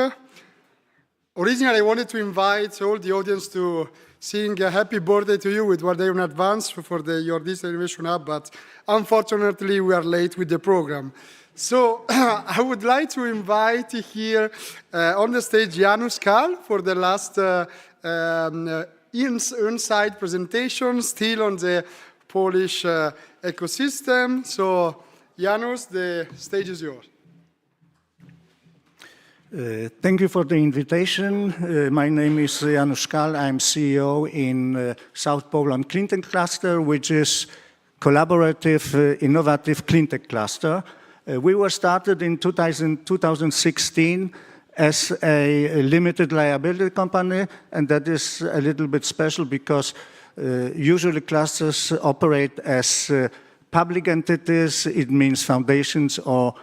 Originally, I wanted to invite all the audience to sing a happy birthday to you with one day in advance for your Digital Innovation Hub, but unfortunately, we are late with the program. So I would like to invite here on the stage Janusz Kal for the last inside presentation, still on the Polish ecosystem. So Janusz, the stage is yours. Thank you for the invitation. My name is Janusz Kal. I'm CEO in South Poland Cleantech Cluster, which is collaborative, innovative cleantech cluster. We were started in 2016 as a limited liability company, and that is a little bit special because usually clusters operate as public entities. It means foundations or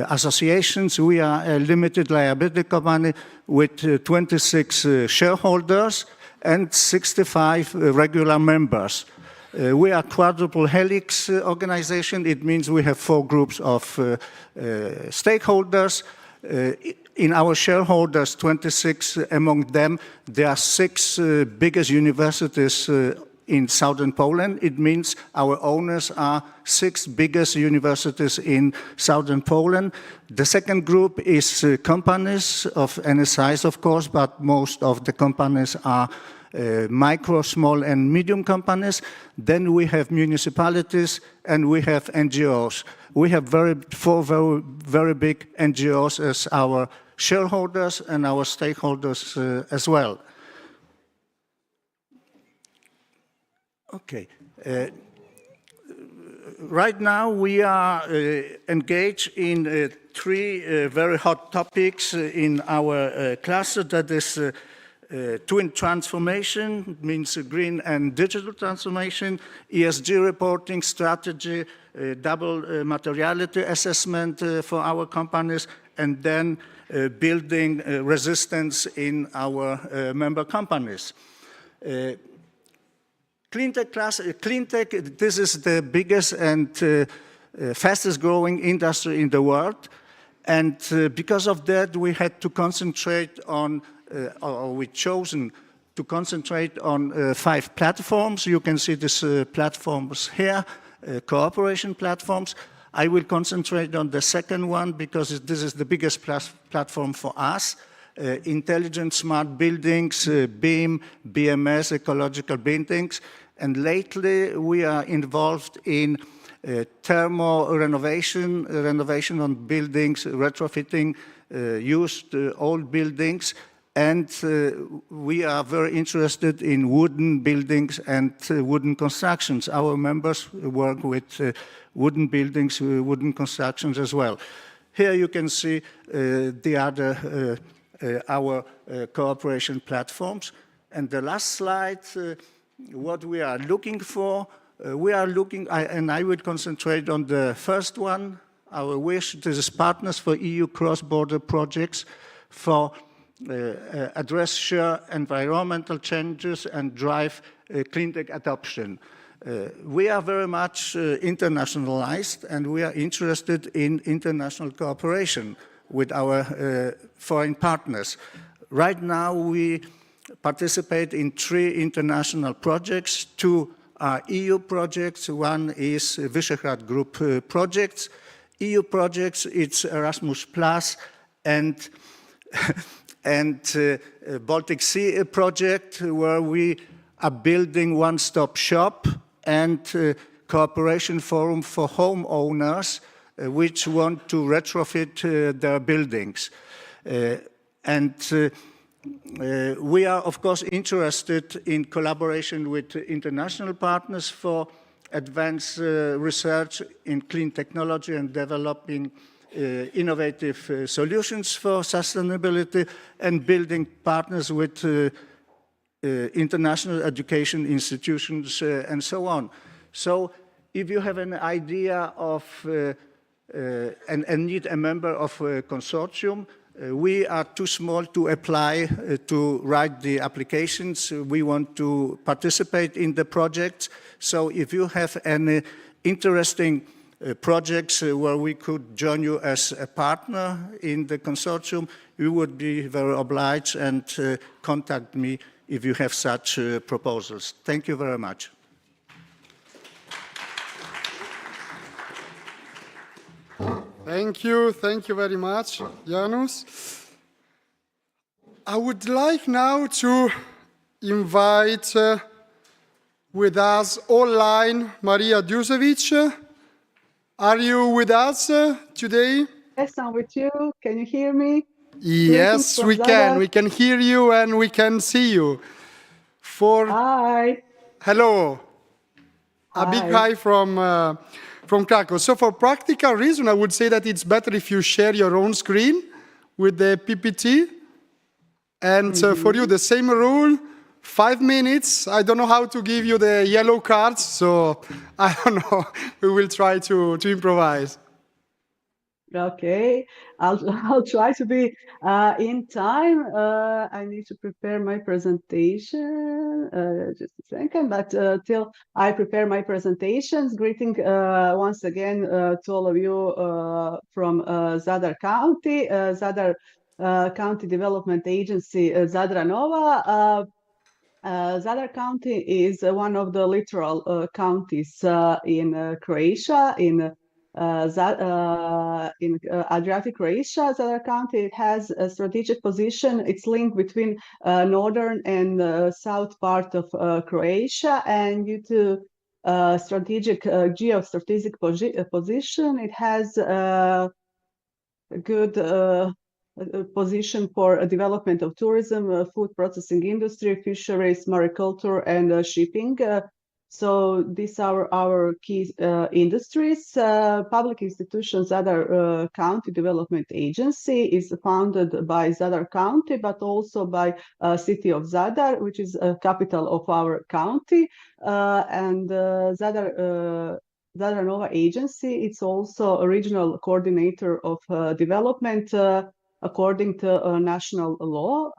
associations. We are a limited liability company with 26 shareholders and 65 regular members. We are quadruple helix organization. It means we have 4 groups of stakeholders. In our shareholders, 26 among them, there are 6 biggest universities in southern Poland. It means our owners are 6 biggest universities in southern Poland. The second group is companies of any size, of course, but most of the companies are micro, small, and medium companies. Then we have municipalities and we have NGOs. We have four very big NGOs as our shareholders and our stakeholders as well. Okay. Right now we are engaged in 3 very hot topics in our cluster. That is twin transformation, means green and digital transformation, ESG reporting, strategy, double materiality assessment for our companies, and then building resistance in our member companies. Cleantech, this is the biggest and fastest growing industry in the world. And because of that, we had to concentrate on, or we chosen to concentrate on 5 platforms. You can see these platforms here, cooperation platforms. I will concentrate on the second one because this is the biggest platform for us. Intelligent smart buildings, BIM, BMS, ecological buildings. And lately we are involved in thermal renovation on buildings, retrofitting used old buildings. And we are very interested in wooden buildings and wooden constructions. Our members work with wooden buildings, wooden constructions as well. Here you can see the other our cooperation platforms. And the last slide, what we are looking for, we are looking, and I will concentrate on the first one, our wish. This is partners for EU cross-border projects for address share environmental changes and drive clean tech adoption. We are very much internationalized, and we are interested in international cooperation with our foreign partners. Right now, we participate in 3 international projects. 2 are EU projects. One is Visegrad Group projects. EU projects, it's Erasmus Plus and Baltic Sea project, where we are building one-stop shop and cooperation forum for homeowners which want to retrofit their buildings. We are, of course, interested in collaboration with international partners for advanced research in clean technology and developing innovative solutions for sustainability and building partners with international education institutions and so on. So if you have an idea of and need a member of a consortium, we are too small to apply to write the applications. We want to participate in the projects. So if you have any interesting projects where we could join you as a partner in the consortium, we would be very obliged, and contact me if you have such proposals. Thank you very much. Thank you very much, Janusz. I would like now to invite with us online Maria Djusevic. Are you with us today? Yes, I'm with you. Can you hear me? Yes, we can. We can hear you and we can see you. Hi. Hello. A big hi from Krakow. So for practical reason, I would say that it's better if you share your own screen with the PPT. And for you, the same rule, 5 minutes. I don't know how to give you the yellow cards, so I don't know. We will try to improvise. Okay, I'll try to be in time. I need to prepare my presentation. Just a second, but till I prepare my presentations, greeting once again to all of you from Zadar County, Zadar County Development Agency, Zadra Nova. Zadar County is one of the littoral counties in Croatia, in Adriatic Croatia. Zadar County, it has a strategic position. It's linked between northern and south part of Croatia, and due to geostrategic position, it has a good position for development of tourism, food processing industry, fisheries, mariculture, and shipping. So these are our key industries. Public institutions, Zadar County Development Agency is founded by Zadar County, but also by city of Zadar, which is a capital of our county. And Zadar Nova Agency, it's also a regional coordinator of development according to national law.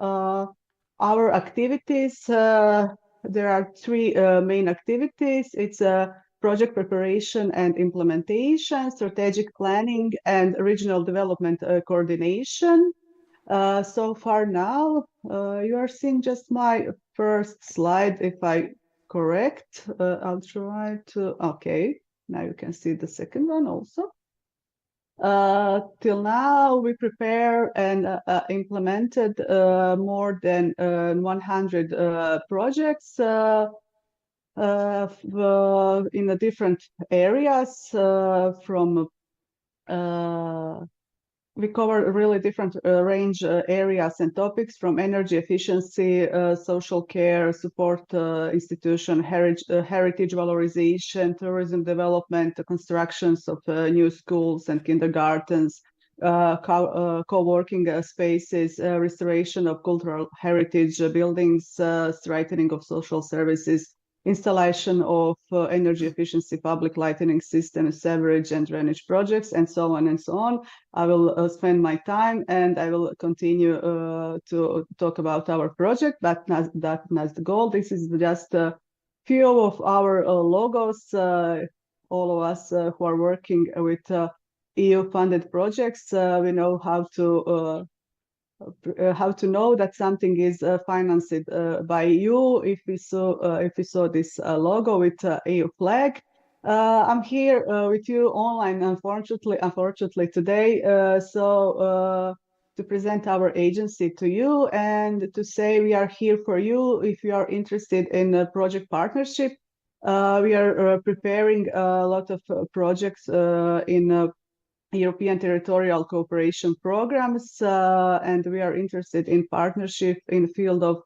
Our activities, there are three main activities. It's project preparation and implementation, strategic planning, and regional development coordination. So far now, you are seeing just my first slide, if I correct. I'll try to, okay, now you can see the second one also. Till now, we prepare and implemented more than 100 projects in the different areas from we cover really different range areas and topics, from energy efficiency, social care, support institution, heritage valorization, tourism development, constructions of new schools and kindergartens, co-working spaces, restoration of cultural heritage buildings, strengthening of social services, installation of energy efficiency public lighting systems, sewerage and drainage projects, and so on and so on. I will spend my time and I will continue to talk about our project. That's not the goal. This is just a few of our logos, all of us who are working with EU-funded projects. We know how to know that something is financed by EU if we saw this logo with EU flag. I'm here with you online, unfortunately today, to present our agency to you and to say we are here for you if you are interested in a project partnership. We are preparing a lot of projects in European territorial cooperation programs, and we are interested in partnership in the field of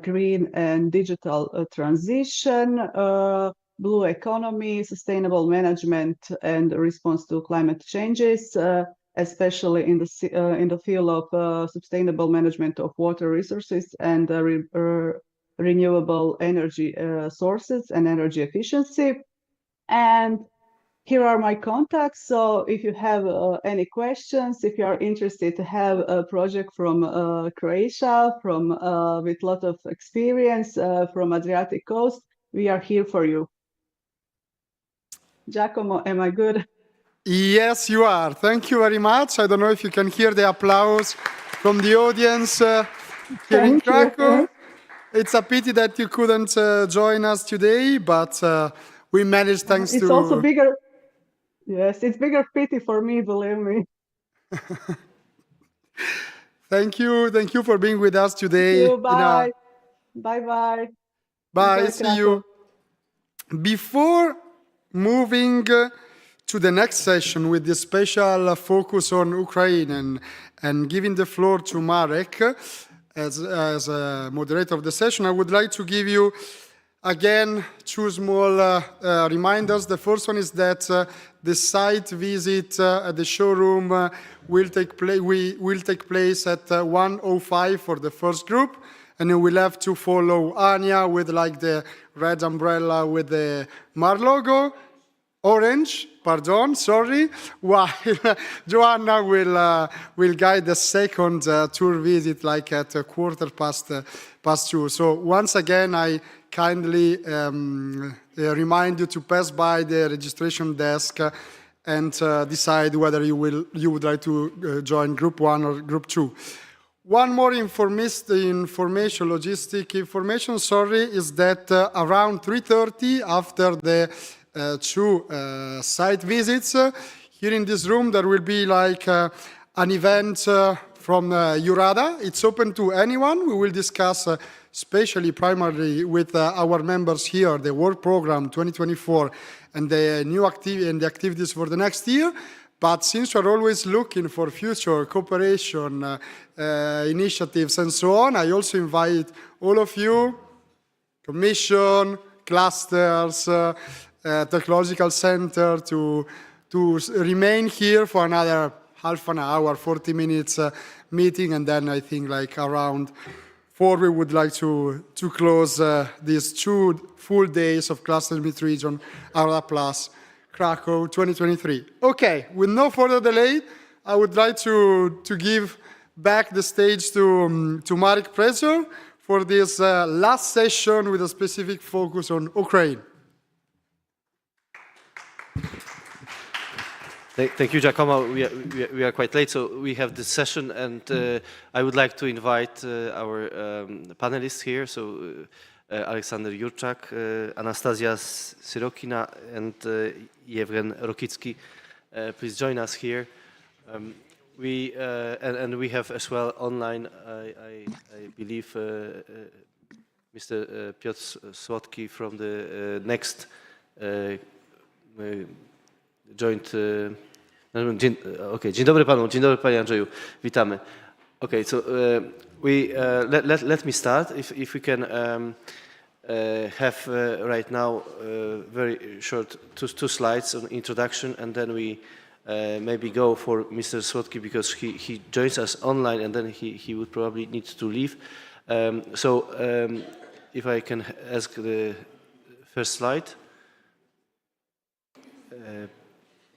green and digital transition, blue economy, sustainable management, and response to climate changes, especially in the field of sustainable management of water resources and renewable energy sources and energy efficiency. And here are my contacts. So if you have any questions, if you are interested to have a project from Croatia, with a lot of experience from Adriatic coast, we are here for you. Giacomo, am I good? Yes, you are. Thank you very much. I don't know if you can hear the applause from the audience here in Krakow. It's a pity that you couldn't join us today, but we managed thanks to... It's also bigger. Yes, it's bigger pity for me, believe me. Thank you for being with us today. Bye. Bye. Bye, Enjoy see Krakow. you. Before moving to the next session with the special focus on Ukraine and giving the floor to Marek as a moderator of the session, I would like to give you again two small reminders. The first one is that the site visit at the showroom will take place at 1:05 for the first group, and you will have to follow Anya with like the red umbrella with the Mar logo. Orange, pardon, sorry, while Joanna will guide the second tour visit like at 2:15. So once again, I kindly remind you to pass by the registration desk and decide whether you would like to join group 1 or group 2. One more logistic information, sorry, is that around 3:30, after the two site visits, here in this room there will be like an event from EURADA. It's open to anyone. We will discuss especially primarily with our members here, the work program 2024 and the new activities for the next year. But since we're always looking for future cooperation initiatives and so on, I also invite all of you, commission, clusters, technological center, to remain here for another half an hour, 40 minutes meeting, and then I think like around 4 we would like to close these 2 full days of Cluster Mid Region, EURADA Plus, Krakow 2023. Okay, with no further delay, I would like to give back the stage to Marek Prezor for this last session with a specific focus on Ukraine. Thank you, Giacomo. We are quite late, so we have this session, and I would like to invite our panelists here. So Alexander Jurczak, Anastasia Syrokina, and Yevgen Rokicki. Please join us here. We have as well online, I believe, Mr. Piotr Słodki from the next joint. Okay, dzień dobry panu, dzień dobry panie Andrzeju, witamy. Okay, so let me start. If we can have right now very short two slides on introduction, and then we maybe go for Mr. Słodki, because he joins us online, and then he would probably need to leave. If I can ask the first slide.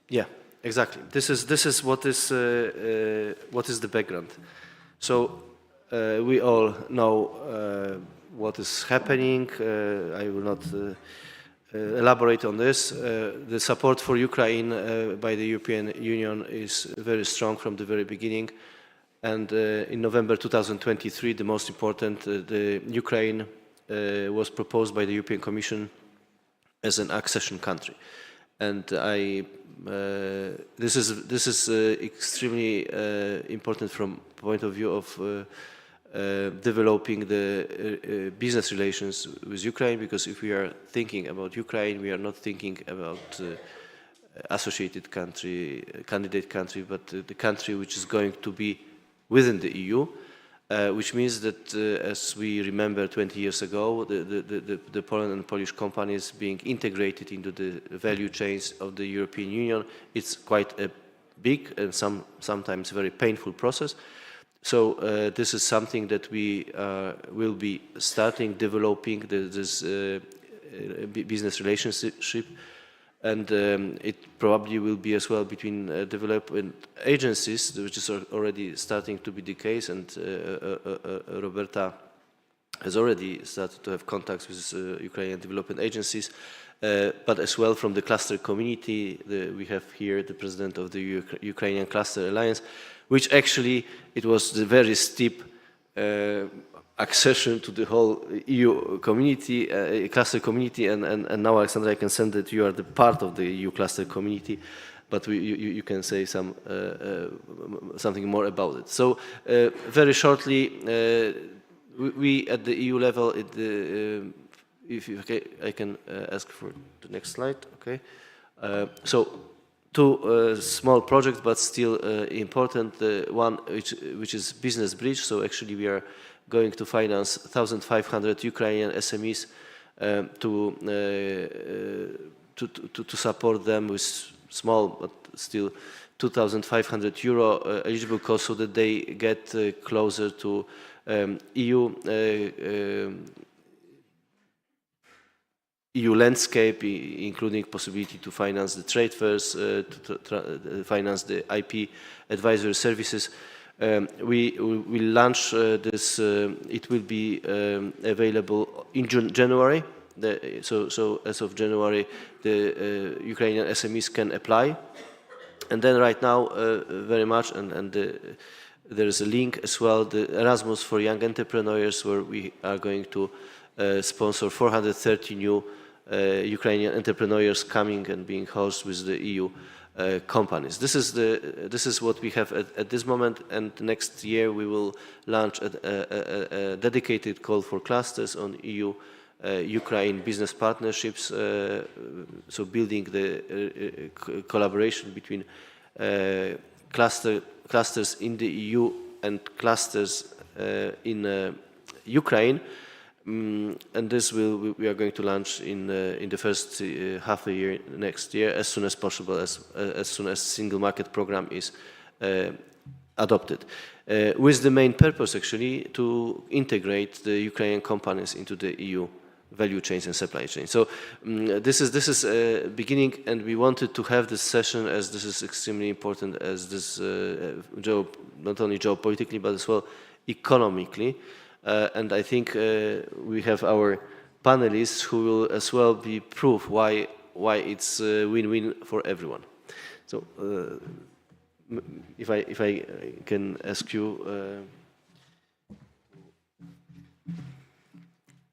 Yeah, exactly. This is what is the background. So we all know what is happening. I will not elaborate on this. The support for Ukraine by the European Union is very strong from the very beginning. And in November 2023, the most important, the Ukraine was proposed by the European Commission as an accession country. And this is extremely important from point of view of developing the business relations with Ukraine, because if we are thinking about Ukraine, we are not thinking about associated country, candidate country, but the country which is going to be within the EU. Which means that, as we remember 20 years ago, the Poland and Polish companies being integrated into the value chains of the European Union, it's quite a big and sometimes very painful process. So this is something that we will be starting developing this business relationship. And it probably will be as well between development agencies, which is already starting to be the case, and Roberta has already started to have contacts with Ukrainian development agencies, but as well from the cluster community. We have here the president of the Ukrainian Cluster Alliance, which actually, it was the very steep accession to the whole EU community, cluster community, and now, Alexandra, I can send that you are the part of the EU cluster community, but you can say something more about it. So very shortly, we at the EU level, I can ask for the next slide. Okay, so two small projects, but still important. One which is Business Bridge. So actually, we are going to finance 1,500 Ukrainian SMEs to support them with small but still 2,500 euro eligible cost, so that they get closer to EU landscape, including possibility to finance the trade fairs, to finance the IP advisory services. We will launch this. It will be available in January. So as of January, the Ukrainian SMEs can apply. And then right now, very much, and there is a link as well, the Erasmus for Young Entrepreneurs, where we are going to sponsor 430 new Ukrainian entrepreneurs coming and being housed with the EU companies. This is what we have at this moment, and next year we will launch a dedicated call for clusters on EU Ukraine business partnerships, so building the collaboration between clusters in the EU and clusters in Ukraine. And this we are going to launch in the first half a year next year, as soon as possible, as soon as single market program is adopted, with the main purpose actually to integrate the Ukrainian companies into the EU value chains and supply chains. So this is a beginning, and we wanted to have this session as this is extremely important, as this not only geopolitically but as well economically. And I think we have our panelists who will as well be proof why it's a win-win for everyone. So if I can ask you.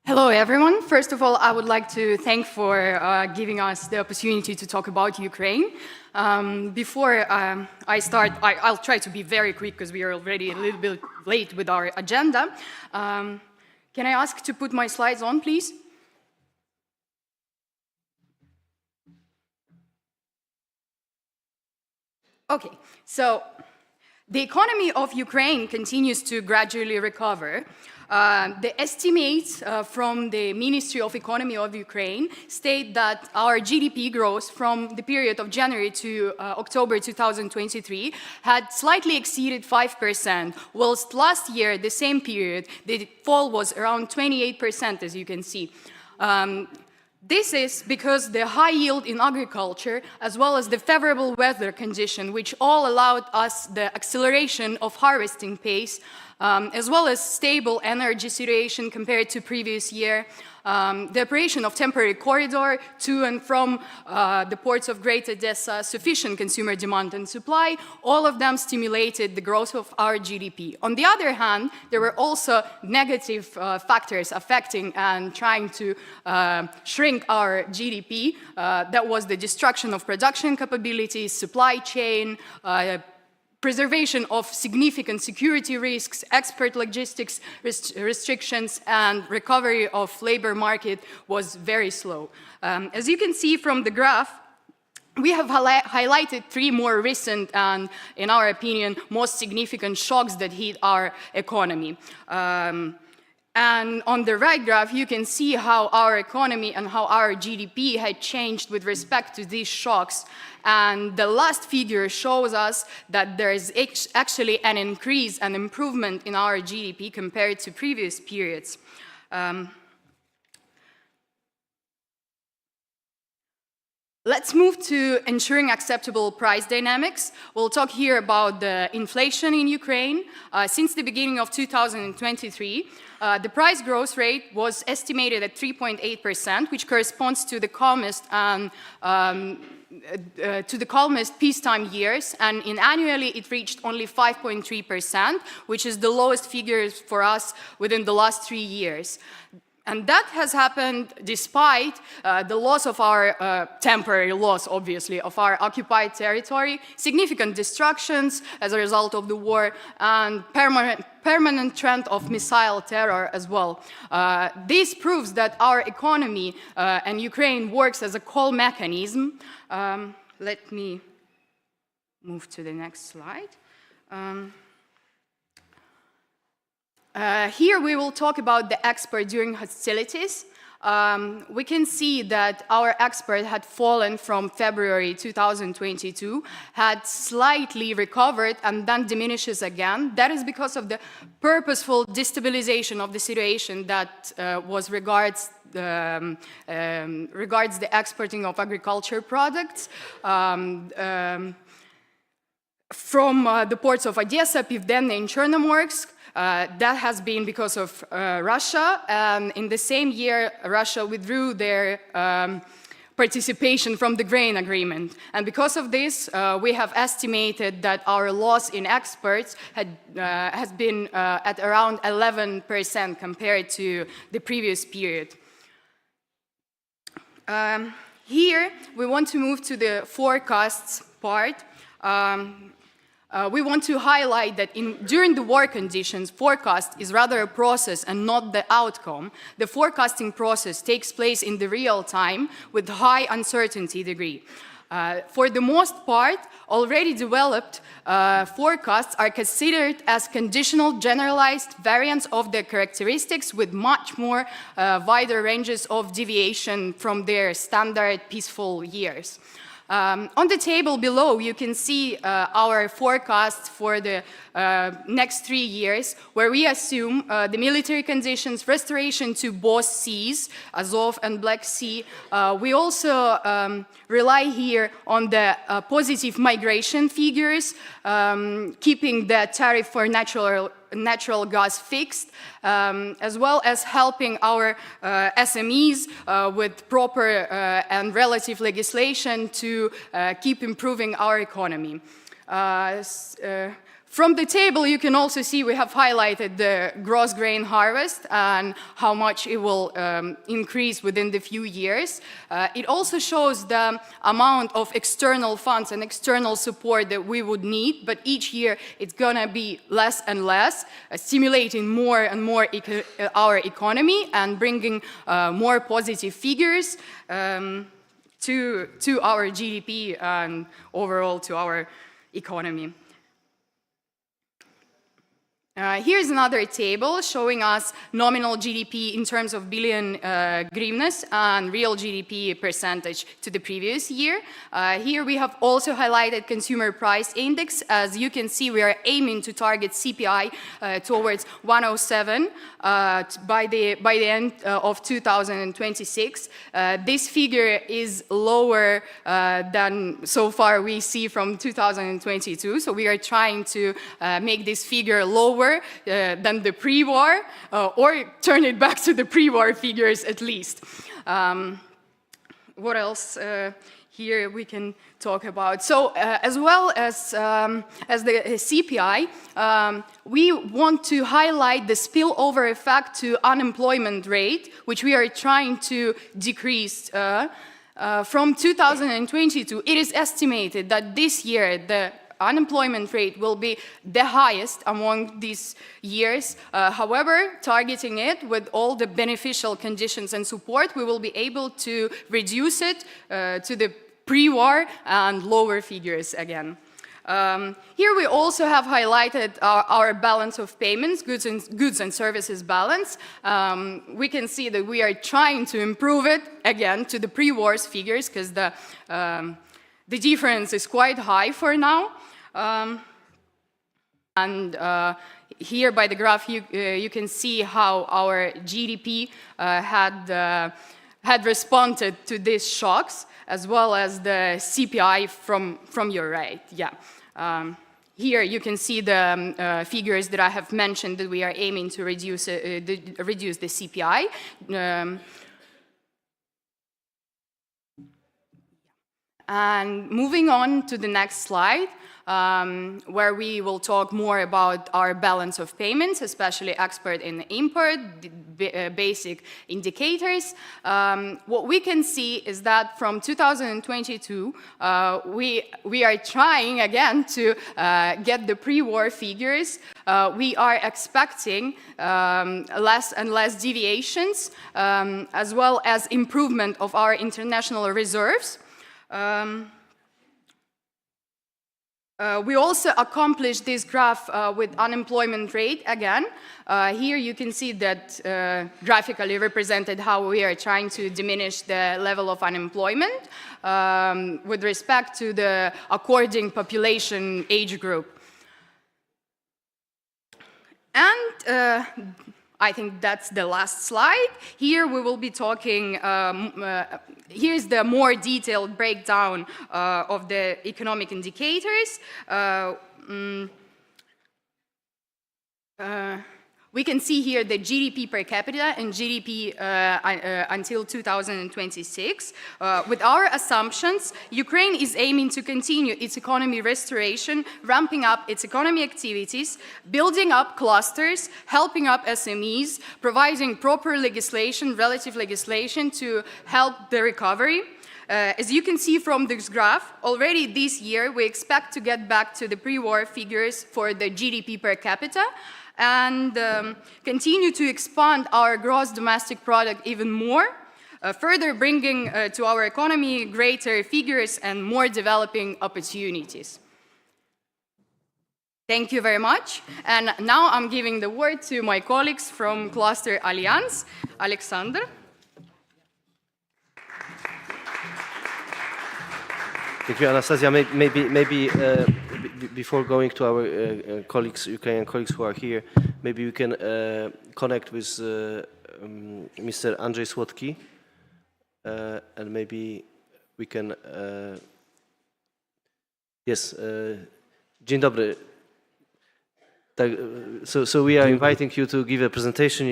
Hello, everyone. First of all, I would like to thank for giving us the opportunity to talk about Ukraine. Before I start, I'll try to be very quick because we are already a little bit late with our agenda. Can I ask to put my slides on, please? Okay, so the economy of Ukraine continues to gradually recover. The estimates from the Ministry of Economy of Ukraine state that our GDP growth from the period of January to October 2023 had slightly exceeded 5%, whilst last year, the same period, the fall was around 28%, as you can see. This is because the high yield in agriculture, as well as the favorable weather condition, which all allowed us the acceleration of harvesting pace, as well as stable energy situation compared to previous year, the operation of temporary corridor to and from the ports of Great Odessa, sufficient consumer demand and supply, all of them stimulated the growth of our GDP. On the other hand, there were also negative factors affecting and trying to shrink our GDP. That was the destruction of production capabilities, supply chain, preservation of significant security risks, export logistics restrictions, and recovery of labor market was very slow. As you can see from the graph, we have highlighted three more recent and, in our opinion, most significant shocks that hit our economy. And on the right graph, you can see how our economy and how our GDP had changed with respect to these shocks. And the last figure shows us that there is actually an increase and improvement in our GDP compared to previous periods. Let's move to ensuring acceptable price dynamics. We'll talk here about the inflation in Ukraine. Since the beginning of 2023, the price growth rate was estimated at 3.8%, which corresponds to the calmest peacetime years, and annually it reached only 5.3%, which is the lowest figure for us within the last 3 years. And that has happened despite the loss of our, temporary loss, obviously, of our occupied territory, significant destructions as a result of the war, and permanent trend of missile terror as well. This proves that our economy and Ukraine works as a call mechanism. Let me move to the next slide. Here we will talk about the export during hostilities. We can see that our export had fallen from February 2022, had slightly recovered and then diminishes again. That is because of the purposeful destabilization of the situation that regards the exporting of agriculture products. From the ports of Odessa, Pivdenne, and Chernomorsk. That has been because of Russia, and in the same year, Russia withdrew their participation from the grain agreement. And because of this, we have estimated that our loss in exports has been at around 11% compared to the previous period. Here, we want to move to the forecasts part. We want to highlight that during the war conditions, forecast is rather a process and not the outcome. The forecasting process takes place in the real time with high uncertainty degree. For the most part, already developed forecasts are considered as conditional generalized variants of the characteristics with much more wider ranges of deviation from their standard peaceful years. On the table below, you can see our forecasts for the next 3 years, where we assume the military conditions, restoration to both seas, Azov and Black Sea. We also rely here on the positive migration figures, keeping the tariff for natural gas fixed, as well as helping our SMEs with proper and relative legislation to keep improving our economy. From the table, you can also see we have highlighted the gross grain harvest and how much it will increase within the few years. It also shows the amount of external funds and external support that we would need, but each year it's gonna be less and less, stimulating more and more our economy and bringing more positive figures to our GDP and overall to our economy. Here's another table showing us nominal GDP in terms of billion hryvnias and real GDP percentage to the previous year. Here we have also highlighted consumer price index. As you can see, we are aiming to target CPI towards 107 by the end of 2026. This figure is lower than so far we see from 2022. So we are trying to make this figure lower than the pre-war, or turn it back to the pre-war figures at least. What else here we can talk about? So as well as the CPI, we want to highlight the spillover effect to unemployment rate, which we are trying to decrease. From 2022, it is estimated that this year the unemployment rate will be the highest among these years. However, targeting it with all the beneficial conditions and support, we will be able to reduce it to the pre-war and lower figures again. Here we also have highlighted our balance of payments, goods and services balance. We can see that we are trying to improve it again to the pre-wars figures, because the difference is quite high for now. Here by the graph, you can see how our GDP had responded to these shocks, as well as the CPI from your right. Yeah. Here you can see the figures that I have mentioned that we are aiming to reduce the CPI. And moving on to the next slide, where we will talk more about our balance of payments, especially export and import, basic indicators. What we can see is that from 2022, we are trying again to get the pre-war figures. We are expecting less and less deviations, as well as improvement of our international reserves. We also accomplished this graph with unemployment rate again. Here you can see that graphically represented how we are trying to diminish the level of unemployment with respect to the according population age group. And I think that's the last slide. Here we will be talking, here's the more detailed breakdown of the economic indicators. We can see here the GDP per capita and GDP until 2026. With our assumptions, Ukraine is aiming to continue its economy restoration, ramping up its economy activities, building up clusters, helping up SMEs, providing proper legislation, relative legislation to help the recovery. As you can see from this graph, already this year we expect to get back to the pre-war figures for the GDP per capita, and continue to expand our gross domestic product even more, further bringing to our economy greater figures and more developing opportunities. Thank you very much. And now I'm giving the word to my colleagues from Cluster Alliance. Alexander. Thank you, Anastasia. Maybe before going to our colleagues, Ukrainian colleagues who are here, maybe we can connect with Mr. Andrzej Słodki, and maybe we can. Yes, dzień dobry. So we are inviting you to give a presentation.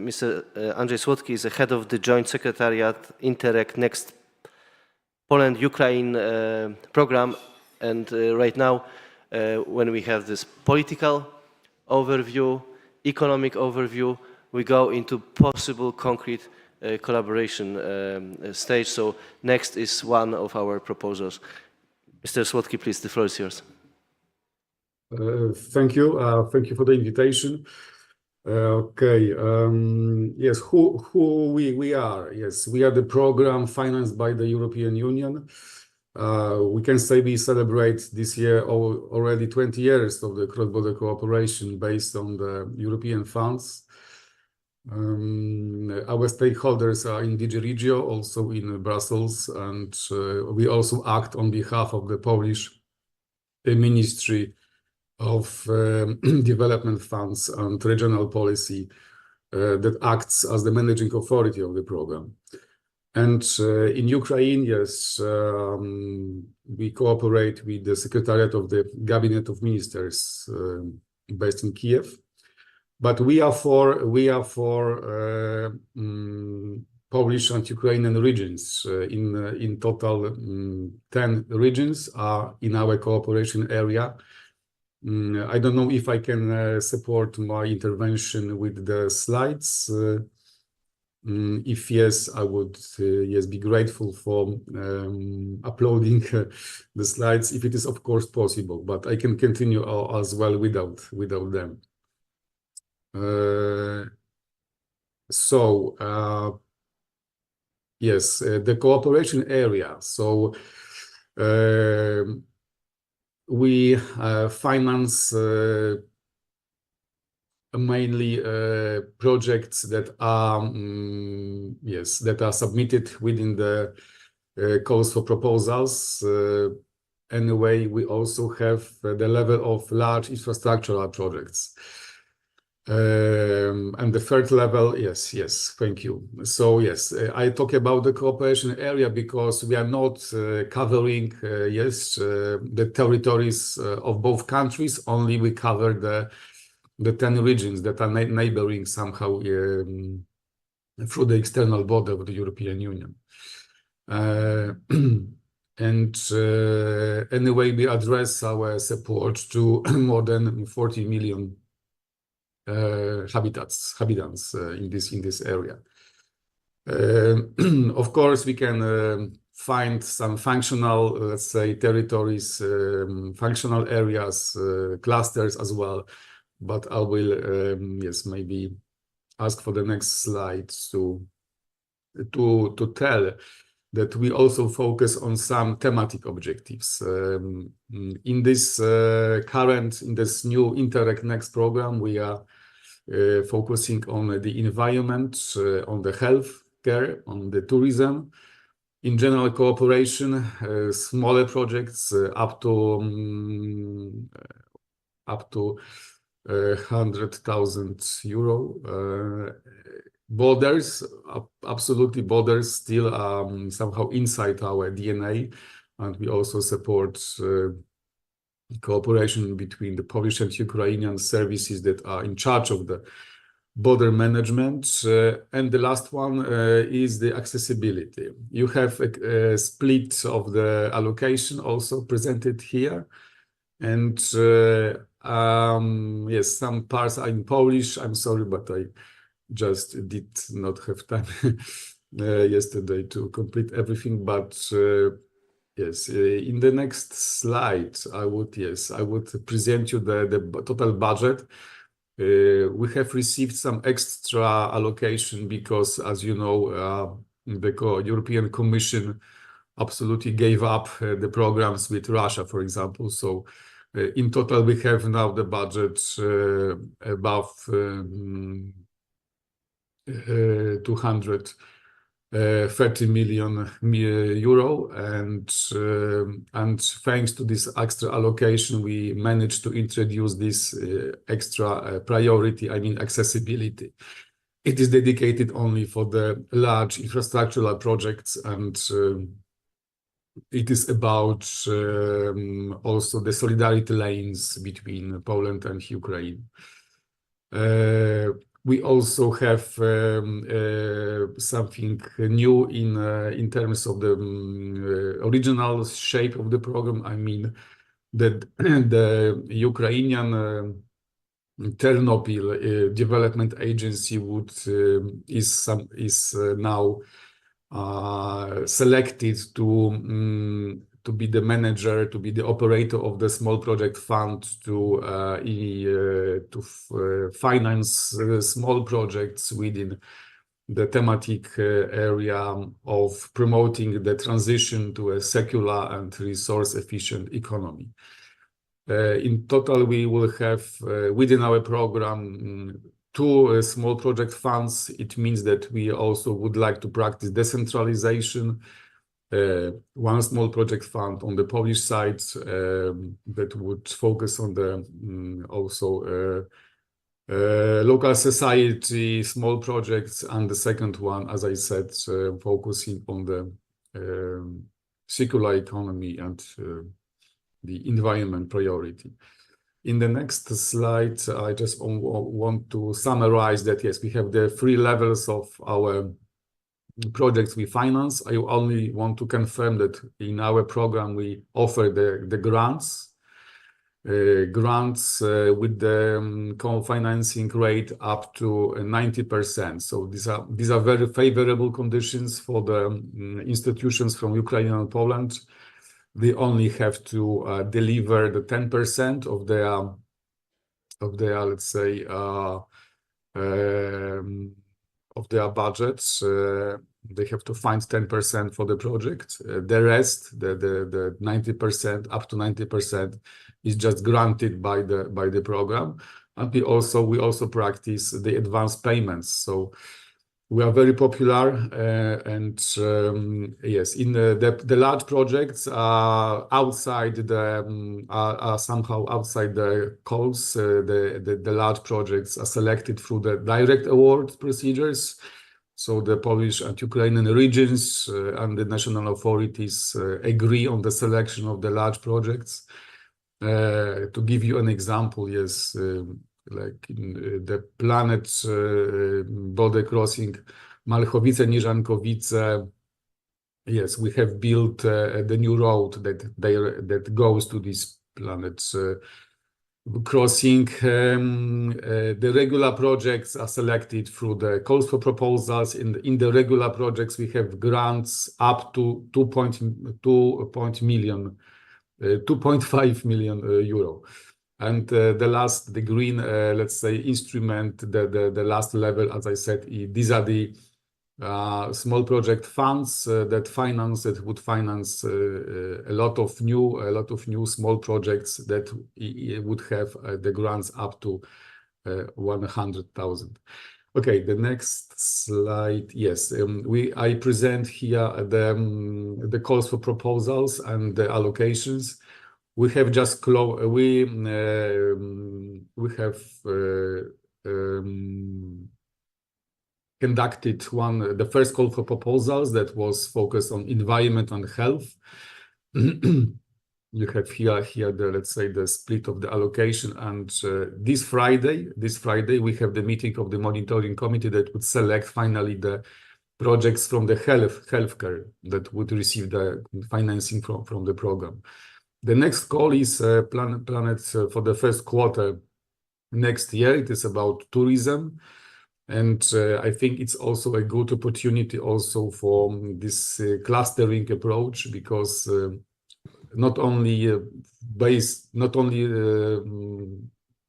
Mr. Andrzej Słodki is the head of the Joint Secretariat Interreg Next Poland-Ukraine program, and right now, when we have this political overview, economic overview, we go into possible concrete collaboration stage. So next is one of our proposals. Mr. Słodki, please, the floor is yours. Thank you. Thank you for the invitation. Okay. Yes, who we are? Yes, we are the program financed by the European Union. We can say we celebrate this year already 20 years of the cross-border cooperation based on the European funds. Our stakeholders are in DG Regio, also in Brussels, and we also act on behalf of the Polish Ministry of Development Funds and Regional Policy that acts as the managing authority of the program. And in Ukraine, yes, we cooperate with the Secretariat of the Cabinet of Ministers based in Kiev. But we are for Polish and Ukrainian regions. In total, 10 regions are in our cooperation area. I don't know if I can support my intervention with the slides. If yes, I would yes be grateful for uploading the slides if it is of course possible. But I can continue as well without them. Yes, the cooperation area. So we finance mainly projects that are that are submitted within the calls for proposals. Anyway, we also have the level of large infrastructural projects. And the third level, yes, thank you. So yes, I talk about the cooperation area because we are not covering, the territories of both countries, only we cover the 10 regions that are neighboring somehow through the external border of the European Union. And anyway, we address our support to more than 40 million inhabitants in this area. Of course, we can find some functional, let's say, territories, functional areas, clusters as well. But I will, maybe ask for the next slide to tell that we also focus on some thematic objectives. In this new Interreg Next program, we are focusing on the environment, on the health care, on the tourism, in general cooperation, smaller projects up to 100,000 euro. Borders, absolutely borders still are somehow inside our DNA, and we also support cooperation between the Polish and Ukrainian services that are in charge of the border management. And the last one is the accessibility. You have a split of the allocation also presented here. And yes, some parts are in Polish. I'm sorry, but I just did not have time yesterday to complete everything. But yes, in the next slide, I would present you the total budget. We have received some extra allocation because, as you know, the European Commission absolutely gave up the programs with Russia, for example. So in total, we have now the budget above 230 million euro, and thanks to this extra allocation, we managed to introduce this extra priority, I mean accessibility. It is dedicated only for the large infrastructural projects, and it is about also the solidarity lanes between Poland and Ukraine. We also have something new in terms of the original shape of the program. I mean, that the Ukrainian Ternopil Development Agency is now selected to be the manager, to be the operator of the small project fund to finance small projects within the thematic area of promoting the transition to a secular and resource-efficient economy. In total, we will have within our program 2 small project funds. It means that we also would like to practice decentralization. 1 small project fund on the Polish side that would focus on the also local society, small projects, and the second one, as I said, focusing on the circular economy and the environment priority. In the next slide, I just want to summarize that, yes, we have the 3 levels of our projects we finance. I only want to confirm that in our program we offer the grants with the co-financing rate up to 90%. So these are very favorable conditions for the institutions from Ukraine and Poland. They only have to deliver the 10% of their let's say of their budgets. They have to find 10% for the project. The rest, the 90%, up to 90%, is just granted by the program. And we also practice the advance payments. So we are very popular, and yes, in the large projects are somehow outside the calls. The large projects are selected through the direct award procedures. So the Polish and Ukrainian regions and the national authorities agree on the selection of the large projects. To give you an example, yes, like in the planned border crossing Malchowice-Nieżankowice, yes, we have built the new road that goes to this planned crossing. The regular projects are selected through the calls for proposals. In the regular projects, we have grants up to 2.5 million euro. And the green, let's say, instrument, the last level, as I said, these are the small project funds that would finance a lot of new small projects that would have the grants up to 100,000. Okay, the next slide. Yes, I present here the calls for proposals and the allocations. We have just conducted the first call for proposals that was focused on environment and health. you have here the, let's say, the split of the allocation. And this Friday, we have the meeting of the monitoring committee that would select finally the projects from the healthcare that would receive the financing from the program. The next call is planned for the first quarter next year. It is about tourism. And I think it's also a good opportunity also for this clustering approach, because not only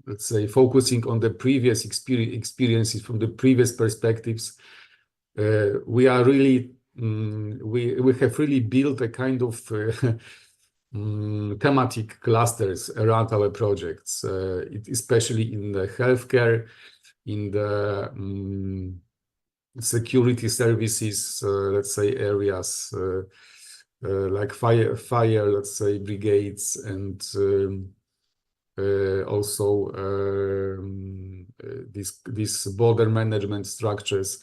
let's say, focusing on the previous experiences from the previous perspectives, we are really we have really built a kind of thematic clusters around our projects, especially in the healthcare, in the security services, let's say, areas like fire, let's say, brigades, and also these border management structures.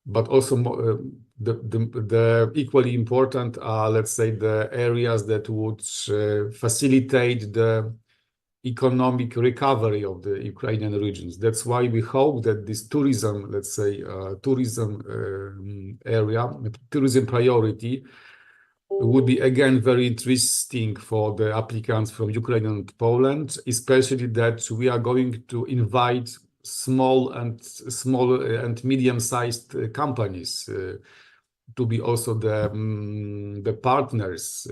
But also the equally important are, let's say, the areas that would facilitate the economic recovery of the Ukrainian regions. That's why we hope that this tourism, let's say, tourism priority would be again very interesting for the applicants from Ukraine and Poland, especially that we are going to invite small and medium-sized companies to be also the partners.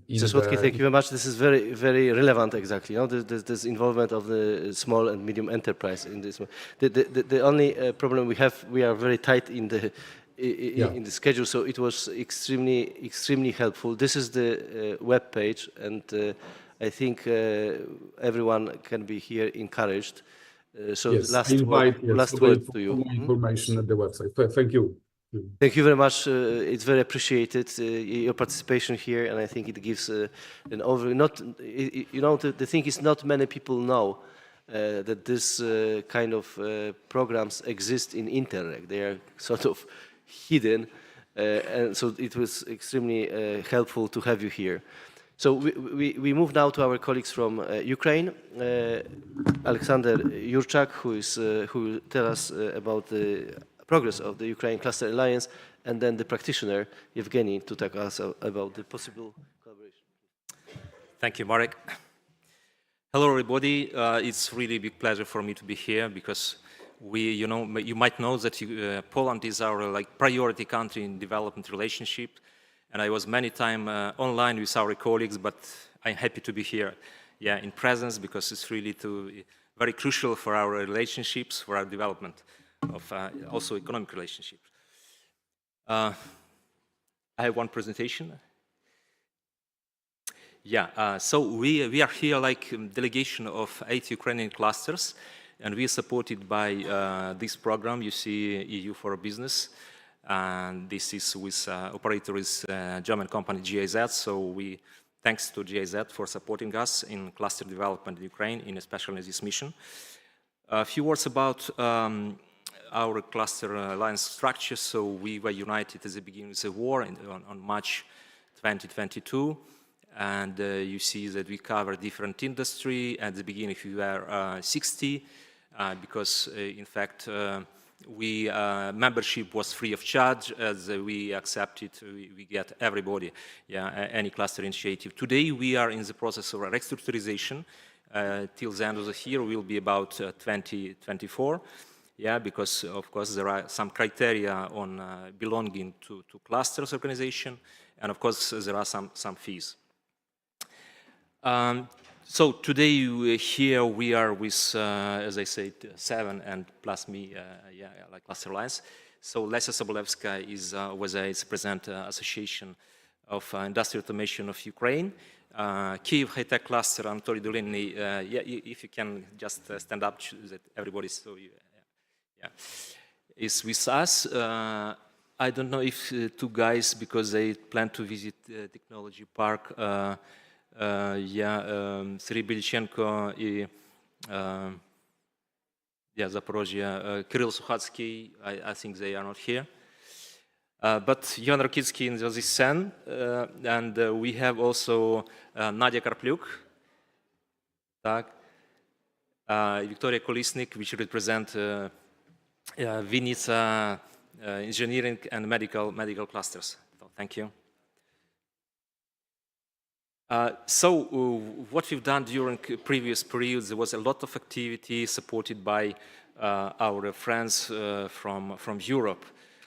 Słodki, thank you very much. This is very, very relevant, exactly. You know, this involvement of the small and medium enterprise in this. The only problem we are very tight in the schedule, so it was extremely helpful. This is the web page, and I think everyone can be here encouraged. So yes, last word to you. Information at the website. Thank you. Thank you very much. It's very appreciated, your participation here, and I think it gives an overview. You know, the thing is, not many people know that this kind of programs exist in Interreg. They are sort of hidden, and so it was extremely helpful to have you here. So we move now to our colleagues from Ukraine. Alexander Jurczak, who will tell us about the progress of the Ukraine Cluster Alliance, and then the practitioner, Evgeny, to talk us about the possible collaboration. Thank you, Marek. Hello, everybody. It's really a big pleasure for me to be here, because you might know that Poland is our priority country in development relationship, and I was many times online with our colleagues, but I'm happy to be here, in presence, because it's really very crucial for our relationships, for our development of also economic relationships. I have one presentation. So we are here like delegation of 8 Ukrainian clusters, and we are supported by this program. You see EU for Business, and this is with operator is German company GIZ. So thanks to GIZ for supporting us in cluster development in Ukraine, especially in this mission. A few words about our cluster alliance structure. So we were united at the beginning of the war on March 2022. And you see that we cover different industry. At the beginning, we were 60, because in fact, membership was free of charge. As we accepted, we get everybody, any cluster initiative. Today, we are in the process of restructurization. Till the end of the year, we'll be about 2024. Because of course there are some criteria on belonging to clusters organization, and of course there are some fees. So today here we are with, as I said, 7 and plus me, like Cluster Alliance. So Lesia Sobolewska was the President Association of Industrial Automation of Ukraine. Kyiv High Tech Cluster, Anatoly Doliny, if you can just stand up, that everybody saw you. Is with us. I don't know if 2 guys, because they plan to visit Technology Park, Sergei Belichenko and Zaporozhye, Kirill Sukhatsky, I think they are not here. But Ivan Rokitsky in this scene, and we have also Nadia Karpluk, Victoria Kolisnik, which represent Vinnytsia engineering and medical clusters. So, thank you. So what we've done during previous periods, there was a lot of activity supported by our friends from Europe.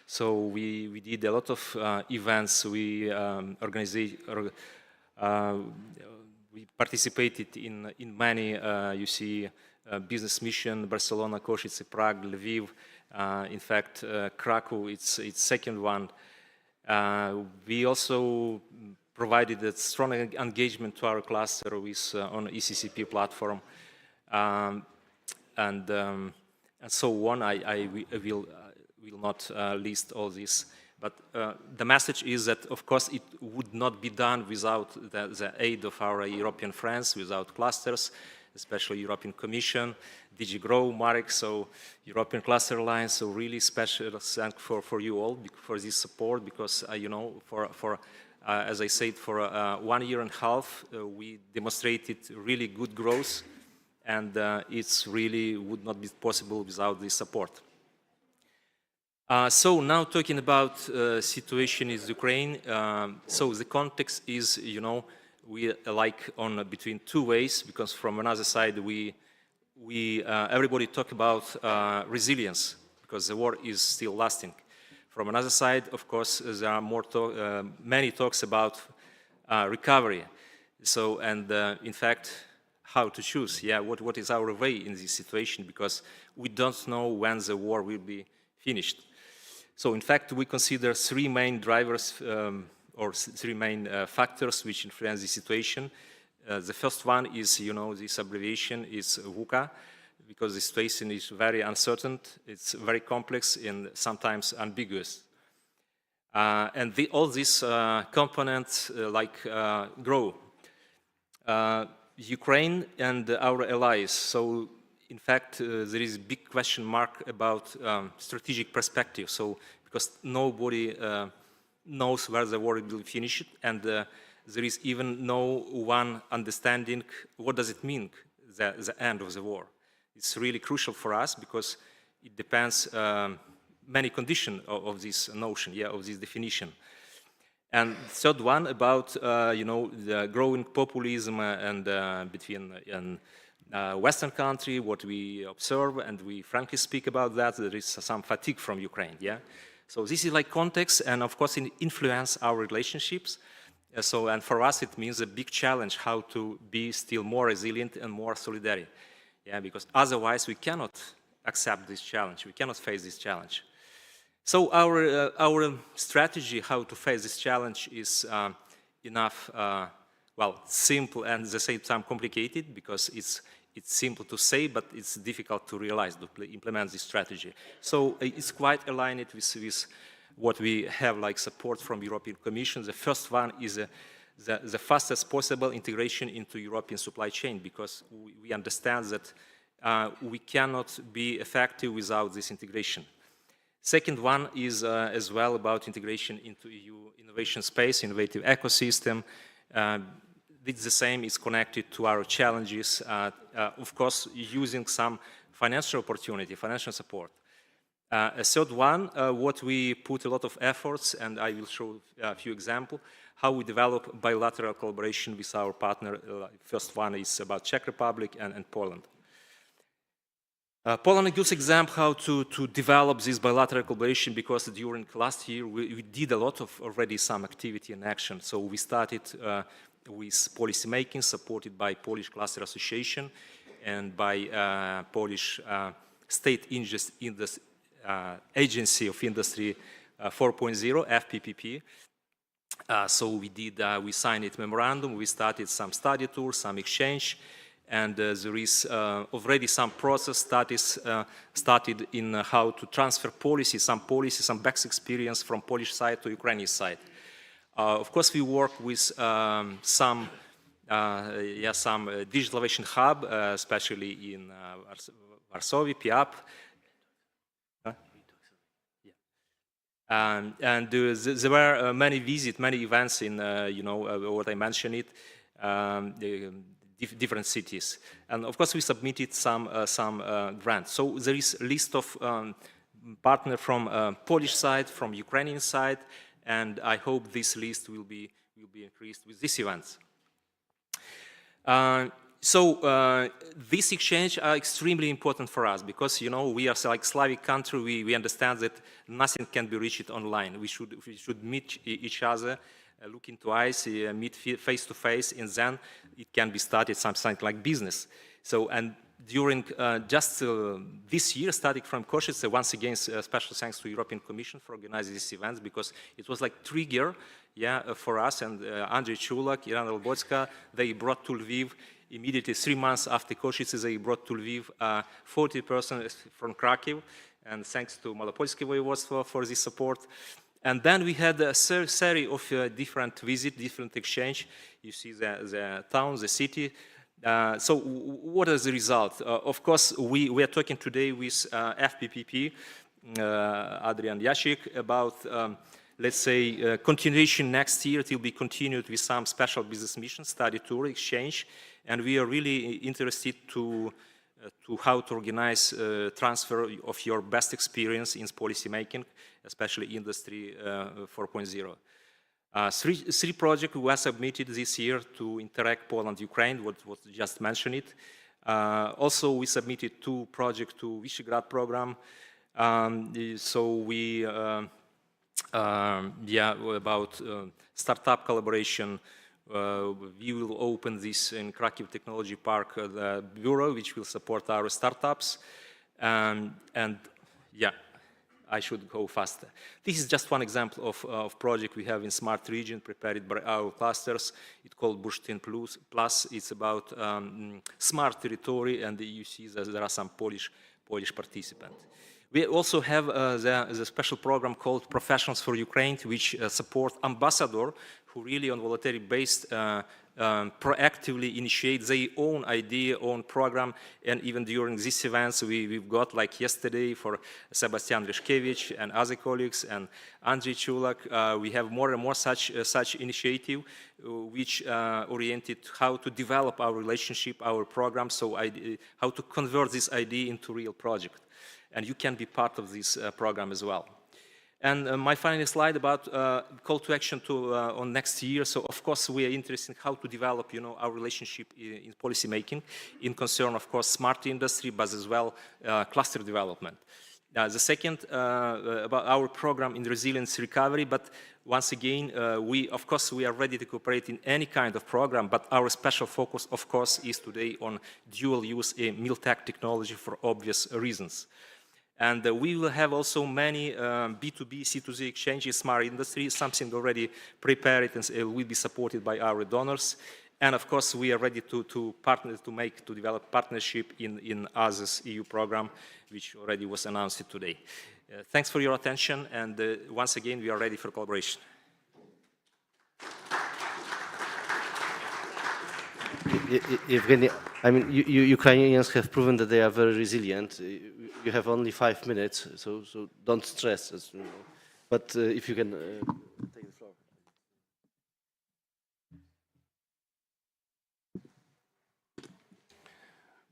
So we did a lot of events. We we participated in many, you see, business mission, Barcelona, Košice, Prague, Lviv. In fact, Krakow, it's second one. We also provided a strong engagement to our cluster with on ECCP platform, and so on. I will not list all this, but the message is that, of course, it would not be done without the aid of our European friends, without clusters, especially European Commission, DG Grow, Marek, so European Cluster Alliance. So really special thanks for you all for this support, because you know, as I said, for 1.5 years, we demonstrated really good growth, and it's really would not be possible without this support. So now talking about situation in Ukraine. So the context is, you know, we like on between two ways, because from another side everybody talk about resilience, because the war is still lasting. From another side, of course, there are many talks about recovery. So, and in fact, how to choose? Yeah, what is our way in this situation? Because we don't know when the war will be finished. So, in fact, we consider three main drivers or three main factors which influence the situation. The first one is, you know, this abbreviation is VUCA, because the situation is very uncertain, it's very complex and sometimes ambiguous. And all these components grow. Ukraine and our allies. So, in fact, there is a big question mark about strategic perspective. So, because nobody knows where the war will finish, and there is even no one understanding what does it mean, the end of the war. It's really crucial for us, because it depends many conditions of this notion, yeah, of this definition. And third one about you know, the growing populism and between Western country, what we observe, and we frankly speak about that. There is some fatigue from Ukraine, yeah. So this is like context, and of course it influence our relationships. So, and for us it means a big challenge how to be still more resilient and more solidary. Yeah, because otherwise we cannot accept this challenge. We cannot face this challenge. So our strategy how to face this challenge is enough, well, simple and at the same time complicated, because it's simple to say, but it's difficult to realize, to implement this strategy. So it's quite aligned with what we have like support from European Commission. The first one is the fastest possible integration into European supply chain, because we understand that we cannot be effective without this integration. Second one is as well about integration into EU innovation space, innovative ecosystem. It's the same, it's connected to our challenges, of course, using some financial opportunity, financial support. A third one, what we put a lot of efforts, and I will show a few examples, how we develop bilateral collaboration with our partner. First one is about Czech Republic and Poland. Poland is a good example how to develop this bilateral collaboration, because during last year we did a lot of already some activity and action. So we started with policy making, supported by Polish Cluster Association and by Polish State Agency of Industry 4.0, FPPP. So we signed a memorandum, we started some study tours, some exchange, and there is already some process started in how to transfer some best experience from Polish side to Ukrainian side. Of course, we work with some digitalization hub, especially in Warsaw, PIAP. There were many visits, many events in, what I mentioned it, different cities. And of course, we submitted some grants. So there is a list of partners from Polish side, from Ukrainian side, and I hope this list will be increased with these events. This exchange are extremely important for us because, we are like Slavic country. We understand that nothing can be reached online. We should meet each other, look into eyes, meet face to face, and then it can be started something like business. And during just this year, starting from Košice, once again, special thanks to European Commission for organizing these events because it was like trigger, for us. And Andrzej Chulak, Irina Lobotska, they brought to Lviv immediately 3 months after Košice. They brought to Lviv 40 persons from Krakow, and thanks to Malopolska voivodstvo for this support. And then we had a series of different visits, different exchange. You see the town, the city. So what is the result? Of course, we are talking today with FPPP, Adrian Jacek, about, let's say, continuation next year. It will be continued with some special business mission, study tour, exchange. And we are really interested to how to organize transfer of your best experience in policy making, especially Industry 4.0. Three projects were submitted this year to Interact Poland, Ukraine, what just mentioned it. Also, we submitted 2 projects to Visegrad program. So we, about startup collaboration. We will open this in Krakow Technology Park bureau, which will support our startups. I should go faster. This is just one example of project we have in Smart Region prepared by our clusters. It's called Bursztyn Plus. It's about smart territory, and you see that there are some Polish participants. We also have the special program called Professionals for Ukraine, which support ambassador who really on voluntary based proactively initiate their own idea, own program, and even during these events we've got, like yesterday for Sebastian Reszkiewicz and other colleagues and Andrzej Chulak, we have more and more such initiative which oriented how to develop our relationship, our program, so how to convert this idea into real project. And you can be part of this program as well. And my final slide about call to action on next year. So of course we are interested in how to develop, our relationship in policy making, in concern of course smart industry, but as well cluster development. The second about our program in resilience recovery. But once again, we are ready to cooperate in any kind of program. But our special focus, of course, is today on dual use MilTech technology for obvious reasons. And we will have also many B2B, C2C exchanges, smart industry, something already prepared and will be supported by our donors. And of course, we are ready to partner, to develop partnership in others EU program, which already was announced today. Thanks for your attention. And once again, we are ready for collaboration. Evgeny, I mean, Ukrainians have proven that they are very resilient. You have only 5 minutes, so don't stress. But if you can take the floor.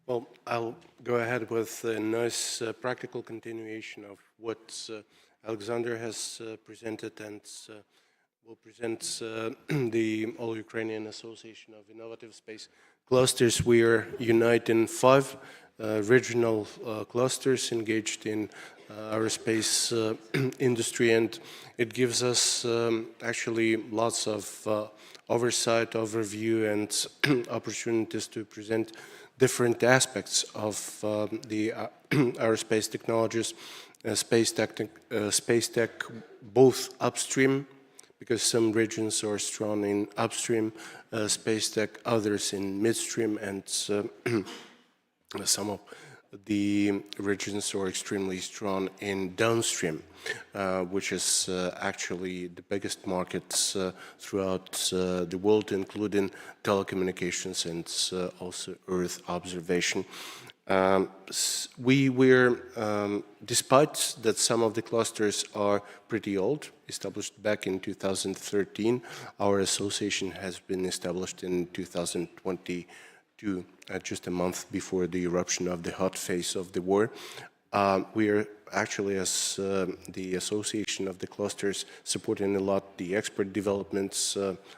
Well, I'll go ahead with a nice practical continuation of what Alexander has presented, and will present the All-Ukrainian Association of Innovative Space Clusters. We are united in 5 regional clusters engaged in aerospace industry, and it gives us actually lots of oversight, overview, and opportunities to present different aspects of the aerospace technologies, space tech, both upstream, because some regions are strong in upstream space tech, others in midstream, and some of the regions are extremely strong in downstream, which is actually the biggest markets throughout the world, including telecommunications and also Earth observation. We were, despite that some of the clusters are pretty old, established back in 2013, our association has been established in 2022, just a month before the eruption of the hot phase of the war. We are actually, as the association of the clusters, supporting a lot the expert developments,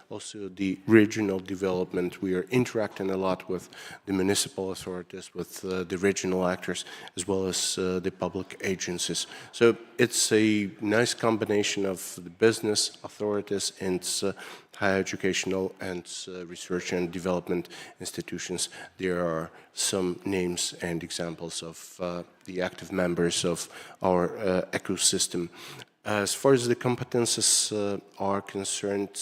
also the regional development. We are interacting a lot with the municipal authorities, with the regional actors, as well as the public agencies. So it's a nice combination of the business authorities and higher educational and research and development institutions. There are some names and examples of the active members of our ecosystem. As far as the competences are concerned,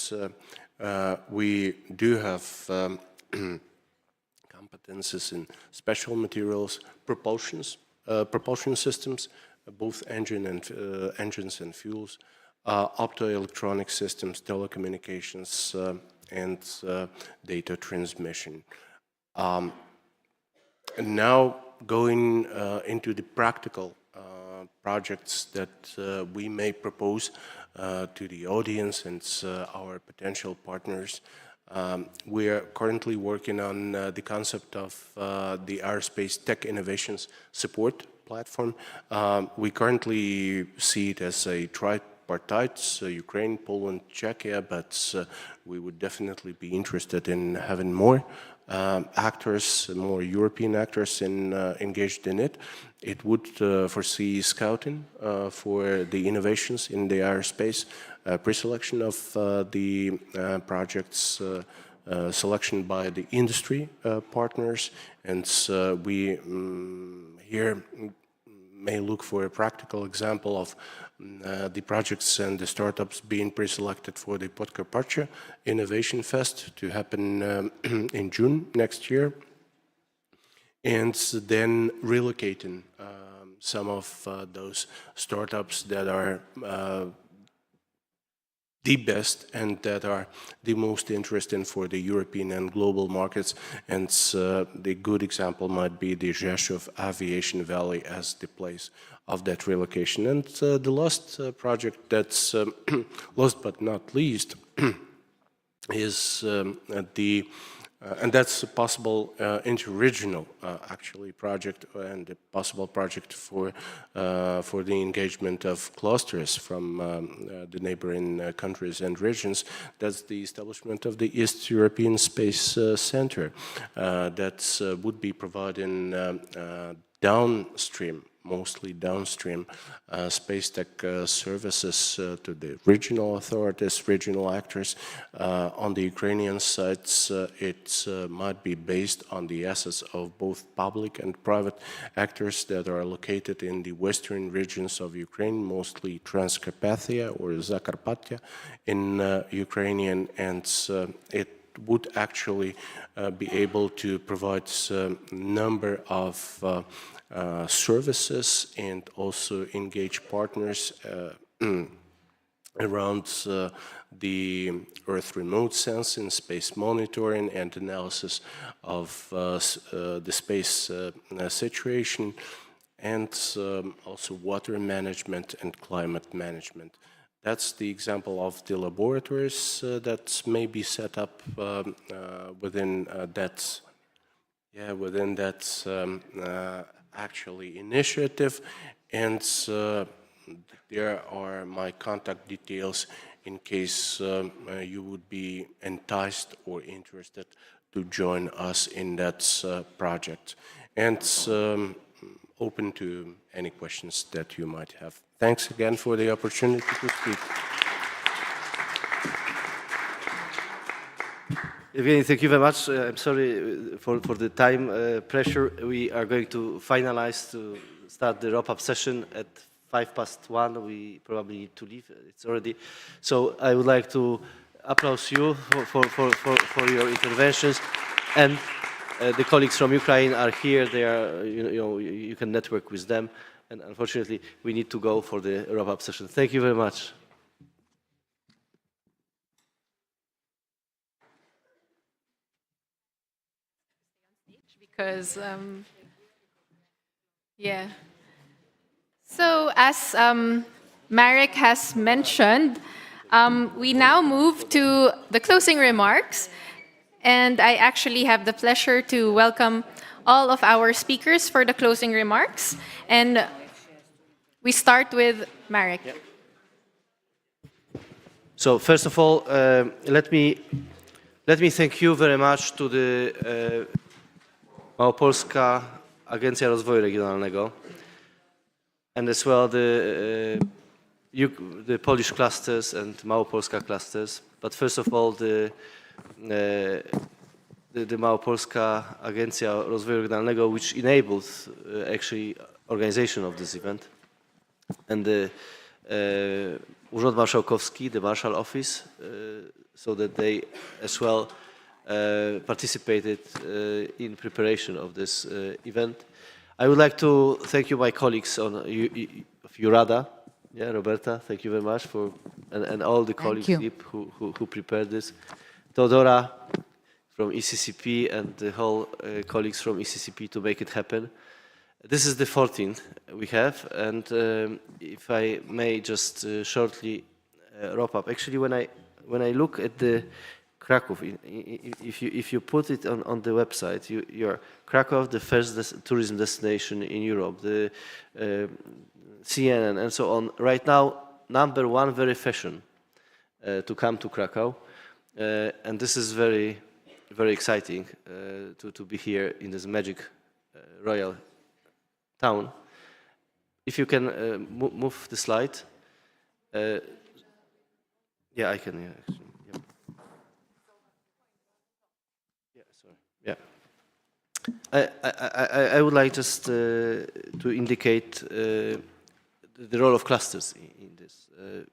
we do have competences in special materials, propulsion systems, both engines and fuels, optoelectronic systems, telecommunications, and data transmission. And now going into the practical projects that we may propose to the audience and our potential partners. We are currently working on the concept of the aerospace tech innovations support platform. We currently see it as a tripartite, so Ukraine, Poland, Czechia, but we would definitely be interested in having more actors, more European actors engaged in it. It would foresee scouting for the innovations in the aerospace, pre-selection of the projects, selection by the industry partners, and we here may look for a practical example of the projects and the startups being pre-selected for the Podkarpacia Innovation Fest to happen in June next year, and then relocating some of those startups that are the best and that are the most interesting for the European and global markets. And the good example might be the Rzeszów Aviation Valley as the place of that relocation. And the last project that's last but not least is and that's a possible inter-regional actually project and a possible project for the engagement of clusters from the neighboring countries and regions. That's the establishment of the East European Space Center that would be providing downstream, mostly downstream space tech services to the regional authorities, regional actors. On the Ukrainian side, it might be based on the assets of both public and private actors that are located in the western regions of Ukraine, mostly Transcarpathia or Zakarpattia in Ukrainian, and it would actually be able to provide a number of services and also engage partners around the Earth remote sensing, space monitoring and analysis of the space situation, and also water management and climate management. That's the example of the laboratories that may be set up within that actually initiative, and there are my contact details in case you would be enticed or interested to join us in that project, and open to any questions that you might have. Thanks again for the opportunity to speak. Evgeny, thank you very much. I'm sorry for the time pressure. We are going to finalize to start the wrap-up session at 1:05. We probably need to leave. It's already. So I would like to applaud you for your interventions. And the colleagues from Ukraine are here. They are, you can network with them. And unfortunately, we need to go for the wrap-up session. Thank you very much. Because Yeah. So as Marek has mentioned, we now move to the closing remarks. And I actually have the pleasure to welcome all of our speakers for the closing remarks. And we start with Marek. Yeah. So first of all, let me thank you very much to the Małopolska Agencja Rozwoju Regionalnego and as well the Polish clusters and Małopolska clusters. But first of all, the Małopolska Agencja Rozwoju Regionalnego, which enabled actually organization of this event, and the Urząd Marszałkowski, the Marshal Office, so that they as well participated in preparation of this event. I would like to thank you, my colleagues of EURADA. Yeah, Roberta, thank you very much and all the colleagues who prepared this. Teodora from ECCP and the whole colleagues from ECCP to make it happen. This is the 14th we have, and if I may just shortly wrap up. Actually, when I look at the Krakow, if you put it on the website, you're Krakow, the first tourism destination in Europe, the CNN and so on. Right now, #1 very fashion to come to Krakow, and this is very, very exciting to be here in this magic royal town. If you can move the slide. Yeah, I can. Yeah, actually. Yeah, sorry. Yeah. I would like just to indicate the role of clusters in this,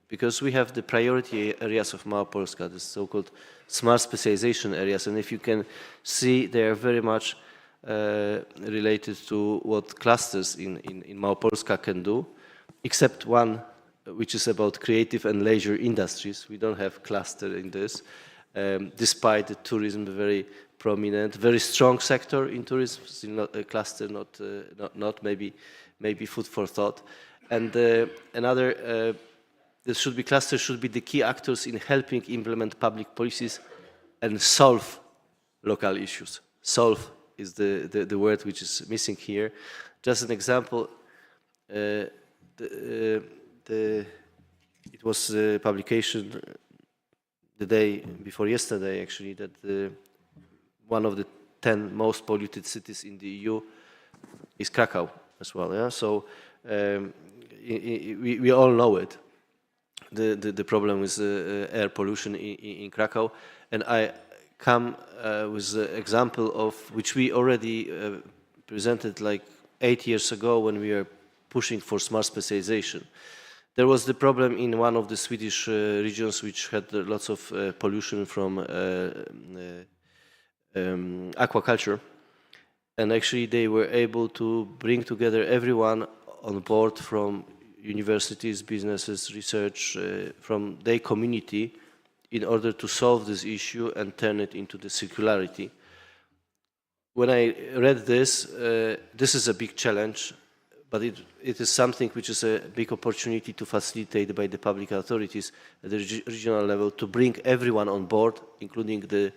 because we have the priority areas of Małopolska, the so-called smart specialization areas, and if you can see, they are very much related to what clusters in Małopolska can do, except one, which is about creative and leisure industries. We don't have cluster in this, despite the tourism, very prominent, very strong sector in tourism, still not a cluster, not maybe food for thought. And another, clusters should be the key actors in helping implement public policies and solve local issues. Solve is the word which is missing here. Just an example, it was a publication the day before yesterday, actually, that one of the 10 most polluted cities in the EU is Krakow as well. Yeah, so we all know it. The problem with air pollution in Krakow, and I come with an example of which we already presented like 8 years ago when we were pushing for smart specialization. There was the problem in one of the Swedish regions which had lots of pollution from aquaculture, and actually they were able to bring together everyone on board from universities, businesses, research, from their community in order to solve this issue and turn it into the circularity. When I read this, this is a big challenge, but it is something which is a big opportunity to facilitate by the public authorities at the regional level to bring everyone on board, including the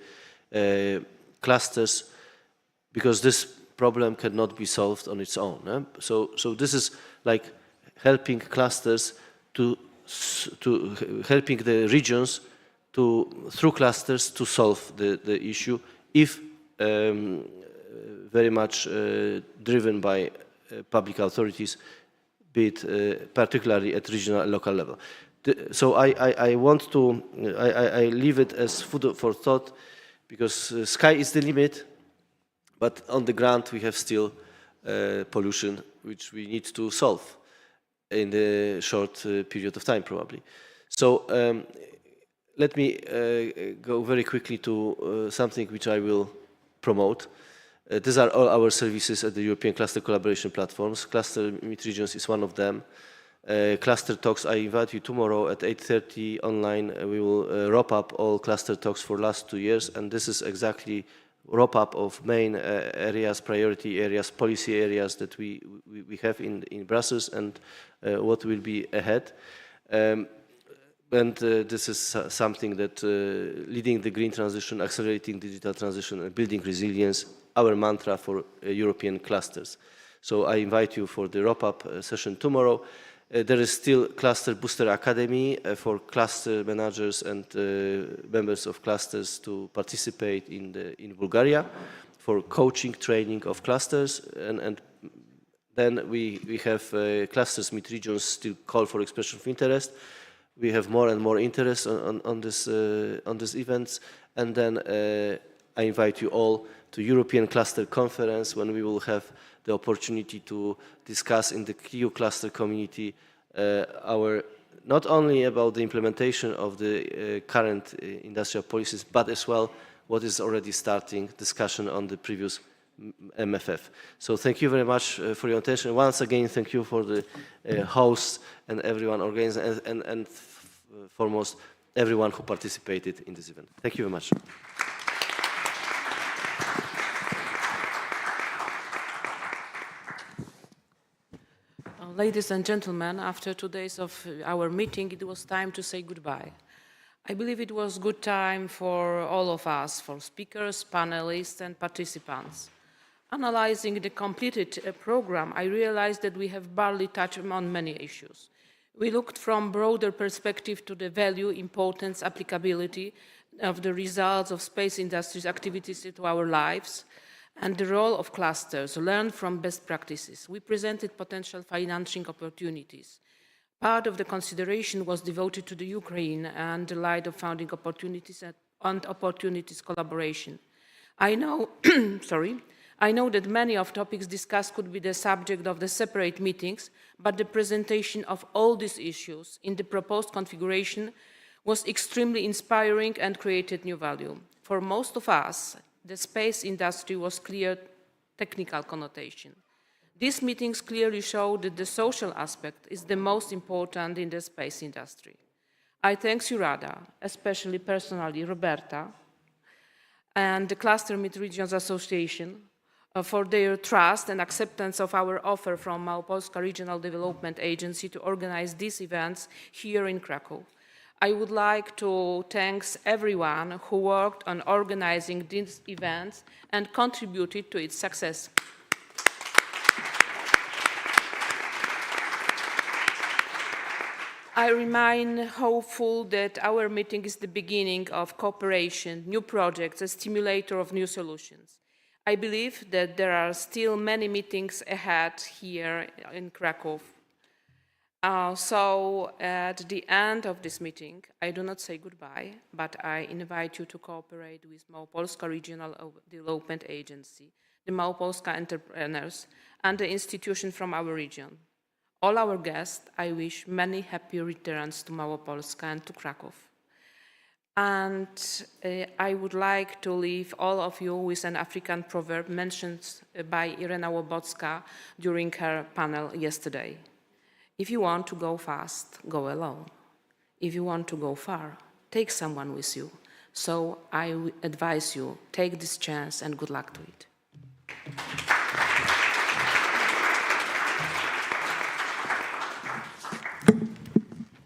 clusters, because this problem cannot be solved on its own. So this is like helping clusters helping the regions through clusters to solve the issue, if very much driven by public authorities, be it particularly at regional and local level. So I want to, I leave it as food for thought, because sky is the limit, but on the ground we have still pollution which we need to solve in the short period of time, probably. So let me go very quickly to something which I will promote. These are all our services at the European Cluster Collaboration Platforms. Cluster Meet Regions is one of them. Cluster Talks, I invite you tomorrow at 8:30 online. We will wrap up all cluster talks for last 2 years, and this is exactly wrap-up of main areas, priority areas, policy areas that we have in Brussels and what will be ahead. And this is something that leading the green transition, accelerating digital transition, and building resilience, our mantra for European clusters. So I invite you for the wrap-up session tomorrow. There is still Cluster Booster Academy for cluster managers and members of clusters to participate in Bulgaria for coaching, training of clusters, and then we have clusters meet regions still call for expression of interest. We have more and more interest on these events, and then I invite you all to European Cluster Conference when we will have the opportunity to discuss in the EU cluster community not only about the implementation of the current industrial policies, but as well what is already starting discussion on the previous MFF. So thank you very much for your attention. Once again, thank you for the hosts and everyone organizing, and foremost, everyone who participated in this event. Thank you very much. Ladies and gentlemen, after 2 days of our meeting, it was time to say goodbye. I believe it was a good time for all of us, for speakers, panelists, and participants. Analyzing the completed program, I realized that we have barely touched on many issues. We looked from broader perspective to the value, importance, applicability of the results of space industry's activities into our lives, and the role of clusters, learned from best practices. We presented potential financing opportunities. Part of the consideration was devoted to the Ukraine and the light of founding opportunities and opportunities collaboration. I know, I know that many of topics discussed could be the subject of the separate meetings, but the presentation of all these issues in the proposed configuration was extremely inspiring and created new value. For most of us, the space industry was clear technical connotation. These meetings clearly show that the social aspect is the most important in the space industry. I thank EURADA, especially personally Roberta, and the Cluster Mid-Regions Association for their trust and acceptance of our offer from Małopolska Regional Development Agency to organize these events here in Krakow. I would like to thank everyone who worked on organizing these events and contributed to its success. I remain hopeful that our meeting is the beginning of cooperation, new projects, a stimulator of new solutions. I believe that there are still many meetings ahead here in Krakow. So at the end of this meeting, I do not say goodbye, but I invite you to cooperate with Małopolska Regional Development Agency, the Małopolska entrepreneurs, and the institution from our region. All our guests, I wish many happy returns to Małopolska and to Krakow. And I would like to leave all of you with an African proverb mentioned by Irena Łobocka during her panel yesterday. If you want to go fast, go alone. If you want to go far, take someone with you. So I advise you, take this chance and good luck to it.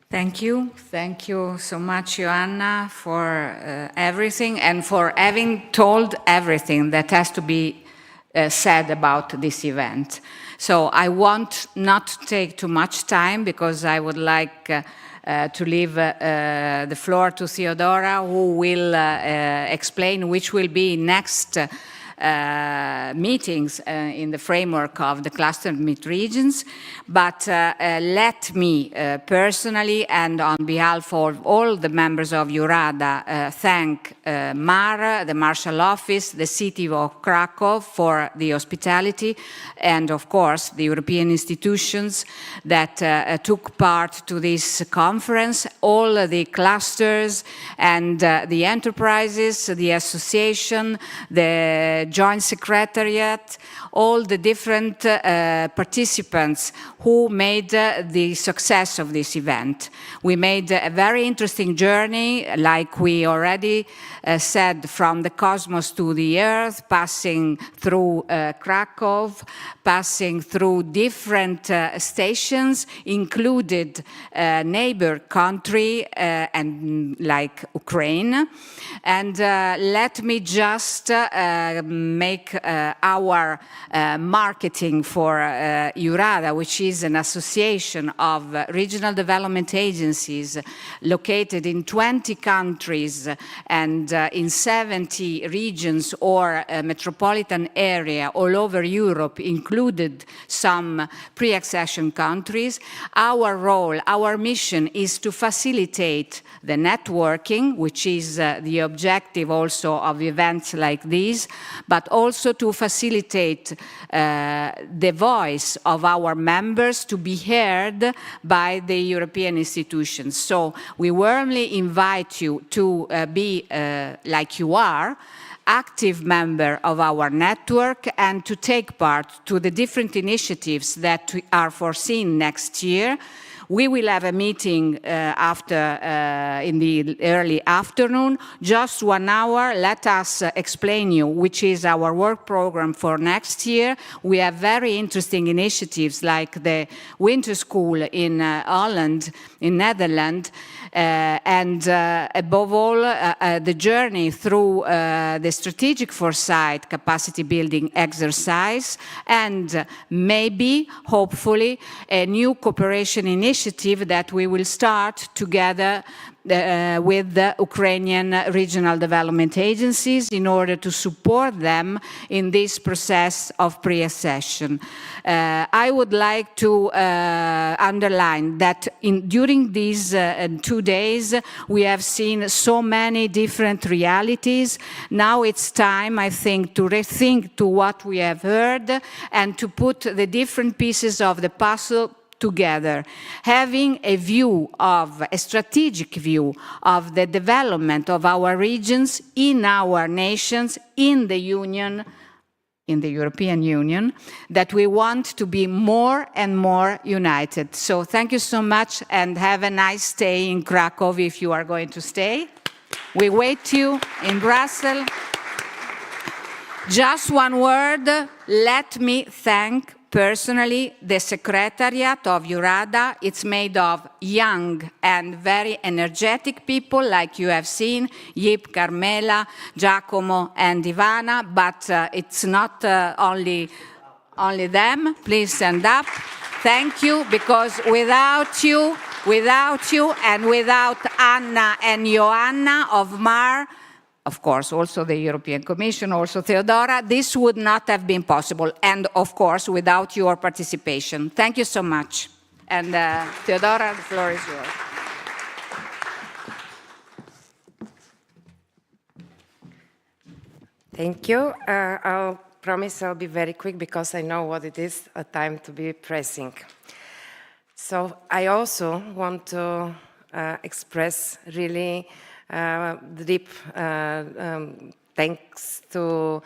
Thank you. Thank you so much, Joanna, for everything and for having told everything that has to be said about this event. So I want not to take too much time because I would like to leave the floor to Theodora, who will explain which will be next meetings in the framework of the cluster mid-regions. But let me personally and on behalf of all the members of EURADA thank MAR, the Marshal Office, the City of Krakow for the hospitality, and of course the European institutions that took part to this conference, all the clusters and the enterprises, the association, the Joint Secretariat, all the different participants who made the success of this event. We made a very interesting journey, like we already said, from the cosmos to the Earth, passing through Krakow, passing through different stations, included neighbor country and like Ukraine. And let me just make our marketing for EURADA, which is an association of regional development agencies located in 20 countries and in 70 regions or metropolitan area all over Europe, included some pre-accession countries. Our role, our mission is to facilitate the networking, which is the objective also of events like these, but also to facilitate the voice of our members to be heard by the European institutions. So we warmly invite you to be, like you are, active member of our network and to take part to the different initiatives that are foreseen next year. We will have a meeting in the early afternoon, just 1 hour. Let us explain you which is our work program for next year. We have very interesting initiatives like the winter school in Holland, in Netherlands, and above all, the journey through the strategic foresight capacity building exercise, and maybe, hopefully, a new cooperation initiative that we will start together with the Ukrainian regional development agencies in order to support them in this process of pre-accession. I would like to underline that during these 2 days we have seen so many different realities. Now it's time, I think, to rethink to what we have heard and to put the different pieces of the puzzle together, having a view of, a strategic view of the development of our regions in our nations, in the Union, in the European Union, that we want to be more and more united. So thank you so much and have a nice stay in Krakow if you are going to stay. We wait you in Brussels. Just one word, let me thank personally the Secretariat of EURADA. It's made of young and very energetic people, like you have seen, Yip, Carmela, Giacomo, and Ivana, but it's not only them. Please stand up. Thank you, because without you, and without Anna and Joanna of MAR, of course, also the European Commission, also Theodora, this would not have been possible. And of course, without your participation. Thank you so much. And Theodora, the floor is yours. Thank you. I'll promise I'll be very quick because I know what it is, a time to be pressing. So I also want to express really deep thanks to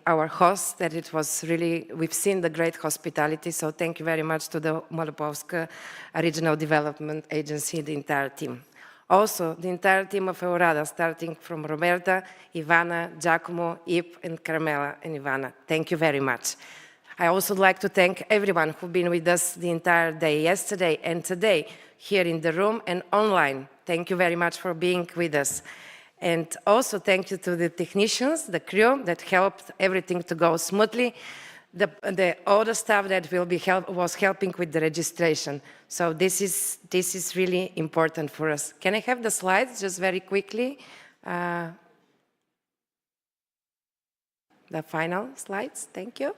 our host, that it was really, we've seen the great hospitality, so thank you very much to the Malopolska Regional Development Agency, the entire team. Also, the entire team of EURADA, starting from Roberta, Ivana, Giacomo, Ip, and Carmela, and Ivana. Thank you very much. I also like to thank everyone who's been with us the entire day, yesterday and today, here in the room and online. Thank you very much for being with us. And also thank you to the technicians, the crew that helped everything to go smoothly, all the staff that was helping with the registration. So this is really important for us. Can I have the slides just very quickly? The final slides, thank you.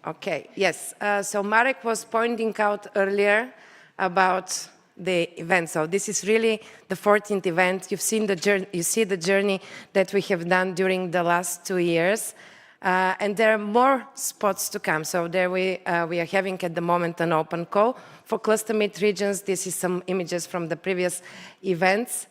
Okay, yes, so Marek was pointing out earlier about the event. So this is really the 14th event. You've seen the journey, you see the journey that we have done during the last 2 years. And there are more spots to come. So there we are having at the moment an open call for cluster meet regions. This is some images from the previous events.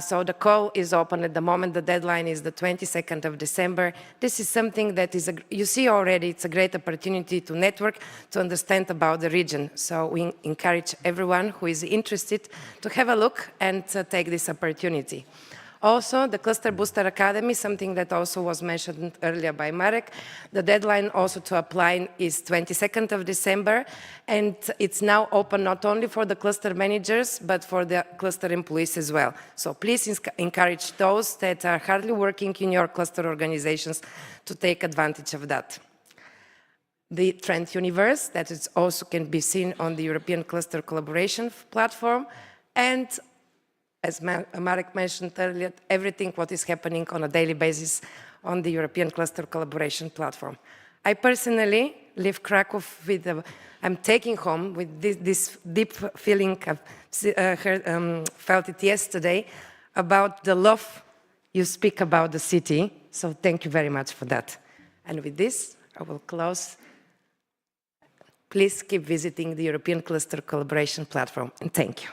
So the call is open at the moment. The deadline is the 22nd of December. This is something that is, you see already, it's a great opportunity to network, to understand about the region. So we encourage everyone who is interested to have a look and take this opportunity. Also, the Cluster Booster Academy, something that also was mentioned earlier by Marek, the deadline also to apply is 22nd of December, and it's now open not only for the cluster managers, but for the cluster employees as well. So please encourage those that are hardly working in your cluster organizations to take advantage of that. The Trend Universe, that is also can be seen on the European Cluster Collaboration Platform, and as Marek mentioned earlier, everything what is happening on a daily basis on the European Cluster Collaboration Platform. I personally leave Krakow with, I'm taking home with this deep feeling, I've felt it yesterday, about the love you speak about the city. So thank you very much for that. And with this, I will close. Please keep visiting the European Cluster Collaboration Platform, and thank you.